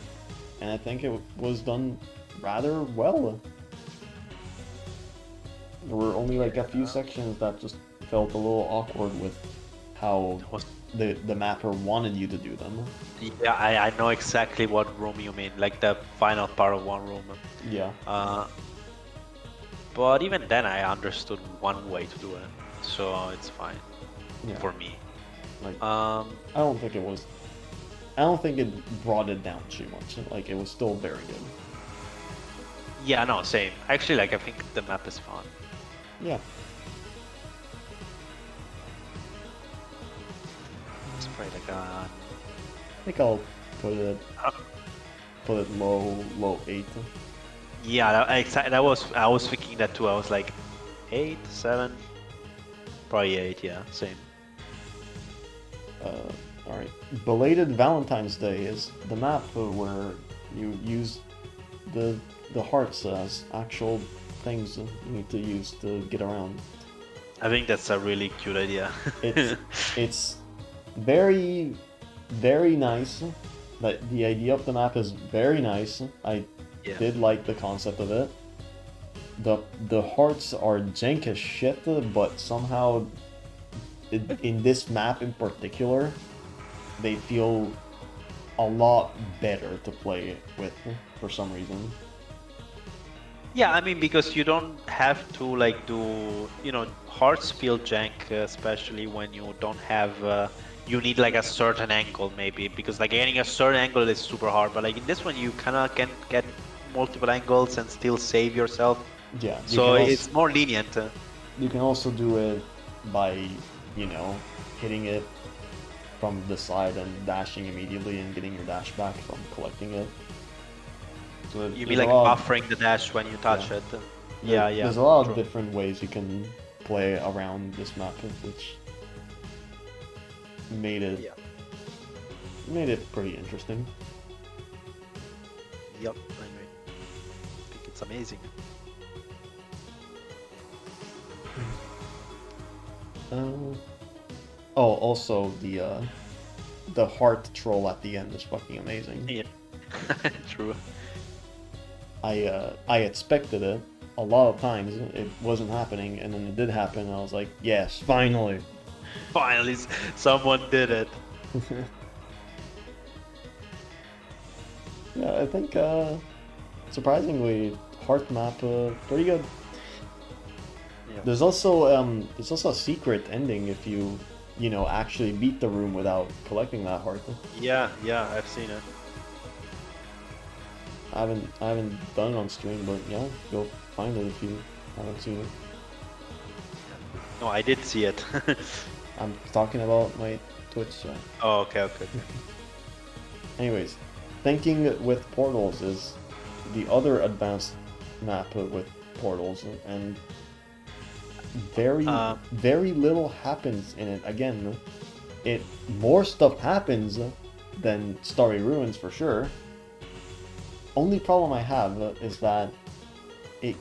and I think it was done rather well. There were only like a few sections that just felt a little awkward with how the mapper wanted you to do them.
Yeah, I know exactly what room you mean, like the final part of one room.
Yeah.
But even then, I understood one way to do it, so it's fine for me.
Like, I don't think it was. I don't think it brought it down too much. Like, it was still very good.
Yeah, no, same. Actually, like, I think the map is fun.
Yeah.
Let's play the gun.
I think I'll put it low 8.
Yeah, I was thinking that too. I was like, 8, 7, probably 8. Yeah, same.
All right. Belated Valentine's Day is the map where you use the hearts as actual things you need to use to get around.
I think that's a really cute idea.
It's very, very nice. But the idea of the map is very nice. I did like the concept of it. The hearts are jank as shit, but somehow in this map in particular, they feel a lot better to play with for some reason.
Yeah, I mean, because you don't have to like do, hearts feel jank, especially when you don't have, you need like a certain angle maybe, because like getting a certain angle is super hard, but like in this one you kind of can get multiple angles and still save yourself.
Yeah.
So it's more lenient.
You can also do it by, hitting it from the side and dashing immediately and getting your dash back from collecting it. So
you mean like buffering the dash when you touch it? Yeah.
There's a lot of different ways you can play around this map, which made it pretty interesting.
Yep, I think it's amazing.
Also the heart troll at the end is fucking amazing.
Yeah, true.
I expected it a lot of times. It wasn't happening, and then it did happen. And I was like, yes, finally.
Finally, someone did it.
Yeah, I think surprisingly heart map pretty good. Yeah. There's also a secret ending if you actually beat the room without collecting that heart.
Yeah, I've seen it.
I haven't done it on stream, but yeah, go find it if you haven't seen it.
No, I did see it.
I'm talking about my Twitch chat.
Oh, okay.
Anyways, Thinking with Portals is the other advanced map with portals, and very little happens in it. Again, more stuff happens than Starry Ruins for sure. Only problem I have is that it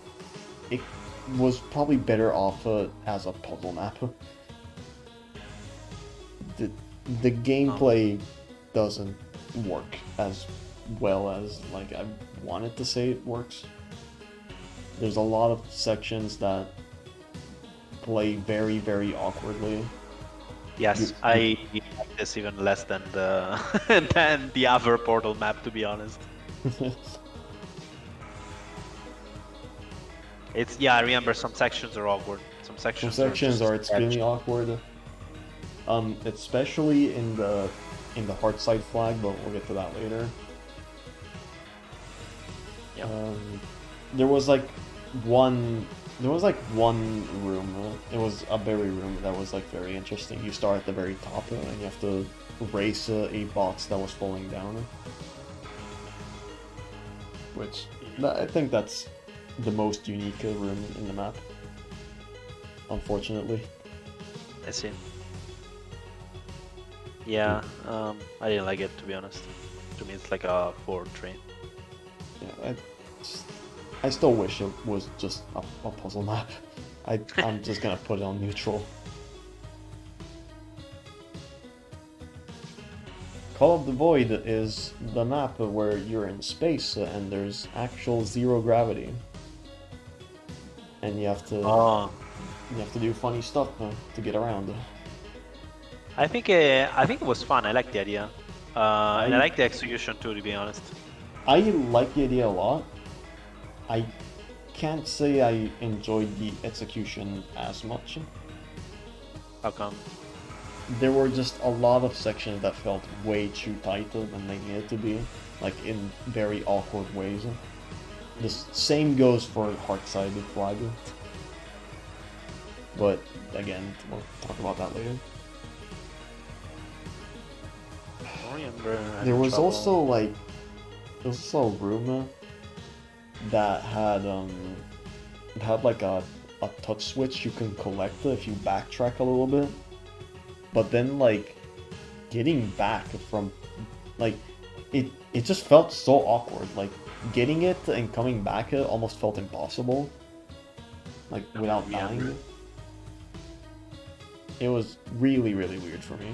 was probably better off as a puzzle map. The gameplay doesn't work as well as like I wanted to say it works. There's a lot of sections that play very, very awkwardly.
Yes, I like this even less than the than the other Portal map, to be honest. It's yeah. I remember some sections are awkward. Some
Some
sections
sections are
just
extremely awkward. Especially in the hard side flag, but we'll get to that later.
Yep.
There was like one room. It was a berry room that was like very interesting. You start at the very top, and you have to race a box that was falling down. Which I think that's the most unique room in the map. Unfortunately.
I see. Yeah, I didn't like it, to be honest. To me, it's like a 4 train.
Yeah, I still wish it was just a puzzle map. I'm just gonna put it on neutral. Call of the Void is the map where you're in space and there's actual zero gravity, and you have to do funny stuff to get around.
I think it was fun. I like the idea, and I like the execution too, to be honest.
I like the idea a lot. I can't say I enjoyed the execution as much.
How come?
There were just a lot of sections that felt way too tight than they needed to be, like in very awkward ways. The same goes for hard-sided flag. But again, we'll talk about that later.
I don't remember.
There was
trouble.
also like a room that had like a touch switch you can collect if you backtrack a little bit. But then like getting back from like it just felt so awkward. Like getting it and coming back almost felt impossible. Like without dying. It was really, really weird for me.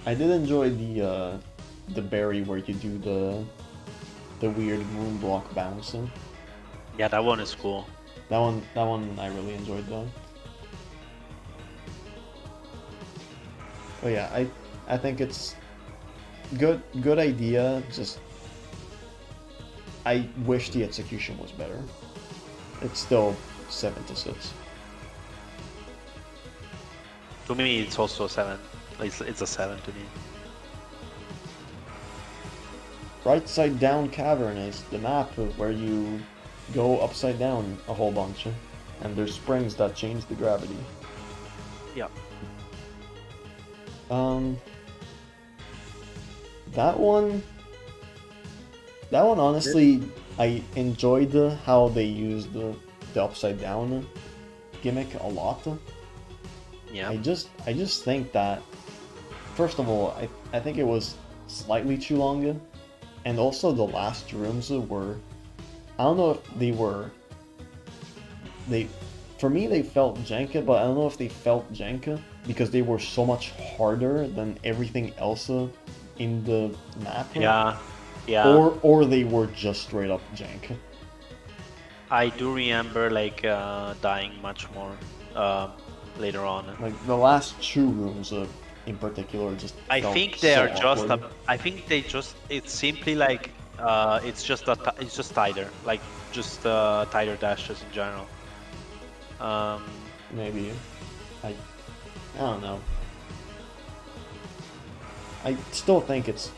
I did enjoy the berry where you do the weird moon block bouncing.
Yeah, that one is cool.
That one I really enjoyed though. But yeah, I think it's good idea. Just I wish the execution was better. It's still 7-6.
To me, it's also a 7. It's a 7 to me.
Right side down cavern is the map where you go upside down a whole bunch, and there's springs that change the gravity.
Yeah.
That one honestly, I enjoyed how they used the upside down gimmick a lot.
Yeah.
I just think that, first of all, I think it was slightly too long, and also the last rooms were, I don't know if for me they felt janky, but I don't know if they felt janky because they were so much harder than everything else in the map.
Yeah. Yeah.
Or they were just straight up jank.
I do remember like dying much more later on.
Like the last 2 rooms in particular just
I
felt
think they
so
are just.
awkward.
I think they just. It's simply like. It's just tighter. Like just tighter dashes in general.
Maybe. I don't know. I still think it's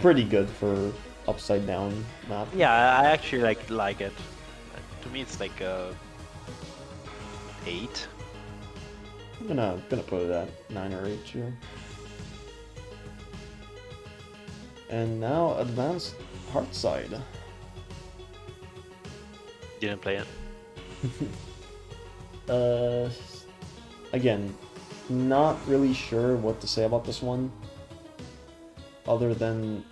pretty good for upside down map.
Yeah, I actually like it. To me, it's like 8.
I'm gonna put it at 9 or 8 too. And now advanced hard side.
Didn't play it.
Again, not really sure what to say about this one, other than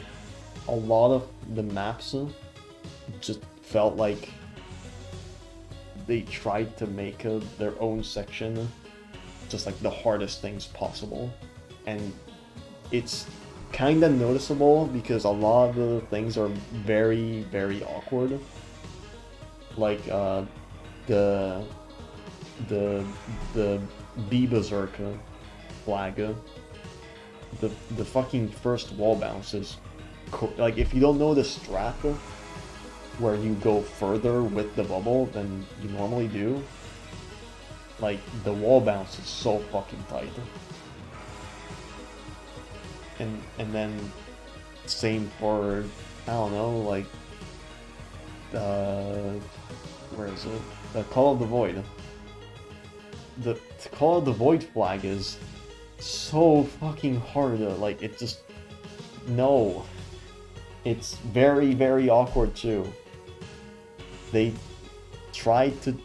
a lot of the maps just felt like they tried to make their own section just like the hardest things possible, and it's kind of noticeable because a lot of the things are very, very awkward. Like the B Berserker flag, the fucking first wall bounce is like, if you don't know the strat, where you go further with the bubble than you normally do, like the wall bounce is so fucking tight. And then same for, I don't know, like where is it? The Call of the Void. The Call of the Void flag is so fucking hard. Like it just no. It's very, very awkward too. They tried to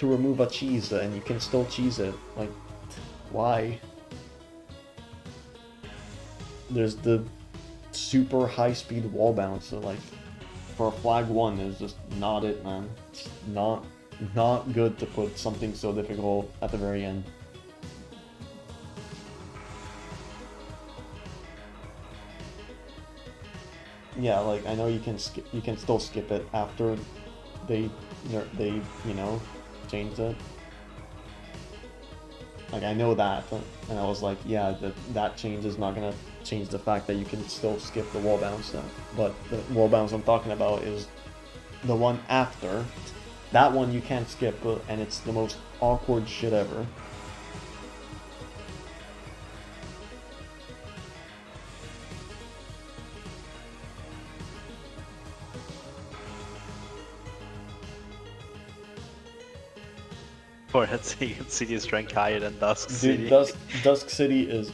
remove a cheese and you can still cheese it. Like why? There's the super high speed wall bounce, so like for flag 1 is just not it, man. It's not good to put something so difficult at the very end. Yeah, like I know you can still skip it after they you know changed it. Like I know that, and I was like, yeah, that change is not gonna change the fact that you can still skip the wall bounce. But the wall bounce I'm talking about is the one after. That one you can't skip, and it's the most awkward shit ever.
For that City is ranked higher than Dusk City.
Dude, Dusk City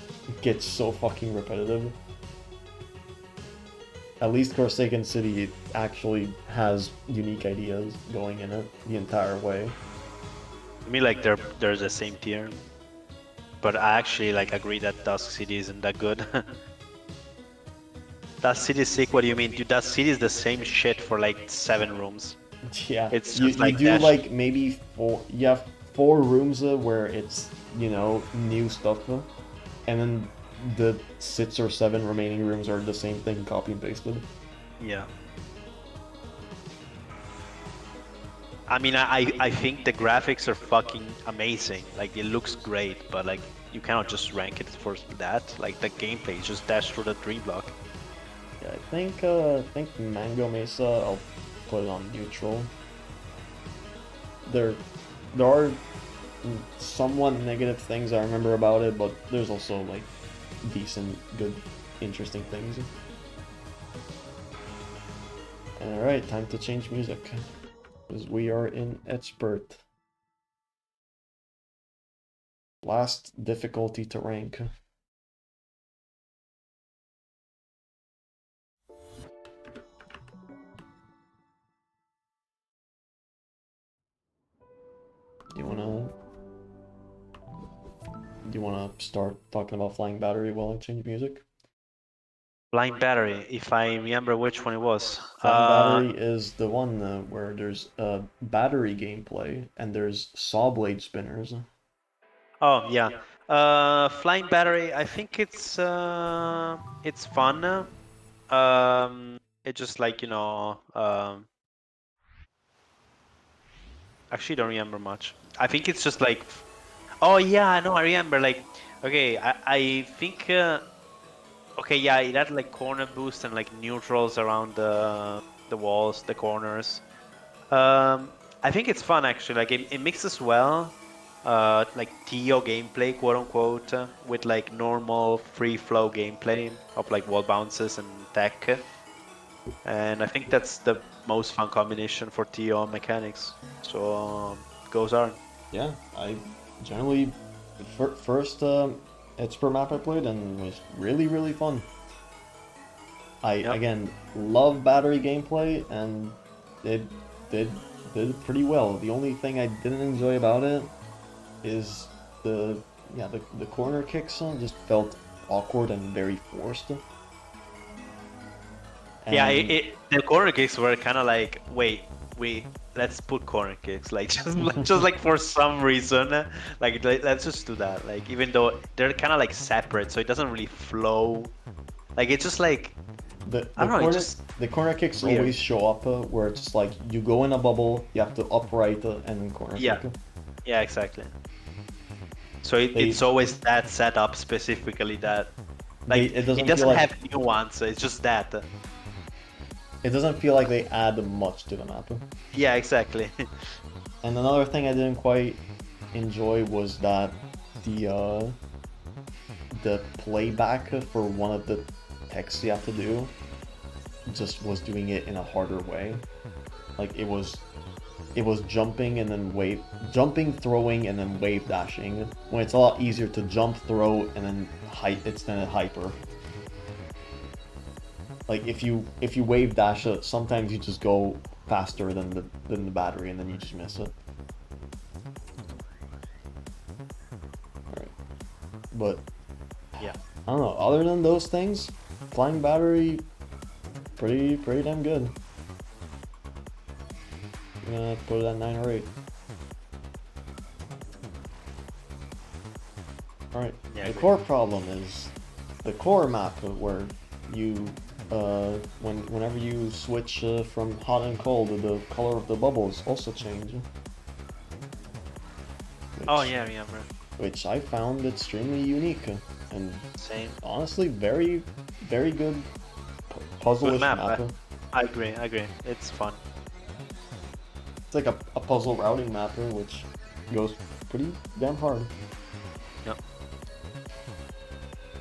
gets so fucking repetitive. At least Forsaken City actually has unique ideas going in it the entire way.
I mean, like they're the same tier, but I actually like agree that Dusk City isn't that good. Dusk City is sick. What do you mean? Dude, Dusk City is the same shit for like 7 rooms.
Yeah,
It's
you
just like
do
that.
like maybe 4. You have 4 rooms where it's new stuff, and then the 6 or 7 remaining rooms are the same thing, copy and pasted.
Yeah. I mean, I think the graphics are fucking amazing. Like it looks great, but like you cannot just rank it for that. Like the gameplay is just dash through the dream block.
Yeah, I think Mango Mesa, I'll put it on neutral. There are somewhat negative things I remember about it, but there's also like decent, good, interesting things. Alright, time to change music, because we are in expert. Last difficulty to rank. Do you wanna start talking about Flying Battery while I change music?
Flying Battery, if I remember which one it was.
Flying Battery is the one where there's battery gameplay and there's saw blade spinners.
Oh yeah. Flying Battery, I think it's fun. It just like, actually don't remember much. I think it's just like, oh yeah, no, I remember. Like, okay, I think, okay, yeah, it had like corner boost and like neutrals around the walls, the corners. I think it's fun actually. Like it mixes well, like TO gameplay, quote unquote, with like normal free flow gameplay of like wall bounces and tech. And I think that's the most fun combination for TO mechanics. So goes on.
Yeah, I generally first Expert map I played and was really, really fun. I
Yep.
again love battery gameplay and it did pretty well. The only thing I didn't enjoy about it is the corner kicks just felt awkward and very forced.
Yeah,
And
the corner kicks were kind of like, wait, let's put corner kicks, like just like for some reason, like let's just do that. Like even though they're kind of like separate, so it doesn't really flow. Like it's just like I don't know, it's just
the corner kicks
weird.
always show up where it's just like you go in a bubble, you have to upright and then corner
Yeah.
kick.
Yeah, exactly. So it's always that setup specifically that like
it doesn't
it doesn't
feel like
have nuance. It's just that.
it doesn't feel like they add much to the map.
Yeah, exactly.
And another thing I didn't quite enjoy was that the playback for one of the texts you have to do just was doing it in a harder way. Like it was jumping and then jumping, throwing, and then wave dashing. When it's a lot easier to jump, throw, and then extend it hyper. Like if you wave dash it, sometimes you just go faster than the battery, and then you just miss it. Alright. But
Yeah.
I don't know. Other than those things, flying battery, pretty damn good. I'm gonna put it at 9 or 8. Alright.
Yeah,
The
agree.
core problem is the core map where you whenever you switch from hot and cold, the color of the bubbles also change.
Oh yeah, I remember.
Which I found extremely unique and
Same.
honestly very good puzzle-ish
Good map.
map.
I agree. I agree. It's fun.
It's like a puzzle routing map which goes pretty damn hard.
Yeah.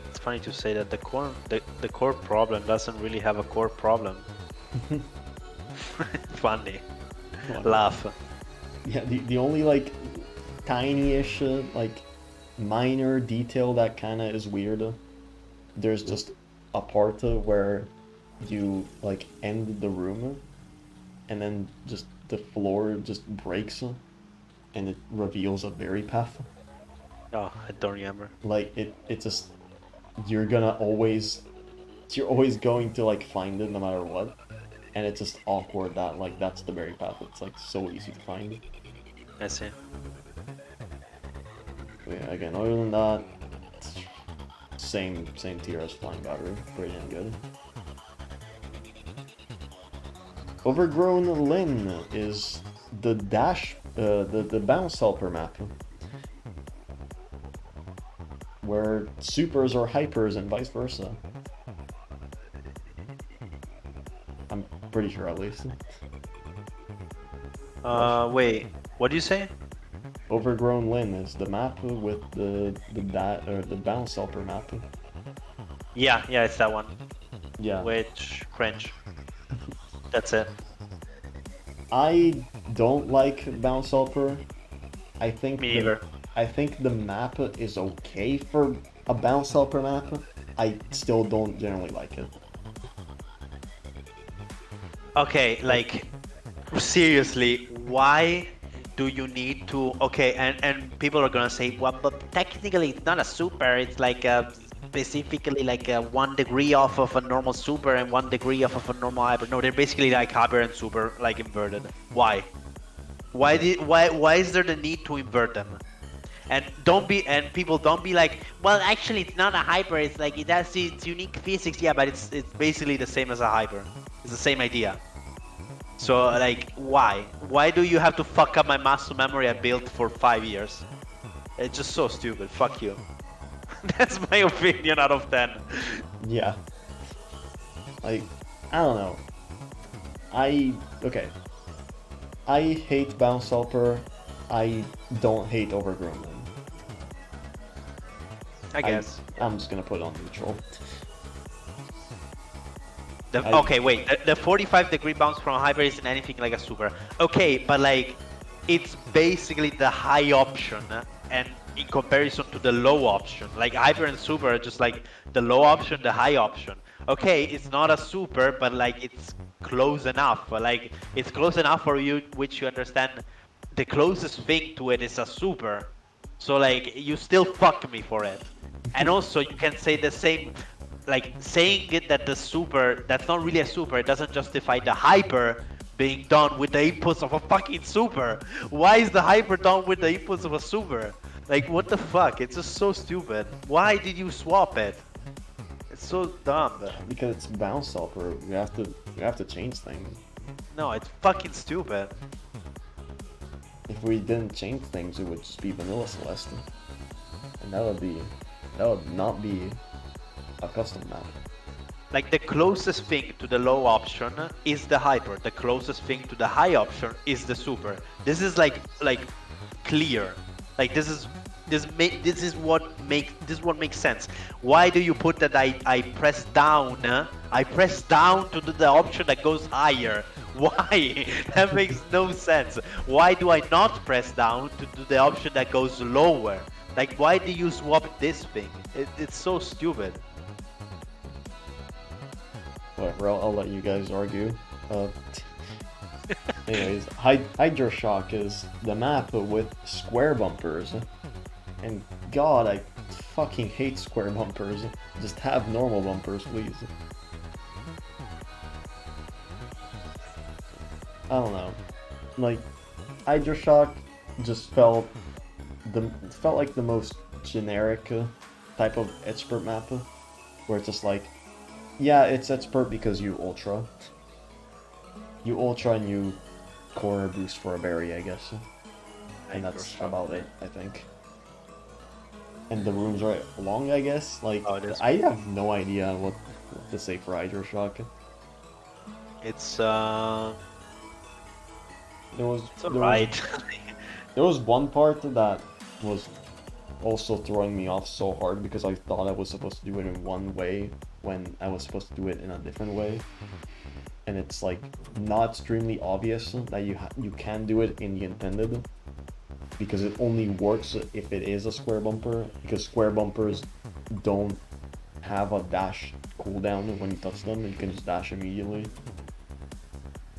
It's funny to say that the core problem doesn't really have a core problem. Funny. Laugh.
Yeah, the only like tiny-ish like minor detail that kind of is weird. There's just a part where you like end the room, and then just the floor just breaks, and it reveals a berry path.
Oh, I don't remember.
Like it just you're always going to like find it no matter what, and it's just awkward that like that's the berry path. It's like so easy to find.
I see.
Yeah, again, other than that, same tier as flying battery. Pretty damn good. Overgrown Lin is the the bounce helper map, where supers are hypers and vice versa. I'm pretty sure, at least.
Wait. What do you say?
Overgrown Lin is the map with the bounce helper map.
Yeah, it's that one.
Yeah.
Which cringe. That's it.
I don't like bounce helper. I think
Me neither.
I think the map is okay for a bounce helper map. I still don't generally like it.
Okay, like seriously, why do you need to? Okay, and people are gonna say, well, but technically it's not a super. It's like specifically like 1 degree off of a normal super and 1 degree off of a normal hyper. No, they're basically like hyper and super, like inverted. Why? Why is there the need to invert them? And people don't be like, well, actually it's not a hyper. It's like it has its unique physics. Yeah, but it's basically the same as a hyper. It's the same idea. So like, why? Why do you have to fuck up my muscle memory I built for 5 years? It's just so stupid. Fuck you. That's my opinion out of 10.
Yeah. Like, I don't know. Okay. I hate bounce helper. I don't hate overgrown Lin.
I guess.
I'm just gonna put it on neutral.
Okay, wait. The 45-degree bounce from a hyper isn't anything like a super. Okay, but like, it's basically the high option, and in comparison to the low option, like hyper and super are just like the low option, the high option. Okay, it's not a super, but like it's close enough. Like it's close enough for you, which you understand. The closest thing to it is a super. So like you still fuck me for it. And also you can say the same, like saying it that the super, that's not really a super, it doesn't justify the hyper being done with the inputs of a fucking super. Why is the hyper done with the inputs of a super? Like what the fuck? It's just so stupid. Why did you swap it? It's so dumb.
Because it's bounce helper. You have to change things.
No, it's fucking stupid.
If we didn't change things, it would just be vanilla Celeste. And that would not be a custom map.
like the closest thing to the low option is the hyper. The closest thing to the high option is the super. This is like clear. Like this is what makes sense. Why do you put that I press down? I press down to do the option that goes higher. Why? That makes no sense. Why do I not press down to do the option that goes lower? Like, why do you swap this thing? It's so stupid.
Whatever, I'll let you guys argue. Anyways, Hydra Shock is the map with square bumpers. And God, I fucking hate square bumpers. Just have normal bumpers, please. I don't know. Like, Hydra Shock just felt like the most generic type of expert map, where it's just like, yeah, it's expert because you ultra. You ultra and you core boost for a berry, I guess. And that's about it, I think. And the rooms are long, I guess. Like, I have no idea what to say for Hydro Shock.
It's
alright. There was one part that was also throwing me off so hard because I thought I was supposed to do it in one way when I was supposed to do it in a different way. And it's like not extremely obvious that you can do it in the intended, because it only works if it is a square bumper, because square bumpers don't have a dash cooldown when you touch them. You can just dash immediately.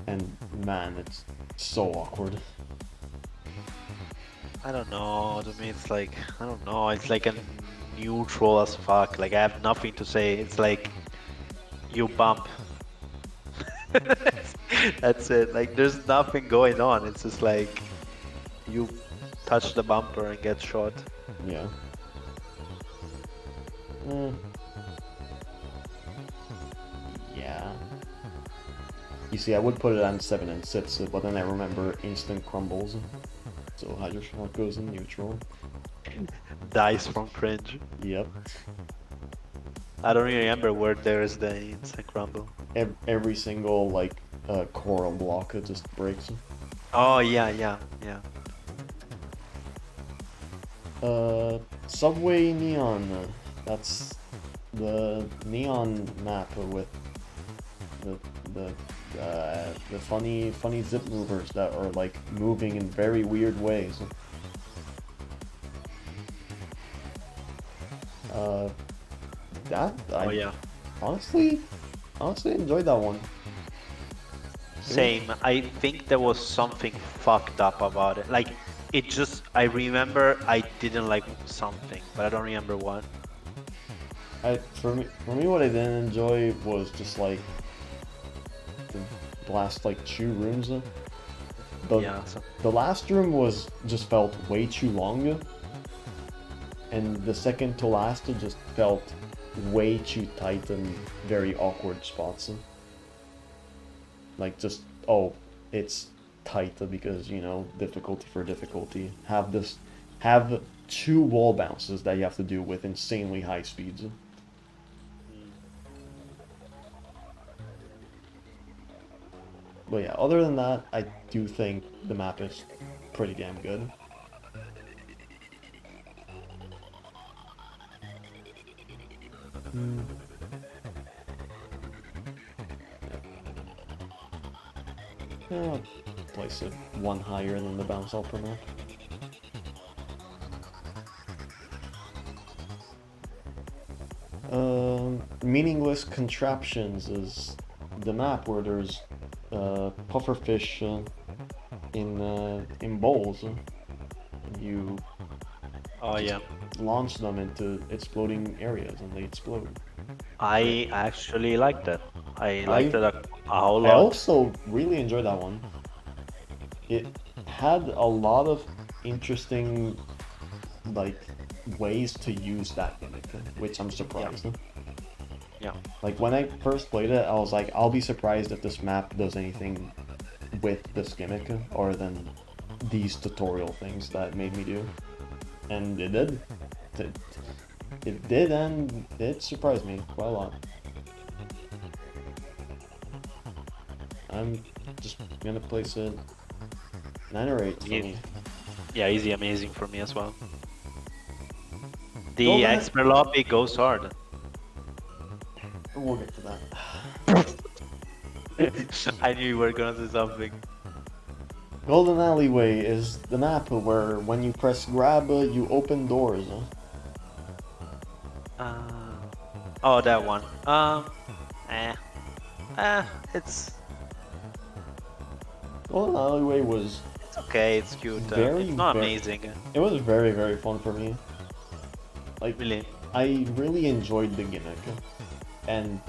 And man, it's so awkward.
I don't know. To me, it's like, I don't know. It's like a neutral as fuck. Like, I have nothing to say. It's like you bump. That's it. Like, there's nothing going on. It's just like you touch the bumper and get shot.
Yeah. Yeah. You see, I would put it on 7 and 6, but then I remember instant crumbles. So Hydro Shock goes in neutral.
Dies from cringe.
Yep.
I don't even remember where there is the instant crumble.
Every single, like, coral block, it just breaks.
Oh, yeah.
Subway Neon. That's the neon map with the funny zip movers that are like moving in very weird ways. Honestly enjoyed that one.
Same. I think there was something fucked up about it. Like, it just, I remember I didn't like something, but I don't remember what.
For me, what I didn't enjoy was just like the last like 2 rooms. The last room just felt way too long, and the second to last just felt way too tight and very awkward spots. Like, just, oh, it's tight because, you know, difficulty for difficulty. Have 2 wall bounces that you have to do with insanely high speeds. But yeah, other than that, I do think the map is pretty damn good. Yeah, I'll place it 1 higher than the bounce up per map. Meaningless Contraptions is the map where there's pufferfish in bowls. You launch them into exploding areas and they explode.
I actually liked it. I liked it a whole lot.
I also really enjoyed that one. It had a lot of interesting, like, ways to use that gimmick, which I'm surprised.
Yeah.
Like, when I first played it, I was like, I'll be surprised if this map does anything with this gimmick other than these tutorial things that made me do. And it did. It did, and it surprised me quite a lot. I'm just gonna place it 9 or 8 for
Yeah.
me.
Yeah, easy, amazing for me as well. The
Golden,
expert lobby goes hard.
we'll get to that.
I knew you were gonna say something.
Golden Alleyway is the map where when you press grab, you open doors.
Oh, that one. Eh. It's
Golden Alleyway was
okay. It's cute. It's not amazing.
it was very, very fun for me. Like,
Really.
I really enjoyed the gimmick. And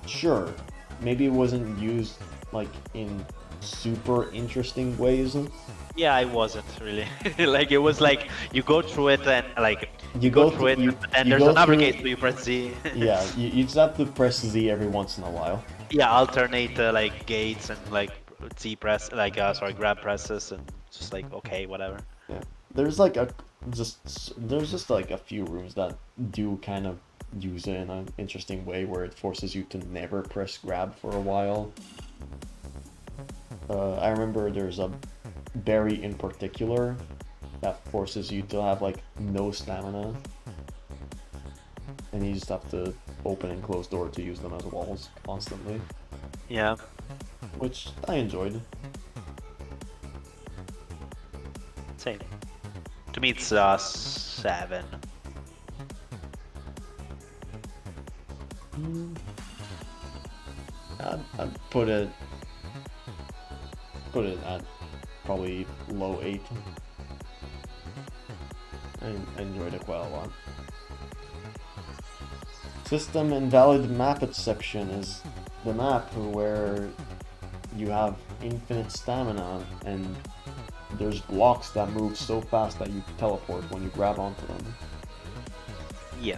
sure, maybe it wasn't used like in super interesting ways.
Yeah, I wasn't really. Like it was like you go through it and like
You
go
go
through it,
you,
and
you
there's
go
a
through
navigate, so you press Z.
yeah, you just have to press Z every once in a while.
Yeah, alternate like gates and like Z press, like sorry, grab presses, and just like okay, whatever.
Yeah. There's like there's just like a few rooms that do kind of use it in an interesting way where it forces you to never press grab for a while. I remember there's a berry in particular that forces you to have like no stamina, and you just have to open and close door to use them as walls constantly,
Yeah.
which I enjoyed.
Same. To me, it's 7.
I'd put it at probably low 8. I enjoyed it quite a lot. System invalid map section is the map where you have infinite stamina and there's blocks that move so fast that you teleport when you grab onto them.
Yeah.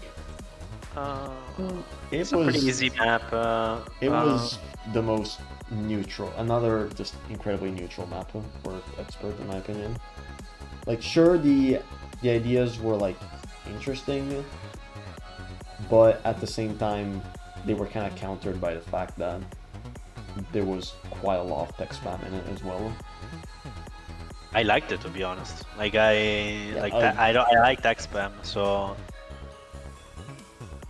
It
It's a
was
pretty easy map.
it was the most neutral, another just incredibly neutral map for expert in my opinion. Like sure the ideas were like interesting, but at the same time they were kind of countered by the fact that there was quite a lot of text spam in it as well.
I liked it, to be honest. Like I I like tech spam, so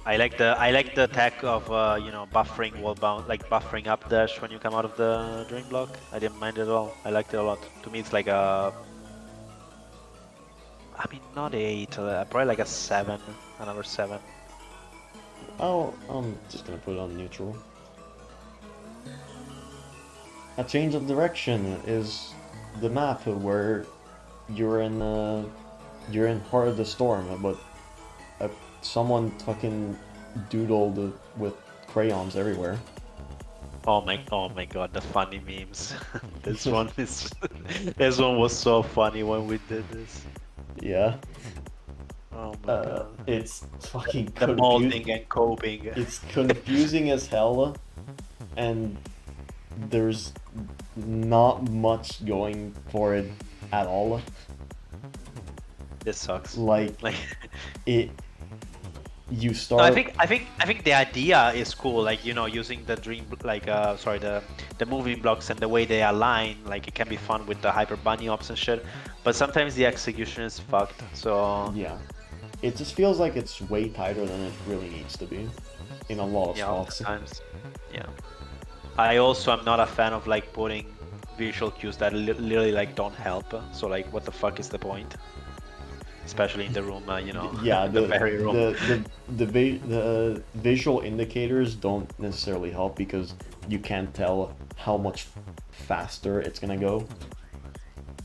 I like the tech of you know, buffering wall bound, like buffering up dash when you come out of the drain block. I didn't mind it at all. I liked it a lot. To me, it's like a, I mean, not 8, probably like a 7, another 7.
I'm just gonna put it on neutral. A change of direction is the map where you're in Heart of the Storm, but someone fucking doodled with crayons everywhere.
Oh my god, the funny memes. This one is, this one was so funny when we did this.
Yeah.
Oh my god.
It's fucking
The molding and coping.
It's confusing as hell, and there's not much going for it at all.
This sucks.
Like
Like
it, you
no,
start.
I think the idea is cool. Like, you know, using the dream, like sorry, the moving blocks and the way they align. Like it can be fun with the hyper bunny ops and shit. But sometimes the execution is fucked. So
Yeah, it just feels like it's way tighter than it really needs to be in a lot of
yeah,
spots.
sometimes. Yeah. I also am not a fan of like putting visual cues that literally like don't help. So like, what the fuck is the point? Especially in the room, you know.
Yeah,
the very room.
the visual indicators don't necessarily help because you can't tell how much faster it's gonna go.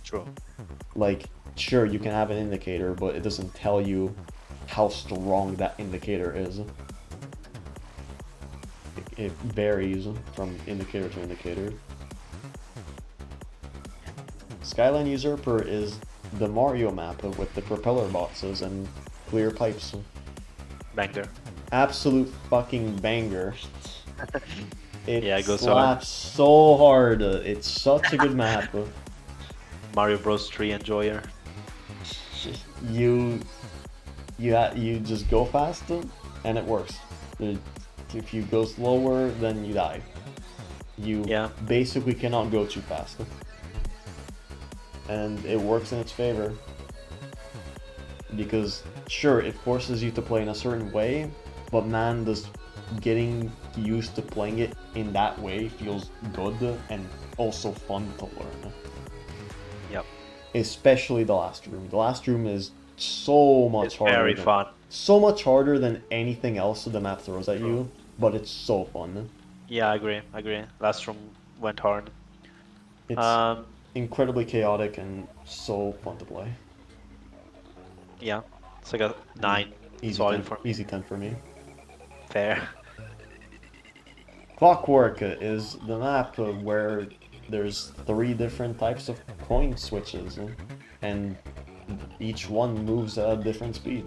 True.
Like, sure, you can have an indicator, but it doesn't tell you how strong that indicator is. It varies from indicator to indicator. Skyline Usurper is the Mario map with the propeller boxes and clear pipes.
Banger.
Absolute fucking banger. It
Yeah, it goes
slaps so hard. It's such a good map.
Mario Bros 3 enjoyer.
You just go fast and it works. If you go slower, then you die. You
Yeah.
basically cannot go too fast. And it works in its favor. Because, sure, it forces you to play in a certain way, but man, does getting used to playing it in that way feels good and also fun to learn.
Yep.
Especially the last room. The last room is so much
It's
harder
very
than
fun.
anything else the map throws at
True.
you, but it's so fun.
Yeah, I agree. I agree. Last room went hard.
It's
Um,
incredibly chaotic and so fun to play.
yeah, it's like a 9 solid for me.
Easy 10 for me.
Fair.
Clockwork is the map where there's 3 different types of coin switches, and each one moves at a different speed.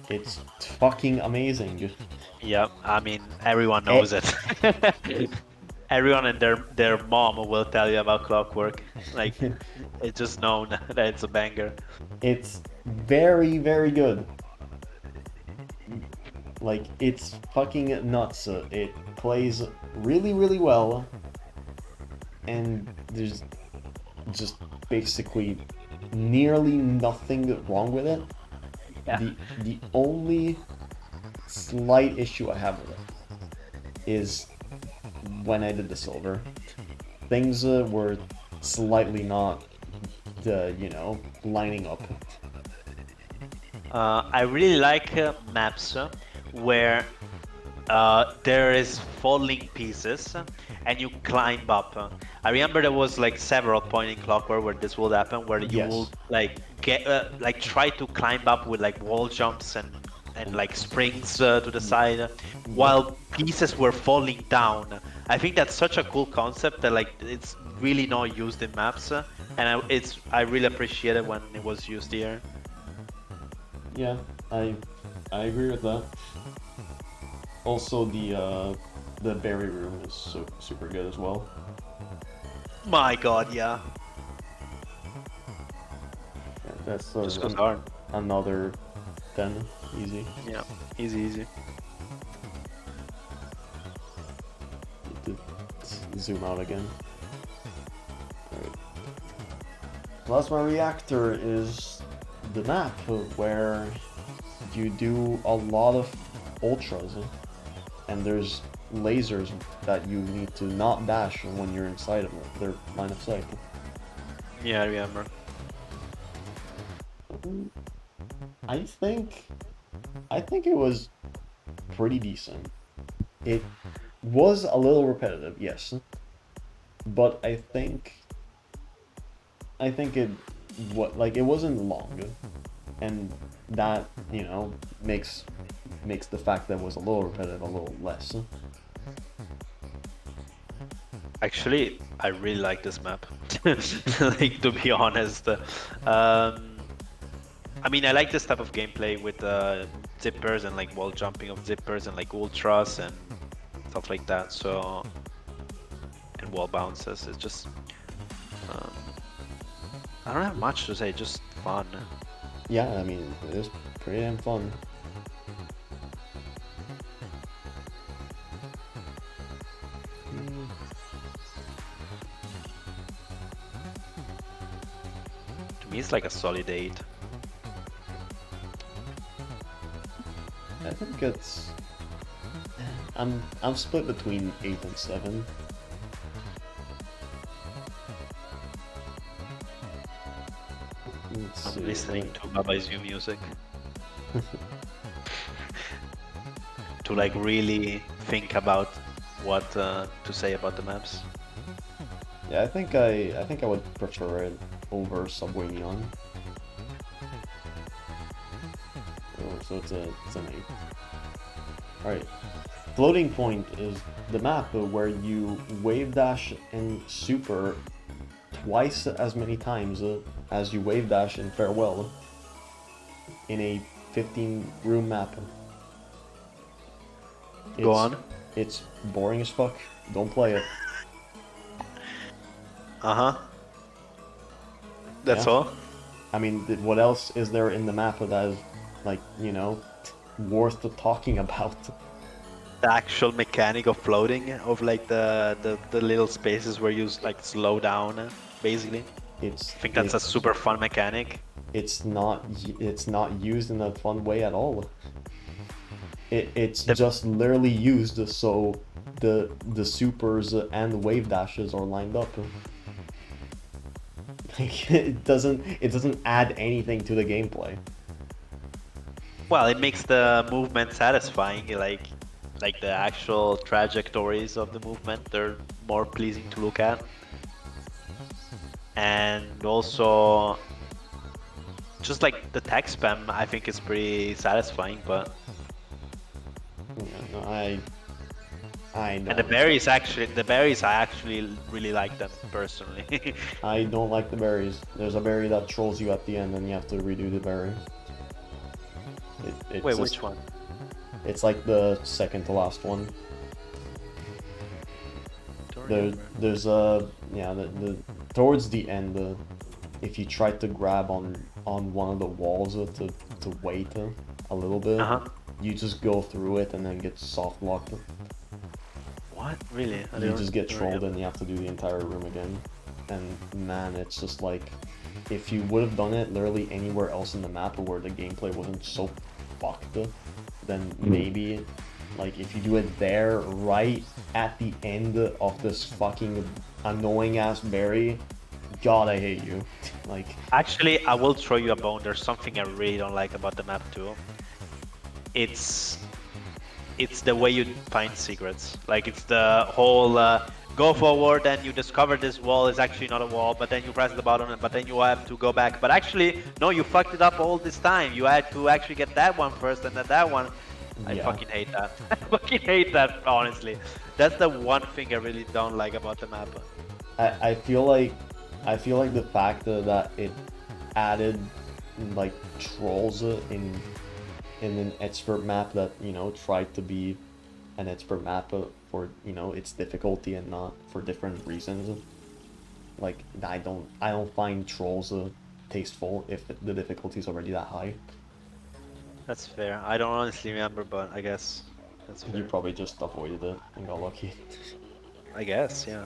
It's fucking amazing.
Yeah, I mean everyone
Eh,
knows it. Everyone and their mom will tell you about Clockwork. Like it's just known that it's a banger.
It's very, very good. Like, it's fucking nuts. It plays really, really well, and there's just basically nearly nothing wrong with it.
Yeah.
The only slight issue I have with it is when I did the silver. Things were slightly not, lining up.
I really like maps where there is falling pieces and you climb up. I remember there was like several points in Clockwork where this would happen, where you will
Yes.
like get like try to climb up with like wall jumps and like springs to the side while pieces were falling down. I think that's such a cool concept that like it's really not used in maps, and I really appreciate it when it was used here.
Yeah, I agree with that. Also, the berry room is super good as well.
My God, yeah,
Yeah, that's
just goes hard.
another 10, easy.
Yeah, easy, easy.
Need to zoom out again. Alright. Plasma reactor is the map where you do a lot of ultras, and there's lasers that you need to not dash when you're inside of their line of sight.
Yeah, I remember.
I think I think it was pretty decent. It was a little repetitive, yes, but I think it wasn't long, and that makes the fact that it was a little repetitive a little less.
Actually, I really like this map. Like to be honest, I mean, I like this type of gameplay with zippers and like wall jumping of zippers and like ultras and stuff like that. So and wall bounces. It's just um, I don't have much to say. Just fun.
Yeah, I mean it is pretty damn fun.
To me, it's like a solid 8.
I think it's I'm split between 8 and 7. Let's
I'm
see.
listening to Baba Is You music to like really think about what to say about the maps.
Yeah, I think I would prefer it over Subway Neon. Oh, so it's an 8. Alright. Floating Point is the map where you wave dash and super twice as many times as you wave dash in Farewell in a 15-room map.
Go on.
It's boring as fuck. Don't play it.
Uh-huh. That's
Yeah.
all?
I mean, what else is there in the map that is, like, worth talking about?
the actual mechanic of floating, of like the little spaces where you like slow down, basically.
It's
I think that's a super fun mechanic.
it's not used in a fun way at all. It's
The,
just literally used so the supers and wave dashes are lined up. Like, it doesn't add anything to the gameplay.
well, it makes the movement satisfying, like the actual trajectories of the movement, they're more pleasing to look at. And also just like the tech spam, I think is pretty satisfying, but
Yeah, no, I
and the
don't.
berries actually, the berries I actually really like them personally.
I don't like the berries. There's a berry that trolls you at the end and you have to redo the berry. It's
Wait,
just,
which one?
it's like the second to last one.
Don't
There,
remember.
there's a yeah towards the end, if you try to grab on one of the walls to wait a little bit,
Uh-huh.
you just go through it and then get soft locked.
What? Really? I
You
don't-
just get
don't
trolled
remember.
and you have to do the entire room again. And man, it's just like, if you would have done it literally anywhere else in the map where the gameplay wasn't so fucked, then maybe, like, if you do it there, right at the end of this fucking annoying ass berry, God, I hate you. Like,
Actually, I will throw you a bone. There's something I really don't like about the map too. It's it's the way you find secrets. Like it's the whole go forward and you discover this wall is actually not a wall, but then you press the button, but then you have to go back. But actually, no, you fucked it up all this time. You had to actually get that one first and then that one. I
yeah.
fucking hate that. I fucking hate that, honestly. That's the one thing I really don't like about the map.
I feel like the fact that it added like trolls in an expert map that, you know, tried to be an expert map for, you know, its difficulty and not for different reasons. Like, I don't find trolls tasteful if the difficulty is already that high.
That's fair. I don't honestly remember, but I guess that's
You
fair.
probably just avoided it and got lucky.
I guess, yeah.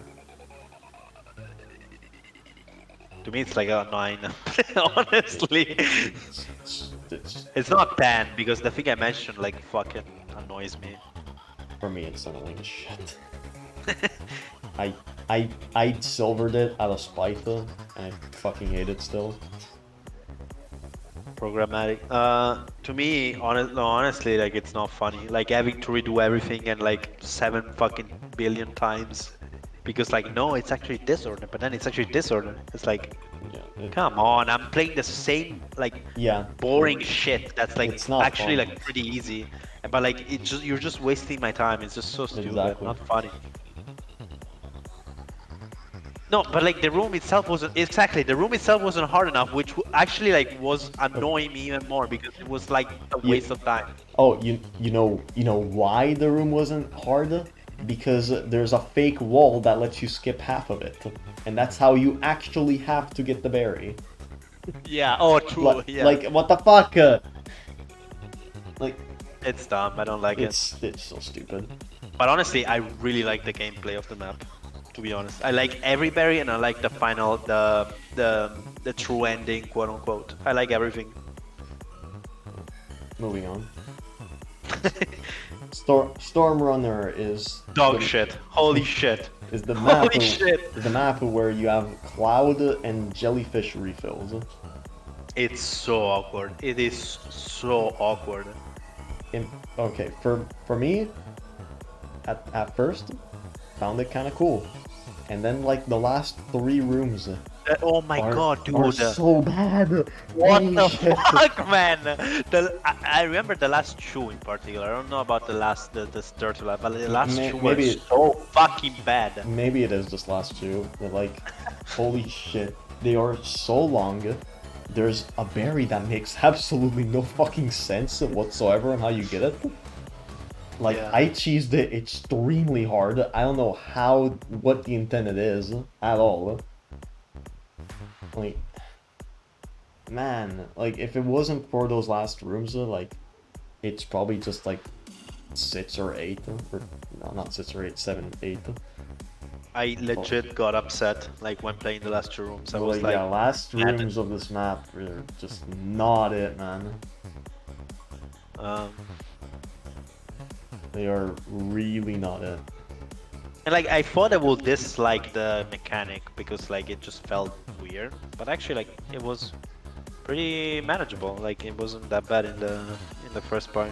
To me, it's like a 9, honestly. It's not 10 because the thing I mentioned like fucking annoys me.
For me, it's annoying as shit. I silvered it out of spite though, and I fucking hate it still.
Programmatic. To me, honestly, like it's not funny. Like having to redo everything and like 7 fucking billion times because like no, it's actually this order, but then it's actually this order. It's like,
Yeah,
come on, I'm playing the same like
yeah.
boring shit that's like
It's not
actually
fun.
like pretty easy, but like it just you're just wasting my time. It's just so stupid,
Exactly.
not funny. No, but like the room itself wasn't exactly the room itself wasn't hard enough, which actually like was annoying me even more because it was like a
You-
waste of time.
Oh, you know why the room wasn't hard? Because there's a fake wall that lets you skip half of it, and that's how you actually have to get the berry.
Yeah. Oh, true.
Like,
Yeah.
like what the fuck? Like,
It's dumb. I don't like it.
it's so stupid.
But honestly, I really like the gameplay of the map. To be honest, I like every berry and I like the final, the true ending, quote unquote. I like everything.
Moving on. Storm Runner is
Dog
the,
shit. Holy shit.
is the map
Holy shit.
is the map where you have cloud and jellyfish refills.
It's so awkward. It is so awkward.
Okay, for me, at first, found it kind of cool, and then like the last 3 rooms
Oh my god, dude.
are so bad.
What
Holy
the
shit.
fuck, man? I remember the last 2 in particular. I don't know about the third one, but the last 2 were
maybe-
so fucking bad.
Maybe it is just last 2. But like, holy shit, they are so long. There's a berry that makes absolutely no fucking sense whatsoever on how you get it. Like,
Yeah.
I cheesed it extremely hard. I don't know what the intended is at all. Like, man, like, if it wasn't for those last rooms, like, it's probably just, like, 6 or 8, or no, not 6 or 8, 7, 8.
I legit got upset like when playing the last 2 rooms. I was
Like,
like,
yeah, last
mad.
rooms of this map are just not it, man.
Um,
They are really not it.
and like I thought I would dislike the mechanic because like it just felt weird, but actually like it was pretty manageable. Like it wasn't that bad in the first part.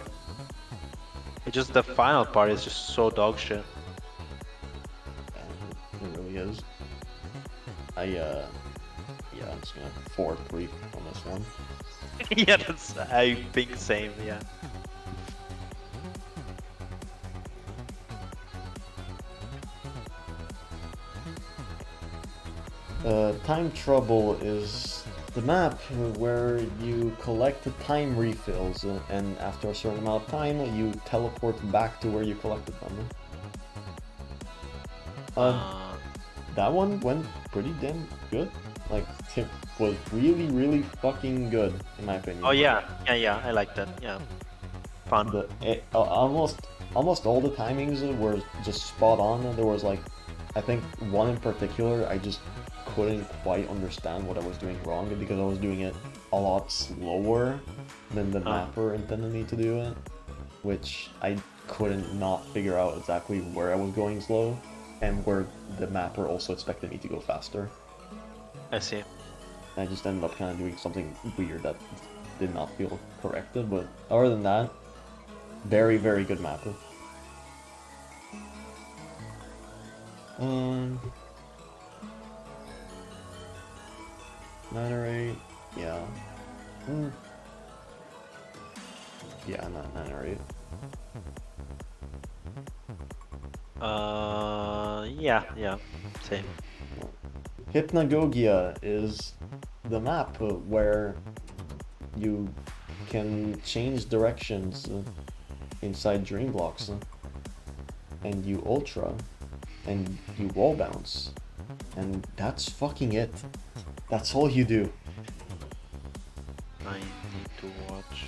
It just the final part is just so dog shit.
It really is. Yeah, I'm just gonna 4-3 on this one.
Yeah, that's I think same. Yeah.
Time Trouble is the map where you collect time refills, and after a certain amount of time, you teleport back to where you collected them. That one went pretty damn good. Like, it was really, really fucking good, in my opinion.
Oh yeah, yeah, I like that. Yeah, fun.
Almost all the timings were just spot on. There was like, I think one in particular, I just couldn't quite understand what I was doing wrong because I was doing it a lot slower than the mapper intended me to do it, which I couldn't not figure out exactly where I was going slow and where the mapper also expected me to go faster.
I see.
I just ended up kind of doing something weird that did not feel correct, but other than that, very, very good mapper. Nine or 8, yeah. Yeah, not 9 or 8.
Yeah, same.
Hypnagogia is the map where you can change directions inside dream blocks, and you ultra, and you wall bounce, and that's fucking it. That's all you do.
I need to watch.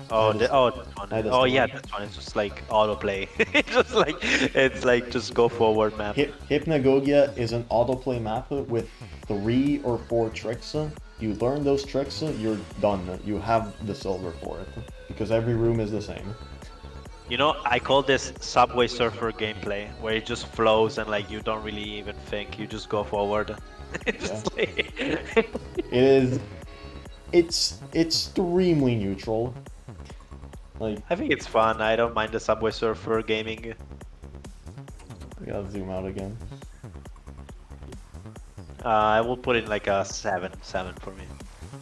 Oh, this one. Oh yeah, this one is just like autoplay. It's like just go forward map.
Hypnagogia is an autoplay map with 3 or 4 tricks. You learn those tricks, you're done. You have the silver for it because every room is the same.
You know, I call this Subway Surfer gameplay, where it just flows and like you don't really even think, you just go forward.
It's extremely neutral. Like,
I think it's fun. I don't mind the Subway Surfer gaming.
I gotta zoom out again.
I will put it like a 7 for me.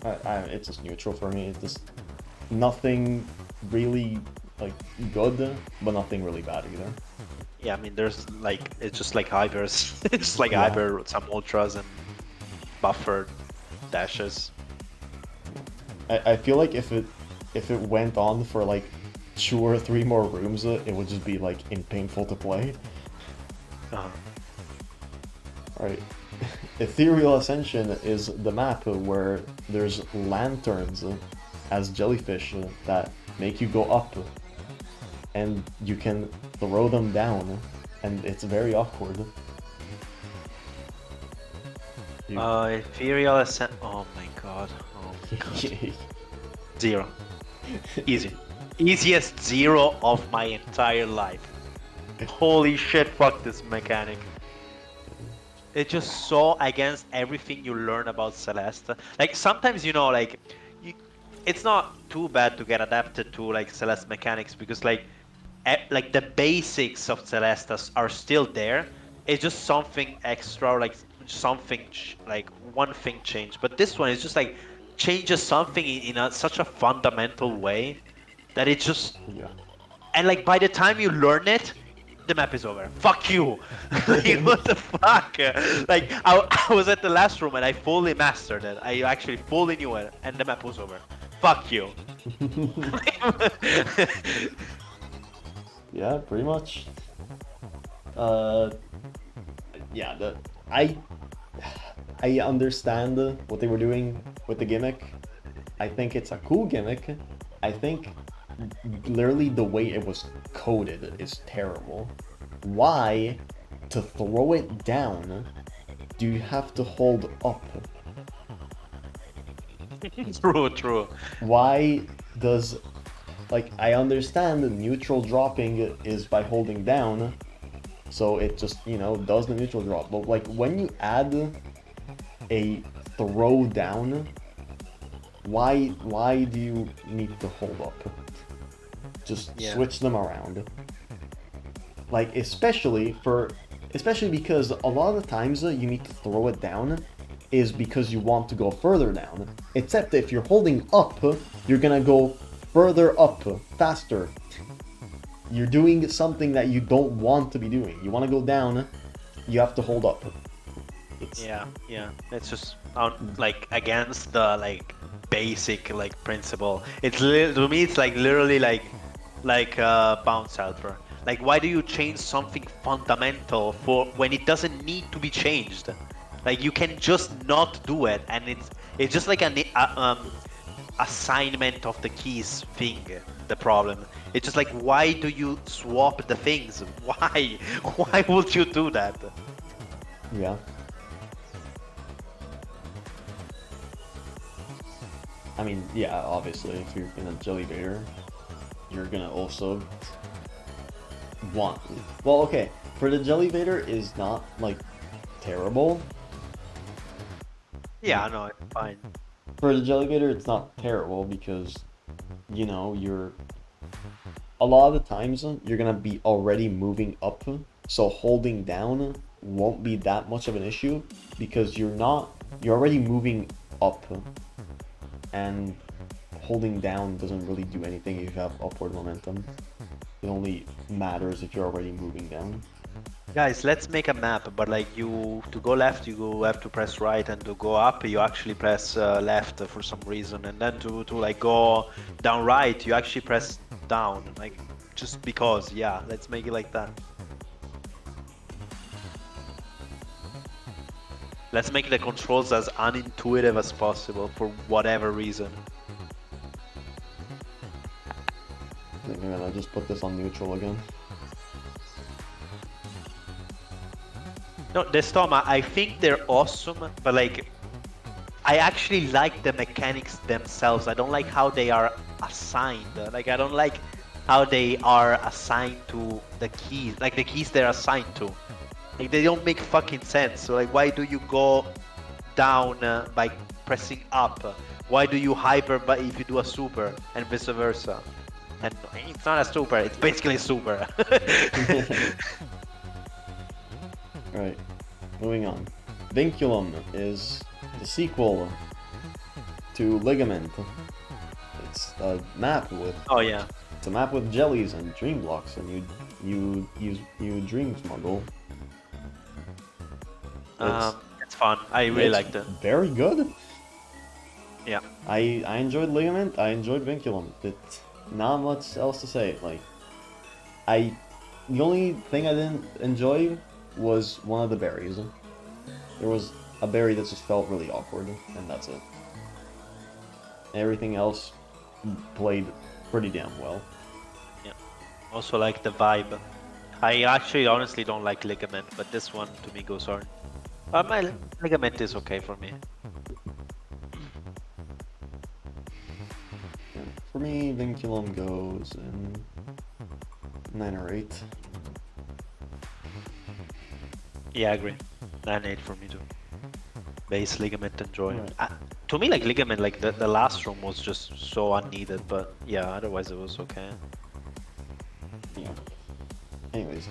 It's just neutral for me. It's just nothing really like good, but nothing really bad either.
Yeah, I mean, there's like it's just like hypers. It's just like hyper, some ultras and buffered dashes.
I feel like if it went on for like 2 or 3 more rooms, it would just be like painful to play. Alright. Ethereal Ascension is the map where there's lanterns as jellyfish that make you go up, and you can throw them down, and it's very awkward.
Ethereal Ascent. Oh my god. Oh my god. 0. Easy. Easiest 0 of my entire life. Holy shit, fuck this mechanic. It's just so against everything you learn about Celeste. Like sometimes, you know, like it's not too bad to get adapted to like Celeste mechanics because like the basics of Celeste are still there. It's just something extra, like something like one thing changed. But this one is just like changes something in such a fundamental way that it just and like by the time you learn it, the map is over. Fuck you! Like, what the fuck? Like, I was at the last room and I fully mastered it. I actually fully knew it, and the map was over. Fuck you!
Yeah, pretty much. Yeah, I understand what they were doing with the gimmick. I think it's a cool gimmick. I think literally the way it was coded is terrible. Why, to throw it down, do you have to hold up?
True, true.
Why does, like, I understand the neutral dropping is by holding down, so it just, you know, does the neutral drop. But like when you add a throw down, why do you need to hold up? Just switch them around. Like especially because a lot of the times you need to throw it down is because you want to go further down. Except if you're holding up, you're gonna go further up faster. You're doing something that you don't want to be doing. You want to go down, you have to hold up.
Yeah. It's just like against the like basic like principle. To me it's like literally like bounce alpha. Like why do you change something fundamental for when it doesn't need to be changed? Like you can just not do it, and it's just like an assignment of the keys thing. The problem. It's just like why do you swap the things? Why? Why would you do that?
Yeah. I mean, yeah, obviously, if you're in a jellybaiter, you're gonna also want. Well, okay, for the jellybaiter is not like terrible.
Yeah, no, it's fine.
For the jellybaiter, it's not terrible because, you know, you're a lot of the times you're gonna be already moving up, so holding down won't be that much of an issue because you're already moving up, and holding down doesn't really do anything if you have upward momentum. It only matters if you're already moving down.
Guys, let's make a map, but like you to go left, you have to press right, and to go up, you actually press left for some reason, and then to like go down right, you actually press down, like just because. Yeah, let's make it like that. Let's make the controls as unintuitive as possible for whatever reason.
I think I'm gonna just put this on neutral again.
No, the Stoma, I think they're awesome, but like, I actually like the mechanics themselves. I don't like how they are assigned. Like, I don't like how they are assigned to the keys, like the keys they're assigned to. Like, they don't make fucking sense. So like, why do you go down by pressing up? Why do you hyper but if you do a super, and vice versa? And it's not a super, it's basically a super.
Alright, moving on. Vinculum is the sequel to Ligament. It's a map with it's a map with jellies and dream blocks, and you dream smuggle.
It's fun. I really liked it.
Very good.
Yeah.
I enjoyed Ligament. I enjoyed Vinculum. It's not much else to say. Like, the only thing I didn't enjoy was one of the berries. There was a berry that just felt really awkward, and that's it. Everything else played pretty damn well.
Yeah. Also like the vibe. I actually honestly don't like Ligament, but this one to me goes on. My Ligament is okay for me.
For me, Vinculum goes in 9 or 8.
Yeah, I agree. 9-8 for me too. Base, Ligament, and Joy.
Right.
To me, like Ligament, like the last room was just so unneeded, but yeah, otherwise it was okay.
Yeah. Anyways.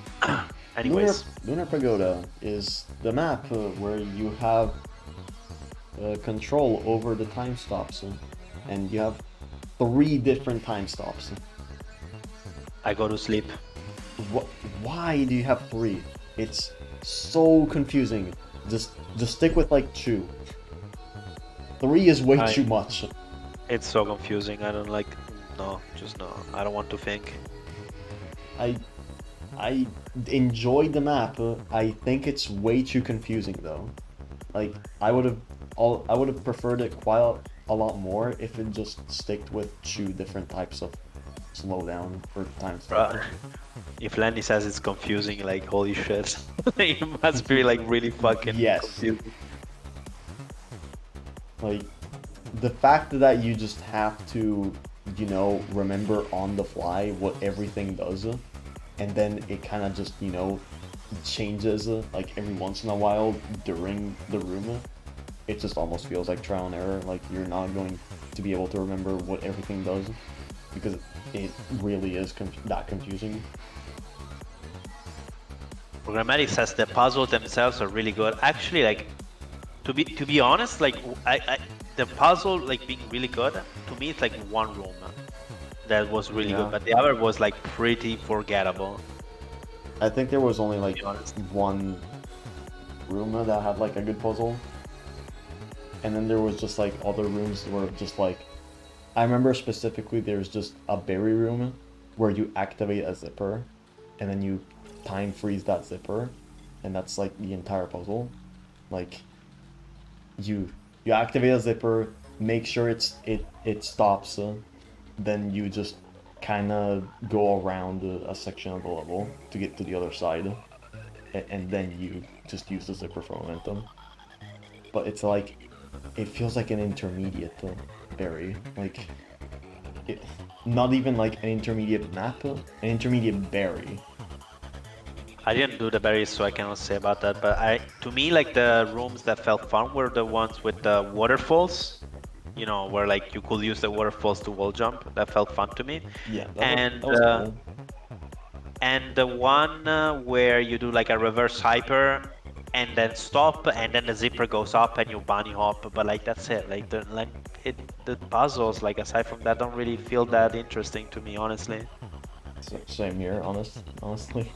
Lunar Pagoda is the map where you have control over the time stops, and you have 3 different time stops.
I go to sleep.
Why do you have 3? It's so confusing. Just stick with like 2. 3 is way too much.
It's so confusing. I don't like. No, just no. I don't want to think.
I enjoyed the map. I think it's way too confusing though. Like I would have preferred it quite a lot more if it just sticked with 2 different types of slow down for time
Bruh.
stop.
If Lenny says it's confusing, like holy shit, it must be like really fucking
Yes.
confusing.
Like, the fact that you just have to, you know, remember on the fly what everything does, and then it kind of just, you know, changes like every once in a while during the room. It just almost feels like trial and error. Like you're not going to be able to remember what everything does because it really is that confusing.
Programmatic says the puzzles themselves are really good. Actually, like to be honest, like the puzzle like being really good to me, it's like one room that was really
Yeah.
good, but the other was like pretty forgettable.
I think there was only like
To be honest.
one room that had like a good puzzle, and then there was just like other rooms where just like I remember specifically there's just a berry room where you activate a zipper, and then you time freeze that zipper, and that's like the entire puzzle. Like you activate a zipper, make sure it stops, then you just kind of go around a section of the level to get to the other side, and then you just use the zipper for momentum. But it's like it feels like an intermediate berry, like it, not even like an intermediate map, an intermediate berry.
I didn't do the berries, so I cannot say about that. But to me, like the rooms that felt fun were the ones with the waterfalls. You know, where like you could use the waterfalls to wall jump. That felt fun to me.
Yeah,
And
that was cool.
and the one where you do like a reverse hyper and then stop, and then the zipper goes up and you bunny hop. But like that's it. Like the puzzles, like aside from that, don't really feel that interesting to me, honestly.
Same here, honestly.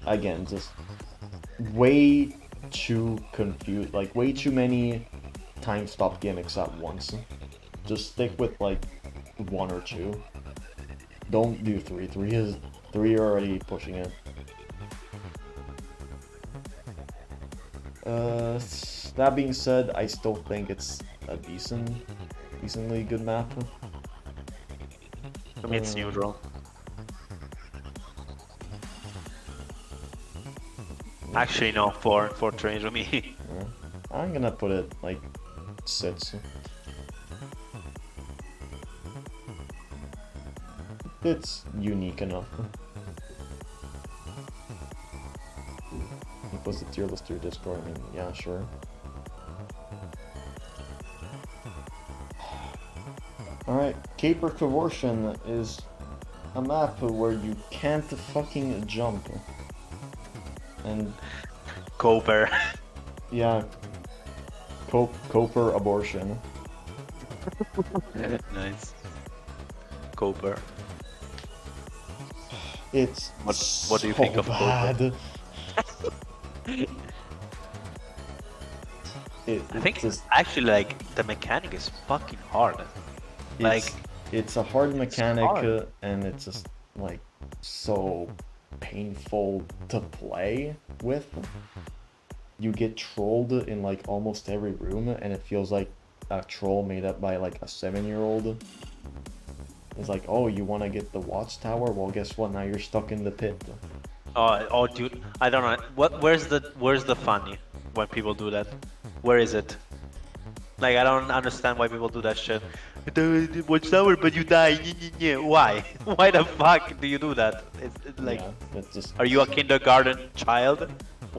Again, just way too confused, like way too many time stop gimmicks at once. Just stick with like one or two. Don't do three. Three are already pushing it. That being said, I still think it's a decently good map.
To me, it's neutral. Actually, no, four trains with me.
I'm gonna put it like 6. It's unique enough. It was the tier list through Discord. I mean, yeah, sure. Alright, Caper Cavortion is a map where you can't fucking jump. And
Cooper.
yeah, Coper abortion.
Nice. Cooper.
It's
What do you think of Coper? I think
just,
actually like the mechanic is fucking hard. Like
it's a hard mechanic,
hard.
and it's just like so painful to play with. You get trolled in like almost every room, and it feels like a troll made up by like a 7-year-old. It's like, oh, you want to get the watchtower? Well, guess what? Now you're stuck in the pit.
Oh, dude, I don't know. Where's the funny when people do that? Where is it? Like, I don't understand why people do that shit. Watchtower, but you die. Why? Why the fuck do you do that? It's like,
Yeah, it's just.
are you a kindergarten child?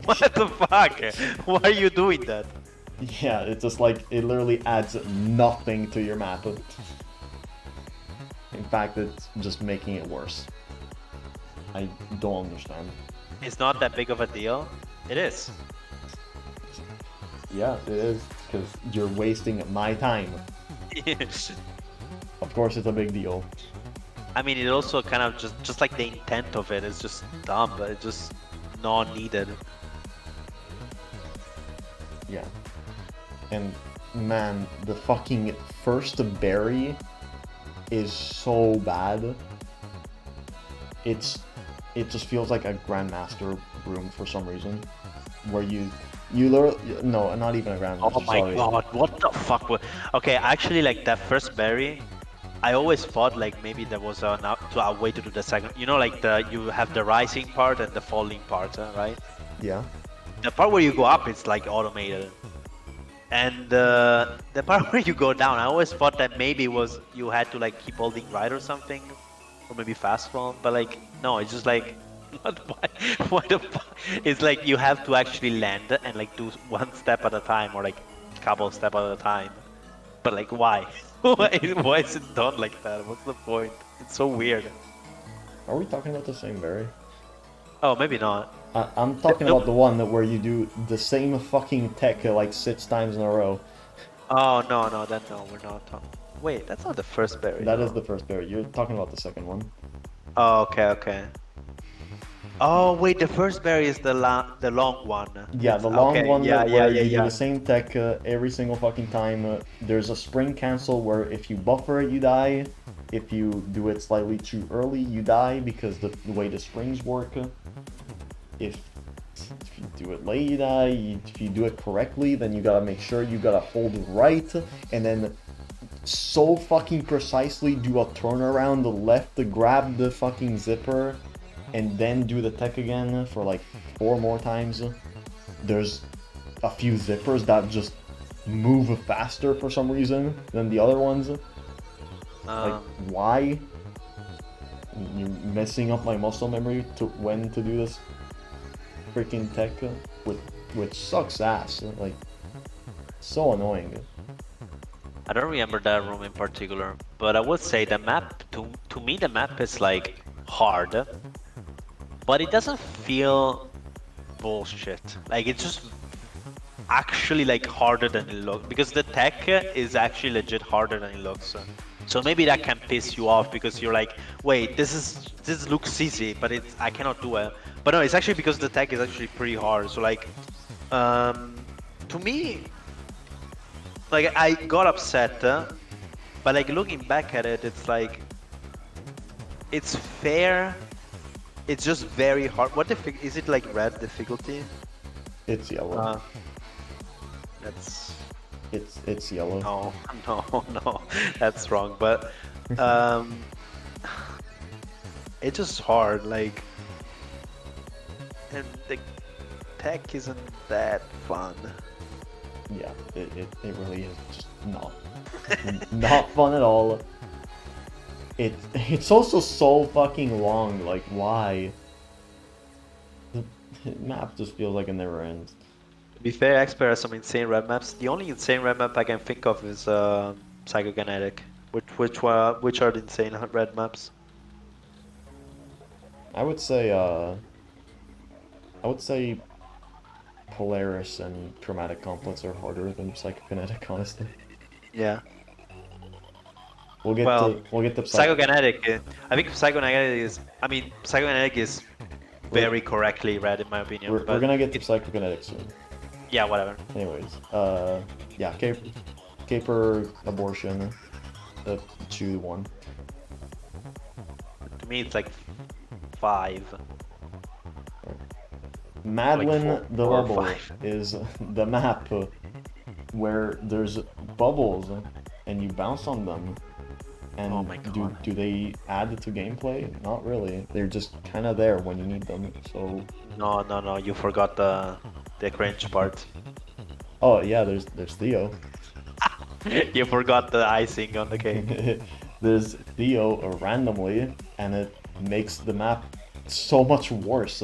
What the fuck? Why are you doing that?
Yeah, it's just like it literally adds nothing to your map. In fact, it's just making it worse. I don't understand.
It's not that big of a deal. It is.
Yeah, it is, because you're wasting my time. Of course, it's a big deal.
I mean, it also kind of just like the intent of it is just dumb, but it's just not needed.
Yeah. And man, the fucking first berry is so bad. It just feels like a grandmaster room for some reason, where you literally, no, not even a grandmaster.
Oh my
sorry.
god, what the fuck? Okay, actually, like that first berry, I always thought like maybe there was a way to do the second. You know, like you have the rising part and the falling part, right?
Yeah.
The part where you go up, it's like automated, and the part where you go down, I always thought that maybe was you had to like keep holding right or something, or maybe fast fall. But like no, it's just like what? Why the fuck? It's like you have to actually land and like do one step at a time or like couple step at a time. But like why? Why is it done like that? What's the point? It's so weird.
Are we talking about the same berry?
Oh, maybe not.
I'm talking
Nope.
about the one that where you do the same fucking tech like 6 times in a row.
Oh no, no, then no, we're not talking. Wait, that's not the first berry
That is
though.
the first berry. You're talking about the second one.
Oh, okay, okay. Oh wait, the first berry is the long one.
Yeah,
It's
the long
okay.
one
Yeah, yeah,
where
yeah,
you do the
yeah.
same tech every single fucking time. There's a spring cancel where if you buffer it, you die. If you do it slightly too early, you die because the way the springs work. If you do it late, you die. If you do it correctly, then you gotta make sure you gotta hold it right, and then so fucking precisely do a turnaround the left to grab the fucking zipper, and then do the tech again for like 4 more times. There's a few zippers that just move faster for some reason than the other ones. Like,
Um,
why? You're messing up my muscle memory to when to do this freaking tech, with which sucks ass. Like, so annoying.
I don't remember that room in particular, but I would say the map to me the map is like hard, but it doesn't feel bullshit. Like it's just actually like harder than it looks because the tech is actually legit harder than it looks. So maybe that can piss you off because you're like, wait, this looks easy, but it's I cannot do it. But no, it's actually because the tech is actually pretty hard. So like, um, to me, like I got upset, but like looking back at it, it's like it's fair. It's just very hard. Is it like red difficulty?
It's yellow.
Uh, that's
It's yellow.
no, no, no, that's wrong. But um, it's just hard. Like, and the tech isn't that fun.
Yeah, it really is just not fun at all. It's also so fucking long. Like, why? The map just feels like it never ends.
To be fair, Expert has some insane red maps. The only insane red map I can think of is Psychokinetic. Which are the insane red maps?
I would say Polaris and Chromatic Complex are harder than Psychokinetic, honestly.
Yeah.
We'll get
Well,
to
Psychokinetic. I think Psychokinetic is. I mean, Psychokinetic is
we're,
very correctly read in my opinion.
we're
But
gonna get to
it,
Psychokinetic soon.
yeah, whatever.
Anyways, yeah, Caper Abortion, 2-1.
To me, it's like 5.
Madeline
Like
the
4 or
Bubble
5.
is the map where there's bubbles and you bounce on them. And
Oh my God.
do they add to gameplay? Not really. They're just kind of there when you need them. So,
No, no, no. You forgot the cringe part.
oh yeah, there's Theo.
You forgot the icing on the cake.
There's Theo randomly, and it makes the map so much worse.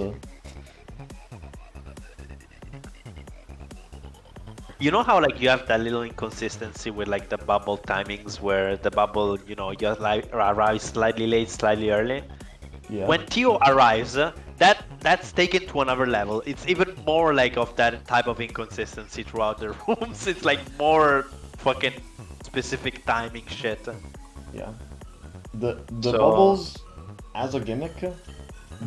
You know how like you have that little inconsistency with like the bubble timings where the bubble, just like arrives slightly late, slightly early.
Yeah.
When Tio arrives, that's taken to another level. It's even more like of that type of inconsistency throughout the rooms. It's like more fucking specific timing shit.
Yeah. The
So
bubbles as a gimmick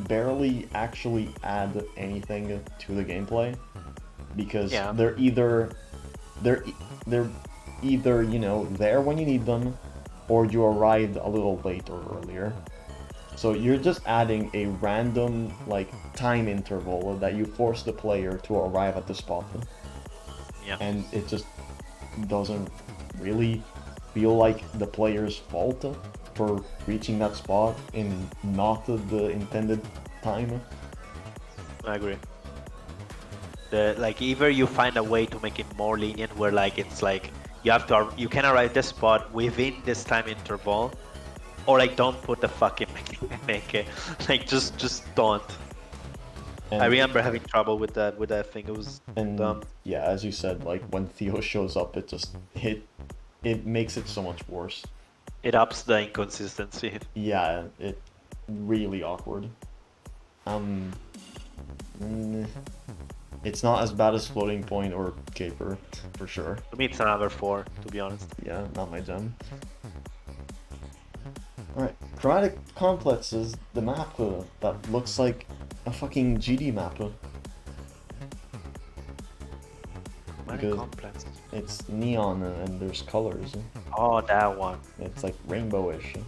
barely actually add anything to the gameplay because
yeah,
they're either there when you need them, or you arrived a little late or earlier. So you're just adding a random like time interval that you force the player to arrive at the spot.
yeah.
And it just doesn't really feel like the player's fault for reaching that spot in not the intended time.
I agree. Like either you find a way to make it more lenient, where like it's like you can arrive the spot within this time interval, or like don't put the fucking mechanic. Like just don't. I
And
remember having trouble with that thing. It was
and
dumb.
yeah, as you said, like when Theo shows up, it makes it so much worse.
It ups the inconsistency.
Yeah, it really awkward. Um, mm, it's not as bad as floating point or caper, for sure.
To me, it's another 4, to be honest.
Yeah, not my gem. Alright, chromatic complex is the map that looks like a fucking GD map.
Very
Because
complex.
it's neon and there's colors.
Oh, that one.
It's like rainbowish.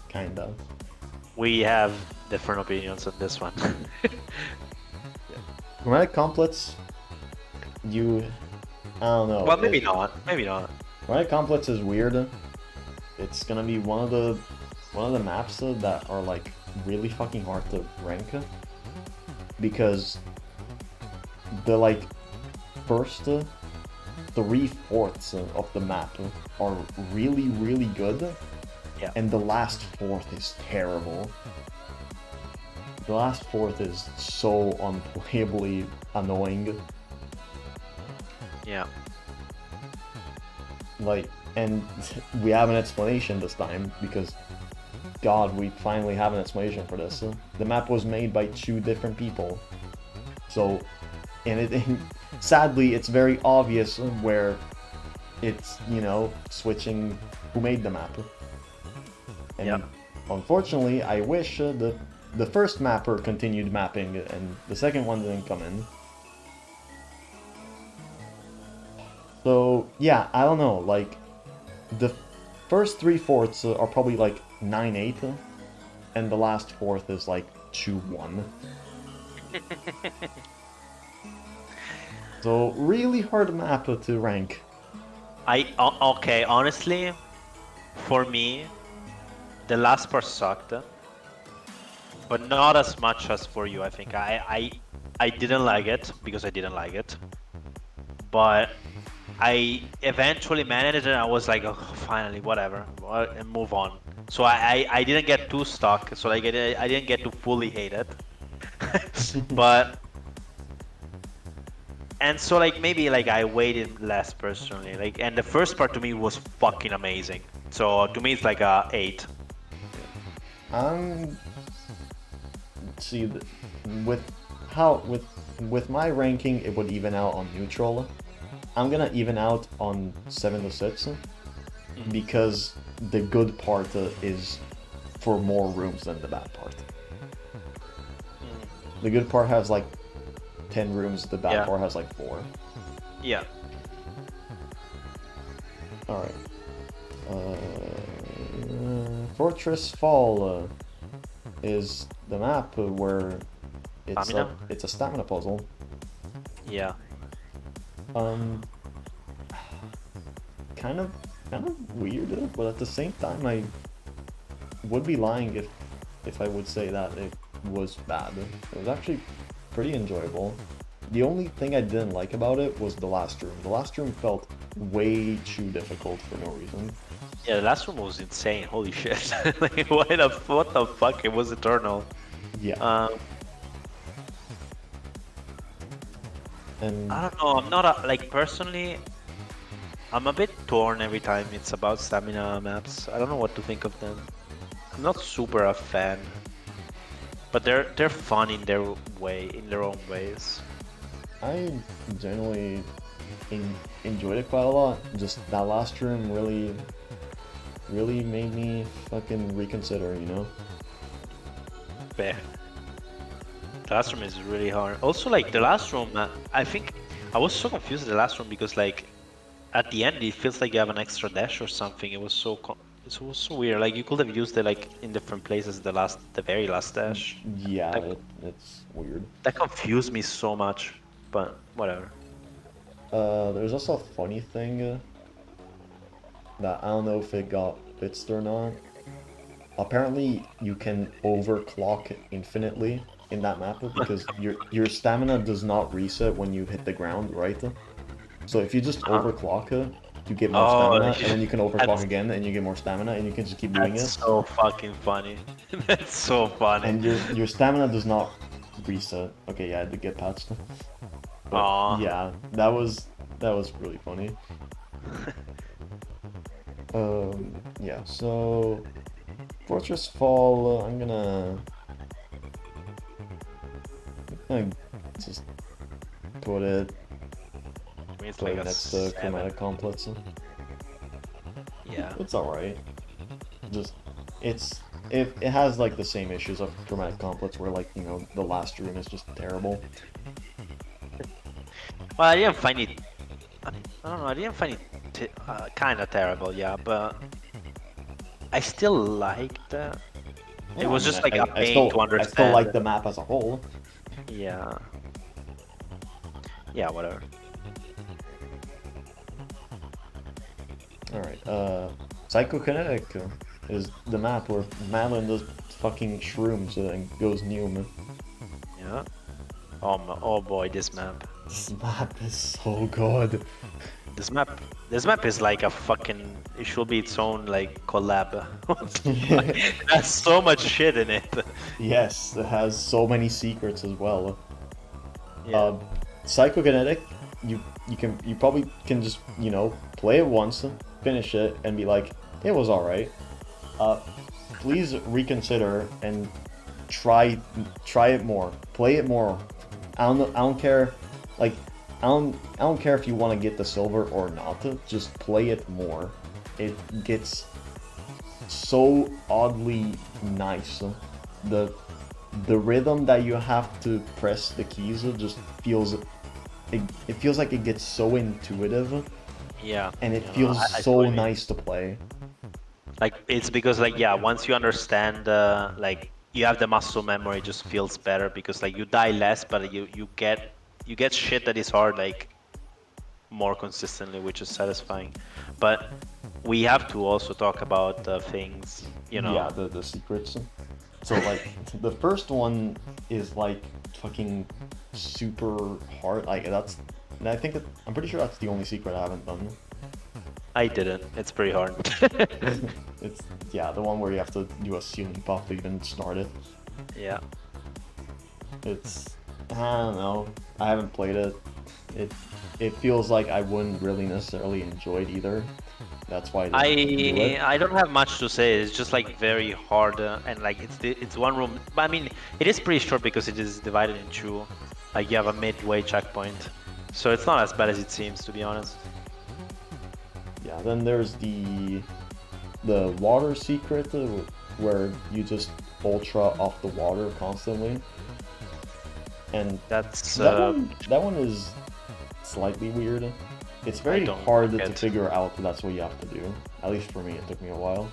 Kinda.
We have different opinions on this one.
Chromatic complex, I don't know.
Well, maybe not. Maybe not.
Chromatic complex is weird. It's gonna be one of the maps that are like really fucking hard to rank because the like first 3/4 of the map are really good,
Yeah.
and the last fourth is terrible. The last fourth is so unplayably annoying.
Yeah.
Like, and we have an explanation this time because, God, we finally have an explanation for this. The map was made by 2 different people, so, and sadly, it's very obvious where it's, you know, switching who made the map. And
Yep.
unfortunately, I wish the first mapper continued mapping and the second one didn't come in. So, yeah, I don't know, like, the first 3/4 are probably like 9/8, and the last fourth is like 2/1. So, really hard map to rank.
Okay, honestly, for me, the last part sucked, but not as much as for you. I think I didn't like it because I didn't like it, but I eventually managed it. And I was like, oh, finally, whatever, and move on. So I didn't get too stuck. So like I didn't get to fully hate it, but. And so like maybe like I waited less personally, like, and the first part to me was fucking amazing. So to me it's like a 8.
See, with how with my ranking, it would even out on neutral. I'm gonna even out on 7 to 6 because the good part is for more rooms than the bad part. The good part has like 10 rooms, the bad
Yeah.
part has like 4.
Yeah.
Alright. Fortress Fall is the map where
Stamina?
it's a stamina puzzle.
Yeah.
Kind of weird, but at the same time, I would be lying if I would say that it was bad. It was actually pretty enjoyable. The only thing I didn't like about it was the last room. The last room felt way too difficult for no reason.
Yeah, the last one was insane. Holy shit! Like, what the fuck? It was eternal.
Yeah. And
I don't know. I'm not like personally. I'm a bit torn every time it's about stamina maps. I don't know what to think of them. I'm not super a fan, but they're fun in their way, in their own ways.
I generally enjoyed it quite a lot. Just that last room really made me fucking reconsider, you know?
Fair. The last room is really hard. Also, like the last room, I think I was so confused in the last room because like at the end it feels like you have an extra dash or something. It was it was so weird. Like you could have used it like in different places. The very last dash.
Yeah,
That,
it's weird.
that confused me so much. But whatever.
There's also a funny thing that I don't know if it got fixed or not. Apparently, you can overclock infinitely in that map because your stamina does not reset when you hit the ground, right? So if you just
Huh?
overclock it, you get more
Oh,
stamina, and then you can overclock
that's
again, and you get more stamina, and you can just keep doing it.
so fucking funny. That's so funny.
And your stamina does not reset. Okay, yeah, I did get patched. But
Aw.
yeah, that was really funny. Yeah, so Fortress Fall, I'm gonna just put it
It's like
right
a
next to
7.
Chromatic Complex.
Yeah.
It's alright. Just it's it has like the same issues of Chromatic Complex where like, you know, the last room is just terrible.
Well, I didn't find it. I don't know. I didn't find it kind of terrible. Yeah, but I still liked it. It
Yeah, I
was
mean
just like a
I
pain to
I still like
understand.
the map as a whole.
Yeah. Yeah. Whatever.
Alright, Psychokinetic is the map where Madeline does fucking shrooms and goes new, man.
Yeah. Oh, oh boy, this map.
This map is so good.
This map. This map is like a fucking. It should be its own like collab. What the fuck? It has so much shit in it.
Yes, it has so many secrets as well.
Yeah.
Psychokinetic, you probably can just, you know, play it once, finish it, and be like, it was alright. Please reconsider and try it more. Play it more. I don't care, like, I don't care if you want to get the silver or not. Just play it more. It gets so oddly nice. The the rhythm that you have to press the keys just feels it feels like it gets so intuitive,
Yeah.
and it
You know,
feels
I see what
so
you mean.
nice to play.
Like it's because like yeah, once you understand like you have the muscle memory, it just feels better because like you die less, but you get shit that is hard like more consistently, which is satisfying. But we have to also talk about things, you
Yeah,
know.
the secrets. So like the first one is like fucking super hard. Like that's and I think I'm pretty sure that's the only secret I haven't done.
I didn't. It's pretty hard.
It's yeah, the one where you have to do a ceiling pop to even start it.
Yeah.
It's I don't know. I haven't played it. It it feels like I wouldn't really necessarily enjoy it either. That's why I didn't do it.
I don't have much to say. It's just like very hard and like it's one room. But I mean, it is pretty short because it is divided in two. Like you have a midway checkpoint, so it's not as bad as it seems, to be honest.
Yeah, then there's the water secret where you just ultra off the water constantly. And
That's
that one is slightly weird. It's
I
very
don't
hard
like
to
it.
figure out that's what you have to do. At least for me, it took me a while.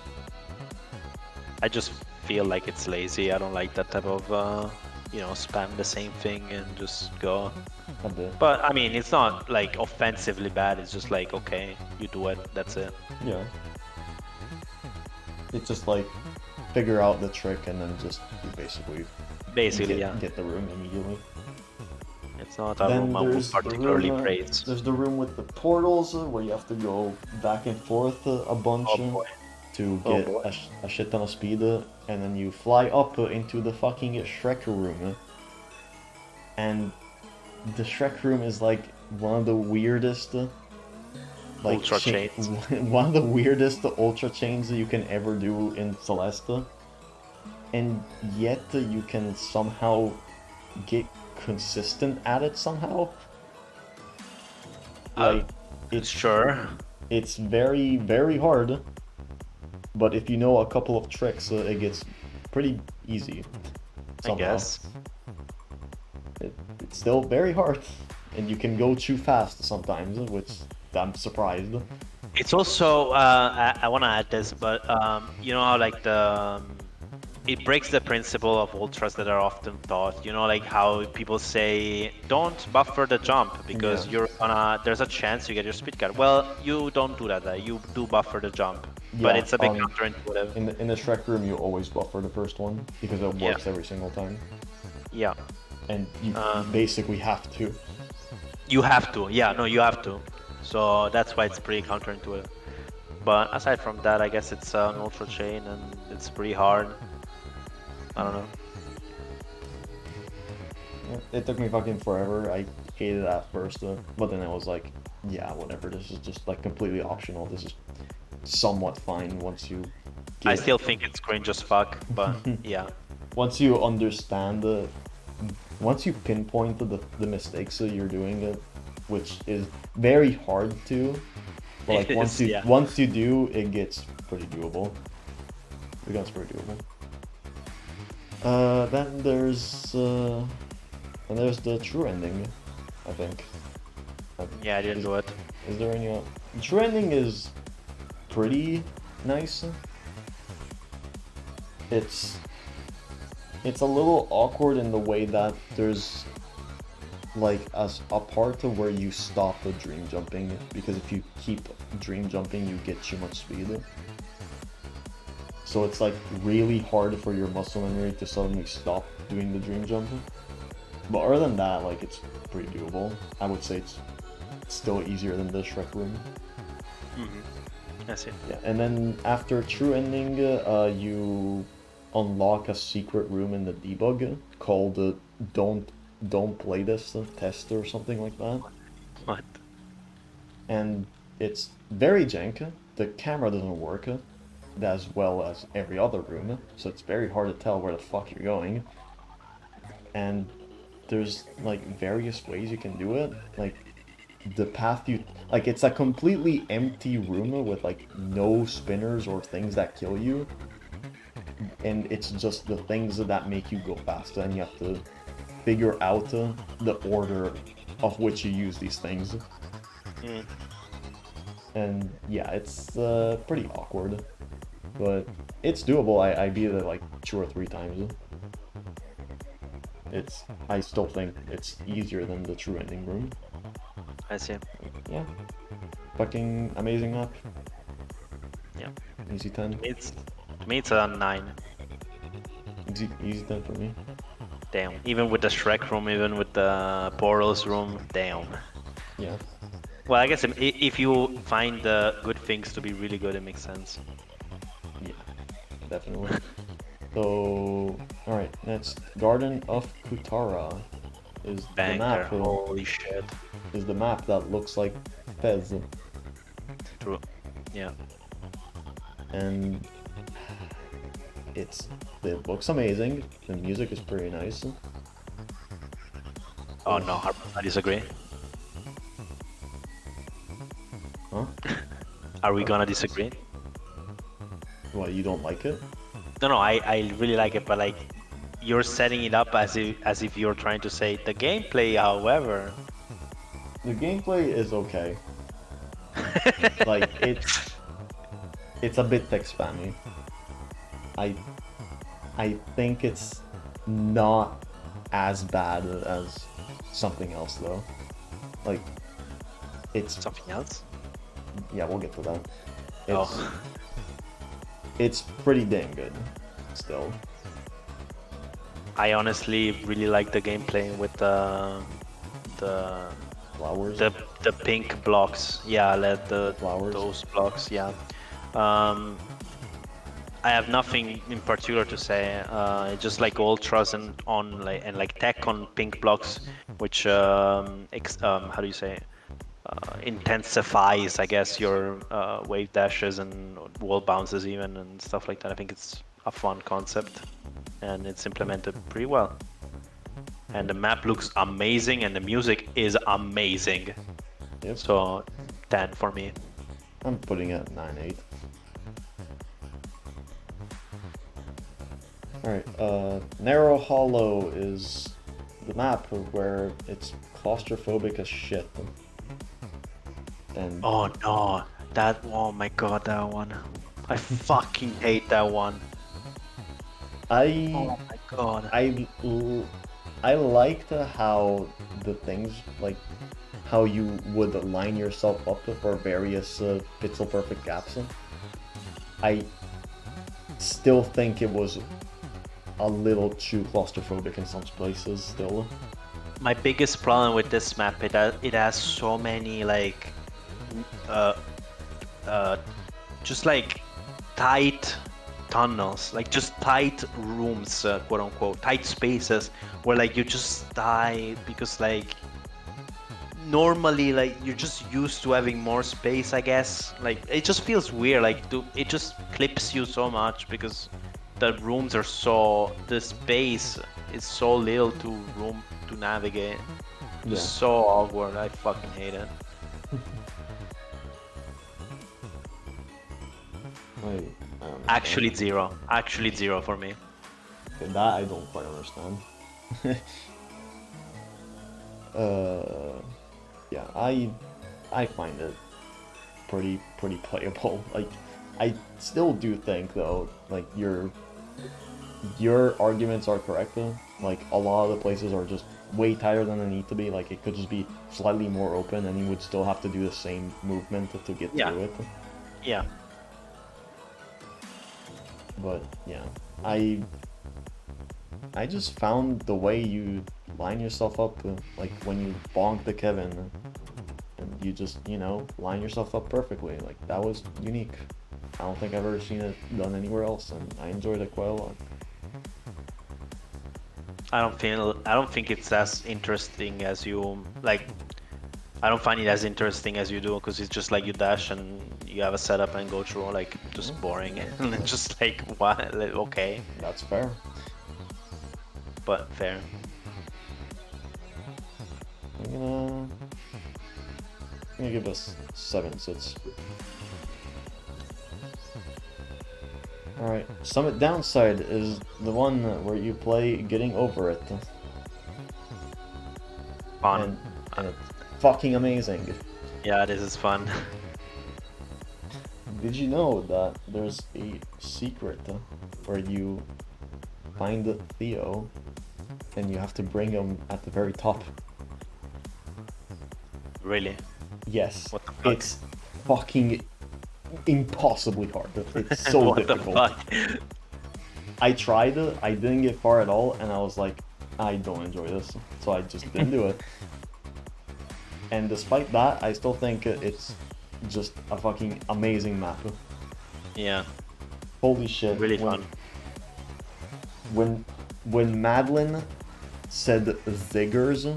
I just feel like it's lazy. I don't like that type of you know, spam the same thing and just go.
A bit.
But I mean, it's not like offensively bad. It's just like okay, you do it. That's it.
Yeah. It's just like figure out the trick and then just you basically
Basically, yeah.
get the room immediately.
It's not a
Then
room I would
there's the
particularly
room.
praise.
There's the room with the portals where you have to go back and forth a bunch
Oh boy.
to
Oh
get
boy.
a shit ton of speed, and then you fly up into the fucking Shrek room. And the Shrek room is like one of the weirdest, like
Ultra chains.
one of the weirdest ultra chains that you can ever do in Celeste, and yet you can somehow get consistent at it somehow. Like it's
Sure.
it's very very hard, but if you know a couple of tricks, it gets pretty easy.
I
Somehow.
guess.
It's still very hard, and you can go too fast sometimes, which I'm surprised.
It's also I want to add this, but you know how like it breaks the principle of ultras that are often taught. You know, like how people say, don't buffer the jump because
Yeah.
you're gonna. There's a chance you get your speed card. Well, you don't do that. You do buffer the jump, but
Yeah,
it's a bit counterintuitive.
in the Shrek room, you always buffer the first one because it
Yeah.
works every single time,
Yeah.
and you
Um,
basically have to.
you have to. Yeah. No, you have to. So that's why it's pretty counterintuitive. But aside from that, I guess it's an ultra chain and it's pretty hard. I don't know.
It took me fucking forever. I hated it at first, but then I was like, yeah, whatever. This is just like completely optional. This is somewhat fine once you
I
get
still think it's cringe as fuck, but yeah.
once you understand the once you pinpoint the mistakes that you're doing, which is very hard to. But like
It
once
is,
you
yeah.
once you do, it gets pretty doable. It becomes pretty doable. Then there's the true ending, I think.
Yeah, I didn't do it.
Is there any? The true ending is pretty nice. It's a little awkward in the way that there's like a part of where you stop the dream jumping, because if you keep dream jumping you get too much speed. So it's like really hard for your muscle memory to suddenly stop doing the dream jump. But other than that, like, it's pretty doable. I would say it's still easier than the Shrek room.
I see.
Yeah, and then after true ending, you unlock a secret room in the debug called don't play this test or something like that.
What?
And it's very jank. The camera doesn't work as well as every other room, so it's very hard to tell where the fuck you're going. And there's like various ways you can do it. Like the path you like, it's a completely empty room with like no spinners or things that kill you, and it's just the things that make you go faster, and you have to figure out the order of which you use these things. And yeah, it's pretty awkward, but it's doable. I beat it like 2 or 3 times. I still think it's easier than the true ending room.
I see.
Yeah, fucking amazing map.
Yeah.
Easy 10.
To me, it's a 9.
Easy 10 for me.
Damn. Even with the Shrek room, even with the Portals room, damn.
Yeah.
Well, I guess if you find the good things to be really good, it makes sense.
Yeah, definitely. So, alright, next. Garden of Kutara is
Banger.
the map.
Holy shit.
Is the map that looks like Fez.
True. Yeah.
And it looks amazing. The music is pretty nice.
Oh no, I disagree.
Huh?
Are we gonna disagree?
What, you don't like it?
No, I really like it, but like, you're setting it up as if you're trying to say the gameplay, however.
The gameplay is okay. Like, it's a bit tech spammy. I think it's not as bad as something else though. Like, it's
Something else?
yeah, we'll get to that.
Oh.
It's pretty dang good still.
I honestly really like the gameplay with the
Flowers.
the pink blocks. Yeah, like
Flowers.
those blocks. Yeah. I have nothing in particular to say. It's just like ultras and like tech on pink blocks, which how do you say? Intensifies, I guess, your wave dashes and wall bounces even and stuff like that. I think it's a fun concept, and it's implemented pretty well. And the map looks amazing, and the music is amazing.
Yep.
So 10 for me.
I'm putting it at 9/8. Alright, Narrow Hollow is the map where it's claustrophobic as shit. And
Oh no, oh my god, that one. I fucking hate that one.
I
my god.
I liked how the things like how you would line yourself up for various pixel perfect gaps. I still think it was a little too claustrophobic in some places still.
My biggest problem with this map, it has so many like uh uh just like tight tunnels, like just tight rooms, quote unquote, tight spaces where like you just die because like normally like you're just used to having more space, I guess. Like it just feels weird, like it just clips you so much because the rooms are so, the space is so little to room to navigate.
Yeah.
Just so awkward. I fucking hate it.
I don't
Actually zero. Actually zero for me.
understand. That I don't quite understand. Yeah, I find it pretty playable. Like, I still do think though, like your arguments are correct though. Like a lot of the places are just way tighter than they need to be. Like it could just be slightly more open, and you would still have to do the same movement to get
Yeah.
through it.
Yeah.
But yeah, I just found the way you line yourself up, like when you bonk the Kevin, and you just, you know, line yourself up perfectly. Like that was unique. I don't think I've ever seen it done anywhere else, and I enjoyed it quite a lot.
I don't think it's as interesting as you like. I don't find it as interesting as you do because it's just like you dash and you have a setup and go through, like just boring and just like what, like, okay,
That's fair.
but fair.
I'm gonna give us 7 sits. Alright, Summit Downside is the one where you play Getting Over It.
Fun.
And it's fucking amazing.
Yeah, this is fun.
Did you know that there's a secret where you find Theo and you have to bring him at the very top?
Really?
Yes.
What the fuck?
It's fucking impossibly hard. It's so
What the
difficult.
fuck?
I tried it, I didn't get far at all, and I was like, I don't enjoy this, so I just didn't do it. And despite that, I still think it's just a fucking amazing map.
Yeah,
Holy shit.
really fun.
When Madeline said Ziggers,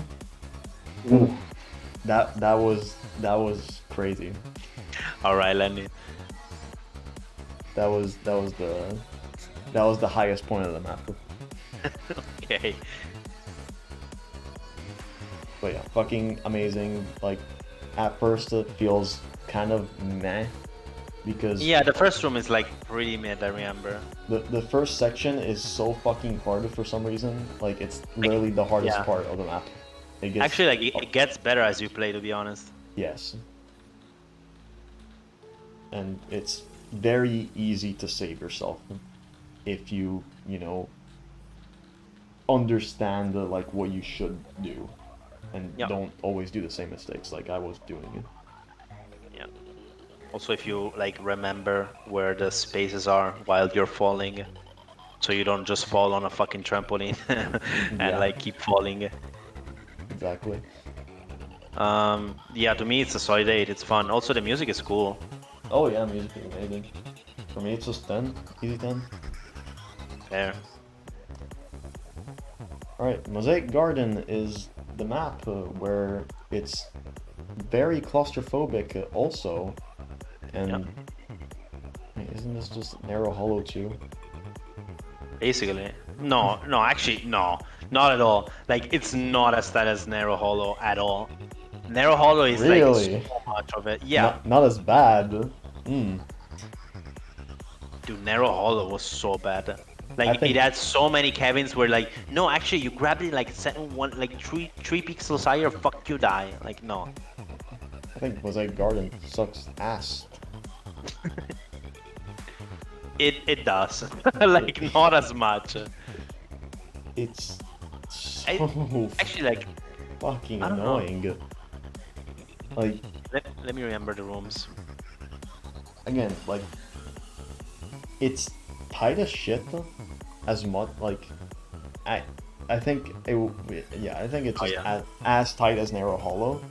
that was crazy.
All right, Lenny.
That was the highest point of the map.
Okay.
But yeah, fucking amazing. Like, at first it feels kind of meh, because
Yeah, the first room is like pretty mid, I remember.
the first section is so fucking hard for some reason. Like, it's literally the hardest
yeah.
part of the map. It gets,
Actually, like it gets better as you play, to be honest.
yes. And it's very easy to save yourself if you know, understand like what you should do, and
Yeah.
don't always do the same mistakes like I was doing.
Yeah. Also, if you like remember where the spaces are while you're falling, so you don't just fall on a fucking trampoline and
Yeah.
like keep falling.
Exactly.
Yeah, to me it's a solid 8. It's fun. Also, the music is cool.
Oh yeah, music is amazing. For me, it's just 10. Easy 10.
There.
Alright, Mosaic Garden is the map where it's very claustrophobic also. And
Yeah.
wait, isn't this just Narrow Hollow too?
Basically. No, actually, no. Not at all. Like, it's not as bad as Narrow Hollow at all. Narrow Hollow is
Really?
like so much of it. Yeah.
Not as bad. Hmm.
Dude, Narrow Hollow was so bad. Like,
I think-
it had so many cabins where, like, no, actually, you grabbed it like like three pixels higher, fuck you, die. Like, no.
I think Mosaic Garden sucks ass.
It does. Like not as much.
It's so
Actually, like
fucking
I don't know.
annoying. Like,
Let me remember the rooms.
again, like, it's tight as shit as much, like, I I think yeah, I think it's
Oh
just
yeah.
as tight as Narrow Hollow,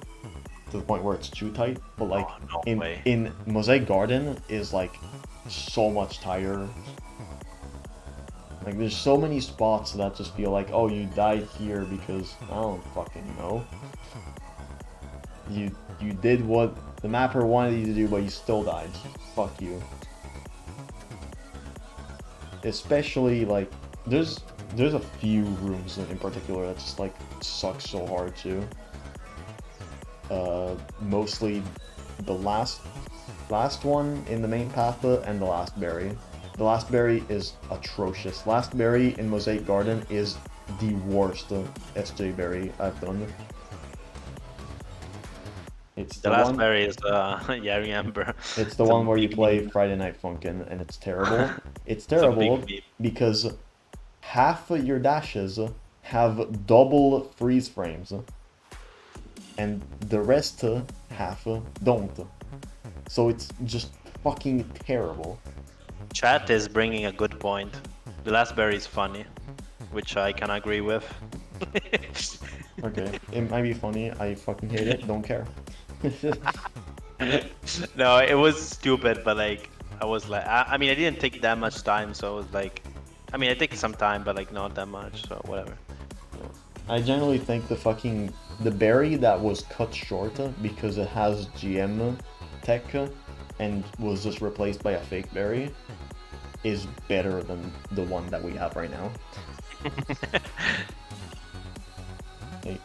to the point where it's too tight, but like
Oh, no way.
in Mosaic Garden is like so much tighter. Like there's so many spots that just feel like, oh, you died here because I don't fucking know. You did what the mapper wanted you to do, but you still died. Fuck you. Especially like there's a few rooms in particular that just like suck so hard too. Mostly the last one in the main path and the last berry. The last berry is atrocious. Last berry in Mosaic Garden is the worst SJ berry I've done. It's
The
the
last
one.
berry is yeah, I remember.
It's the
It's a
one where you
big
play
meme.
Friday Night Funkin' and it's terrible. It's
It's a
terrible
big meme.
because half of your dashes have double freeze frames and the rest half don't. So it's just fucking terrible.
Chat is bringing a good point. The last berry is funny, which I can agree with.
Okay, it might be funny. I fucking hate it. Don't care.
No, it was stupid, but like I was like, I mean, I didn't take that much time, so I was like, I mean, I take some time, but like not that much, so whatever.
I generally think the berry that was cut short because it has GM tech and was just replaced by a fake berry is better than the one that we have right now. Like,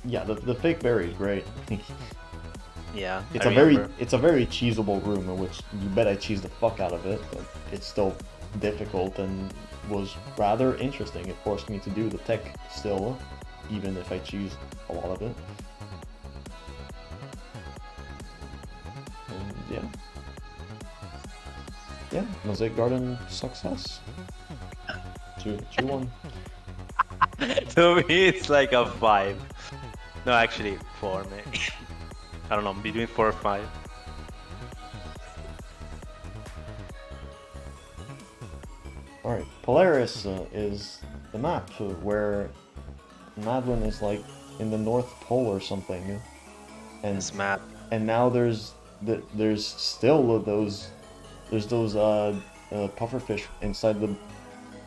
yeah, the fake berry is great.
Yeah,
It's
I
a very
remember.
cheesable room in which you bet I cheese the fuck out of it, but it's still difficult and was rather interesting. It forced me to do the tech still, even if I cheese a lot of it. And yeah. Yeah, Mosaic Garden success. 2-1.
To me, it's like a 5. No, actually 4, maybe. I don't know, between 4 or 5.
Alright, Polaris is the map where Madeline is like in the North Pole or something, and
This map.
now there's still those pufferfish inside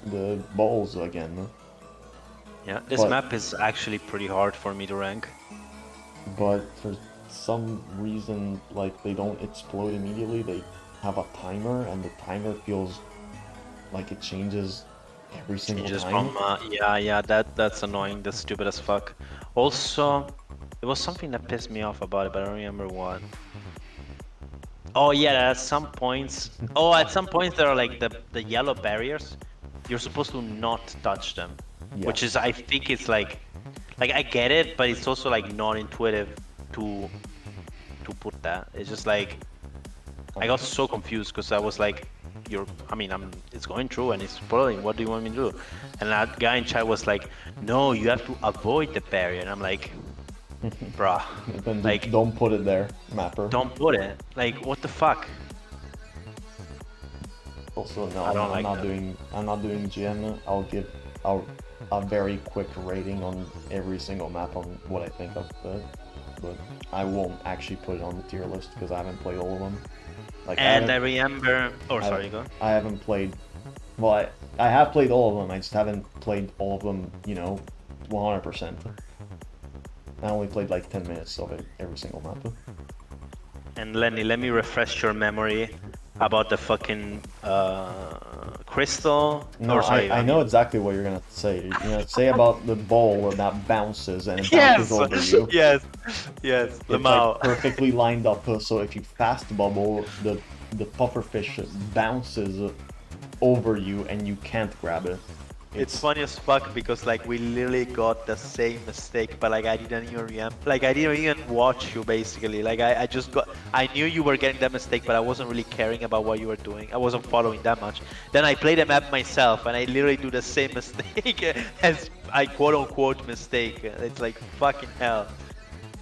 the bowls again.
Yeah, this
But-
map is actually pretty hard for me to rank.
But for some reason, like they don't explode immediately. They have a timer, and the timer feels like it changes every single
Changes
time.
from yeah, that's annoying. That's stupid as fuck. Also, there was something that pissed me off about it, but I don't remember what. Oh yeah, at some points. Oh, at some points there are like the yellow barriers. You're supposed to not touch them, which is I think it's like I get it, but it's also like not intuitive to put that. It's just like I got so confused because I was like, it's going through and it's spoiling. What do you want me to do? And that guy in chat was like, no, you have to avoid the barrier. And I'm like, bruh,
Then
like,
don't put it there, mapper.
don't put it. Like, what the fuck?
Also, no,
I don't
I'm
like
not
that.
doing GM. I'll give a very quick rating on every single map on what I think of it, but I won't actually put it on the tier list because I haven't played all of them. Like
And I remember. Oh, sorry, go.
I haven't played. Well, I have played all of them. I just haven't played all of them. 100%. I only played like 10 minutes of it every single map.
And Lenny, let me refresh your memory about the fucking crystal.
No,
Or, sorry,
I know exactly what you're gonna say. You're gonna say about the ball that bounces and it bounces
Yes,
over you.
yes, yes.
It's
Lamau.
like perfectly lined up, so if you fast bubble, the pufferfish bounces over you and you can't grab it.
It's funny as fuck because like we literally got the same mistake, but like I didn't even like I didn't even watch you basically. Like I just got I knew you were getting that mistake, but I wasn't really caring about what you were doing. I wasn't following that much. Then I played the map myself and I literally do the same mistake as I quote unquote mistake. It's like fucking hell.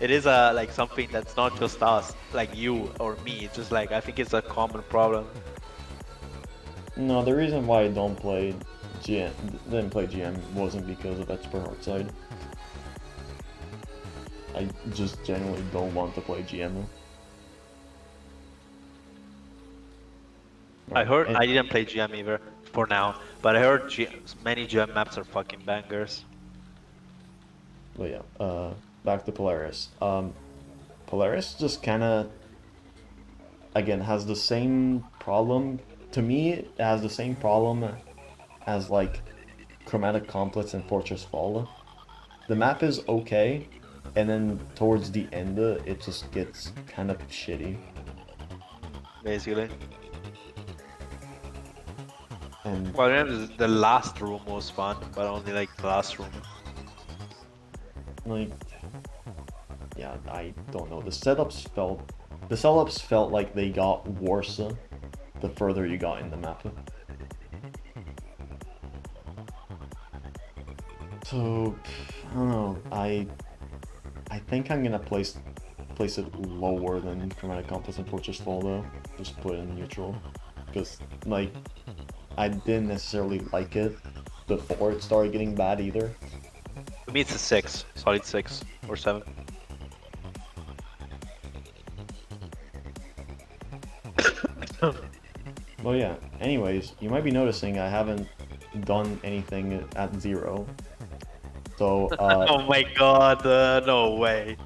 It is like something that's not just us, like you or me. It's just like I think it's a common problem.
No, the reason why I don't play GM, didn't play GM wasn't because of expert Heartside. I just genuinely don't want to play GM.
I heard
And,
I didn't play GM either for now, but I heard many GM maps are fucking bangers.
but yeah, back to Polaris. Polaris just kind of, again, has the same problem. To me, it has the same problem as like Chromatic Complex and Fortress Fall. The map is okay, and then towards the end, it just gets kind of shitty.
Basically.
And
Well, the last room was fun, but only like the last room.
like, yeah, I don't know. The setups felt like they got worse the further you got in the map. So I don't know. I think I'm gonna place it lower than Chromatic Compass and Fortress Fall though. Just put it in neutral. Because like I didn't necessarily like it before it started getting bad either.
To me, it's a 6, solid 6 or 7.
Well yeah, anyways, you might be noticing I haven't done anything at 0. So
Oh my god, no way.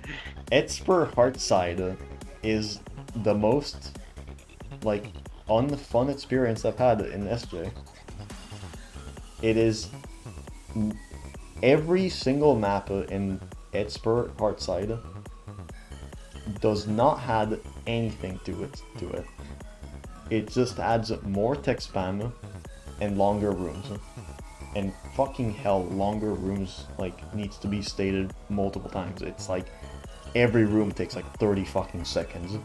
Expert Heartside is the most like unfun experience I've had in SJ. It is every single map in Expert Heartside does not have anything to it. It just adds more text spam and longer rooms. And fucking hell, longer rooms like needs to be stated multiple times. It's like every room takes like 30 fucking seconds.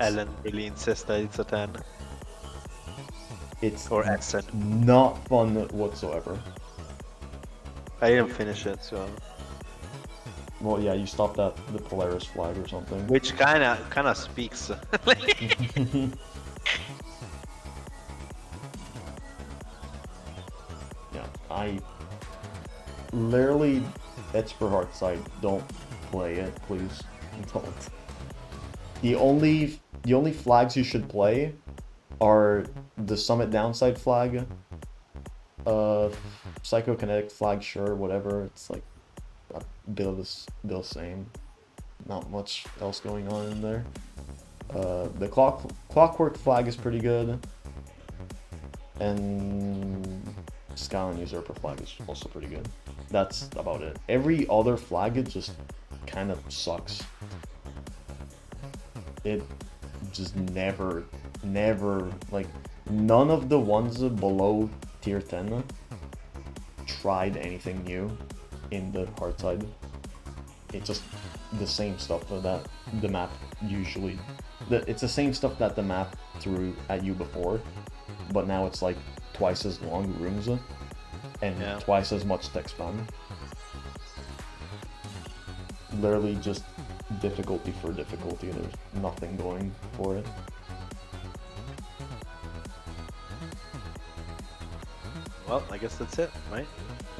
Ellen really insists that it's a 10.
It's
Or Essen.
not fun whatsoever.
I didn't finish it, so.
Well, yeah, you stopped at the Polaris flag or something.
Which kinda speaks.
Yeah, I literally, Expert Heartside, don't play it, please. Don't. The only flags you should play are the Summit Downside flag, Psychokinetic flag, sure, whatever. It's like a bit of the same. Not much else going on in there. The Clockwork flag is pretty good, and Skyline Usurper flag is also pretty good. That's about it. Every other flag, it just kind of sucks. It just never, like, none of the ones below tier 10 tried anything new in the hard side. It's just the same stuff that the map usually... It's the same stuff that the map threw at you before, but now it's like twice as long rooms and twice as much text spam. Literally just difficulty for difficulty. There's nothing going for it.
Well, I guess that's it, right?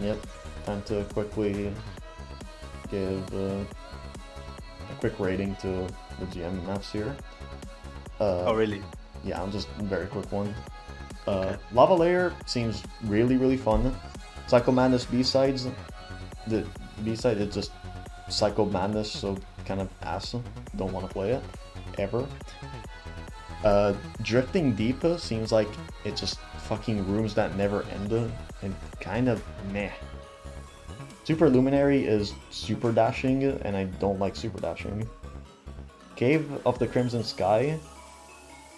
Yep. Time to quickly give a quick rating to the GM maps here.
Oh, really?
Yeah, I'm just a very quick one.
Okay.
Lava Layer seems really fun. Psycho Madness B-sides, the B-side is just Psycho Madness, so kind of ass. Don't want to play it ever. Drifting Deep seems like it's just fucking rooms that never end and kind of meh. Super Luminary is super dashing, and I don't like super dashing. Cave of the Crimson Sky,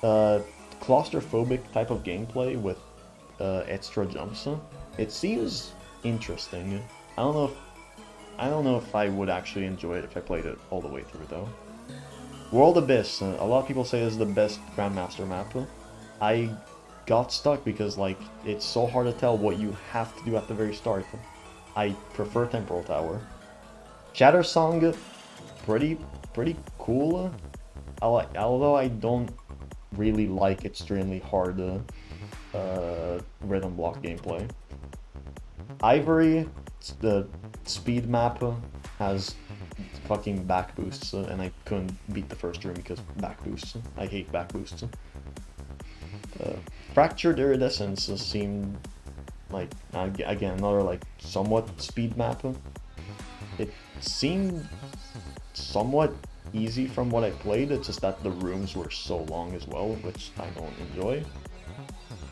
claustrophobic type of gameplay with extra jumps. It seems interesting. I don't know if I would actually enjoy it if I played it all the way through though. World Abyss. A lot of people say this is the best Grandmaster map. I got stuck because like it's so hard to tell what you have to do at the very start. I prefer Temporal Tower. Shatter Song, pretty cool. Although I don't really like extremely hard rhythm block gameplay. Ivory, the speed map has fucking back boosts, and I couldn't beat the first room because back boosts. I hate back boosts. Fractured Iridescence seemed like, again, another like somewhat speed map. It seemed somewhat easy from what I played, it's just that the rooms were so long as well, which I don't enjoy.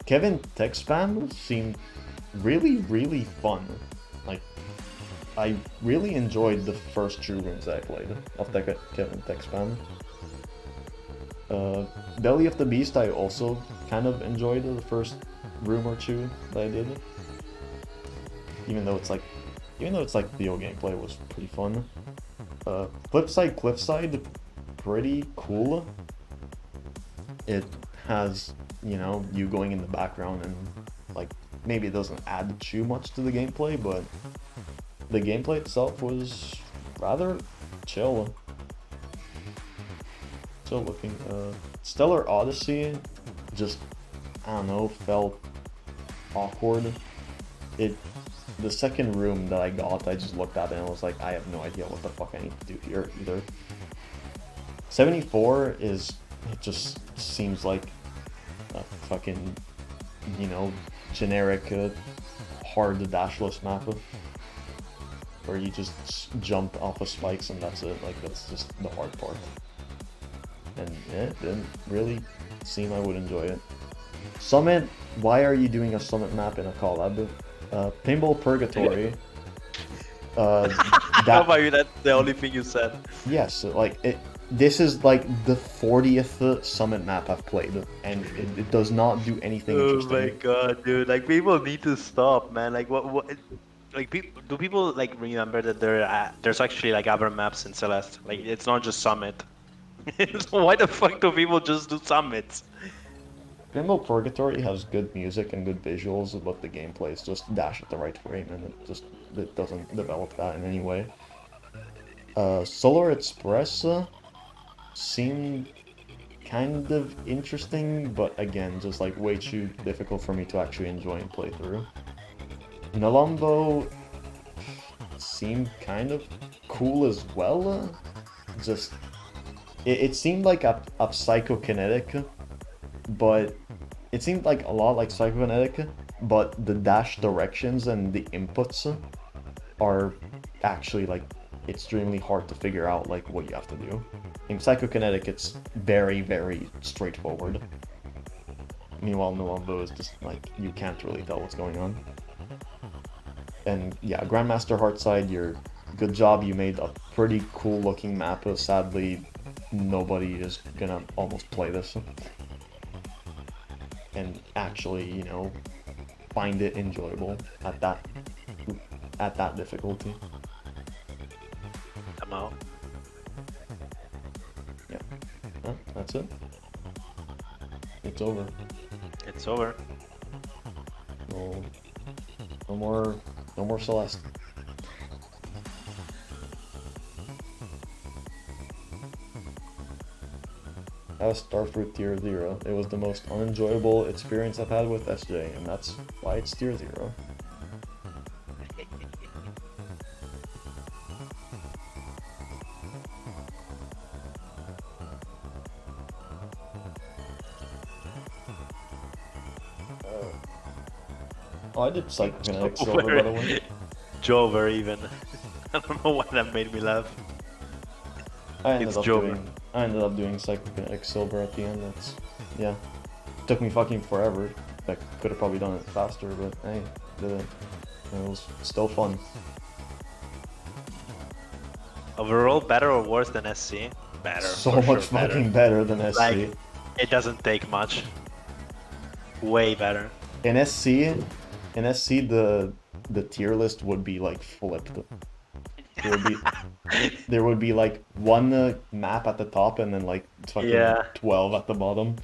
Kevin Tech Spam seemed really fun. Like, I really enjoyed the first two rooms that I played of Kevin Tech Spam. Belly of the Beast I also kind of enjoyed the first room or two that I did. Even though it's like Theo gameplay was pretty fun. Flipside Cliffside, pretty cool. It has, you know, you going in the background and like maybe it doesn't add too much to the gameplay, but the gameplay itself was rather chill. So looking, Stellar Odyssey, just, I don't know, felt awkward. The second room that I got, I just looked at it and was like, I have no idea what the fuck I need to do here either. 74 it just seems like a fucking, you know, generic, hard dashless map. Where you just jump off of spikes and that's it, like that's just the hard part. And it didn't really seem I would enjoy it. Summit, why are you doing a Summit map in a collab? Pinball Purgatory.
How about you? That's the only thing you said.
Yes, like this is like the 40th Summit map I've played, and it does not do anything interesting.
Oh my god, dude! Like people need to stop, man. Like what? Like do people like remember that there's actually like other maps in Celeste? Like it's not just Summit. So why the fuck do people just do summits?
Pinball Purgatory has good music and good visuals, but the gameplay is just dash at the right frame, and it doesn't develop that in any way. Solar Express seemed kind of interesting, but again, just like way too difficult for me to actually enjoy and play through. Nalumbo seemed kind of cool as well. Just it seemed like a psychokinetic, but it seemed like a lot like psychokinetic, but the dash directions and the inputs are actually like extremely hard to figure out like what you have to do. In psychokinetic, it's very straightforward. Meanwhile, Nalumbo is just like you can't really tell what's going on. And yeah, Grandmaster Heartside, good job. You made a pretty cool looking map. Sadly, nobody is gonna almost play this and actually, you know, find it enjoyable at that difficulty.
I'm out.
Yeah, that's it. It's over.
It's over.
No more Celeste. I was Starfruit tier 0. It was the most unenjoyable experience I've had with SJ, and that's why it's tier 0. Oh, I did Psychokinetic Silver, by the way.
Jover even. I don't know why that made me laugh.
I
It's
ended up doing Psychokinetic Silver at the end. Yeah. It took me fucking forever. I could have probably done it faster, but hey, did it. And it was still fun.
Overall, better or worse than SC? Better.
So
for
much
sure,
fucking better than SC.
Like, it doesn't take much. Way better.
In SC, the tier list would be like flipped. There would be like one map at the top and then like fucking
Yeah.
12 at the bottom.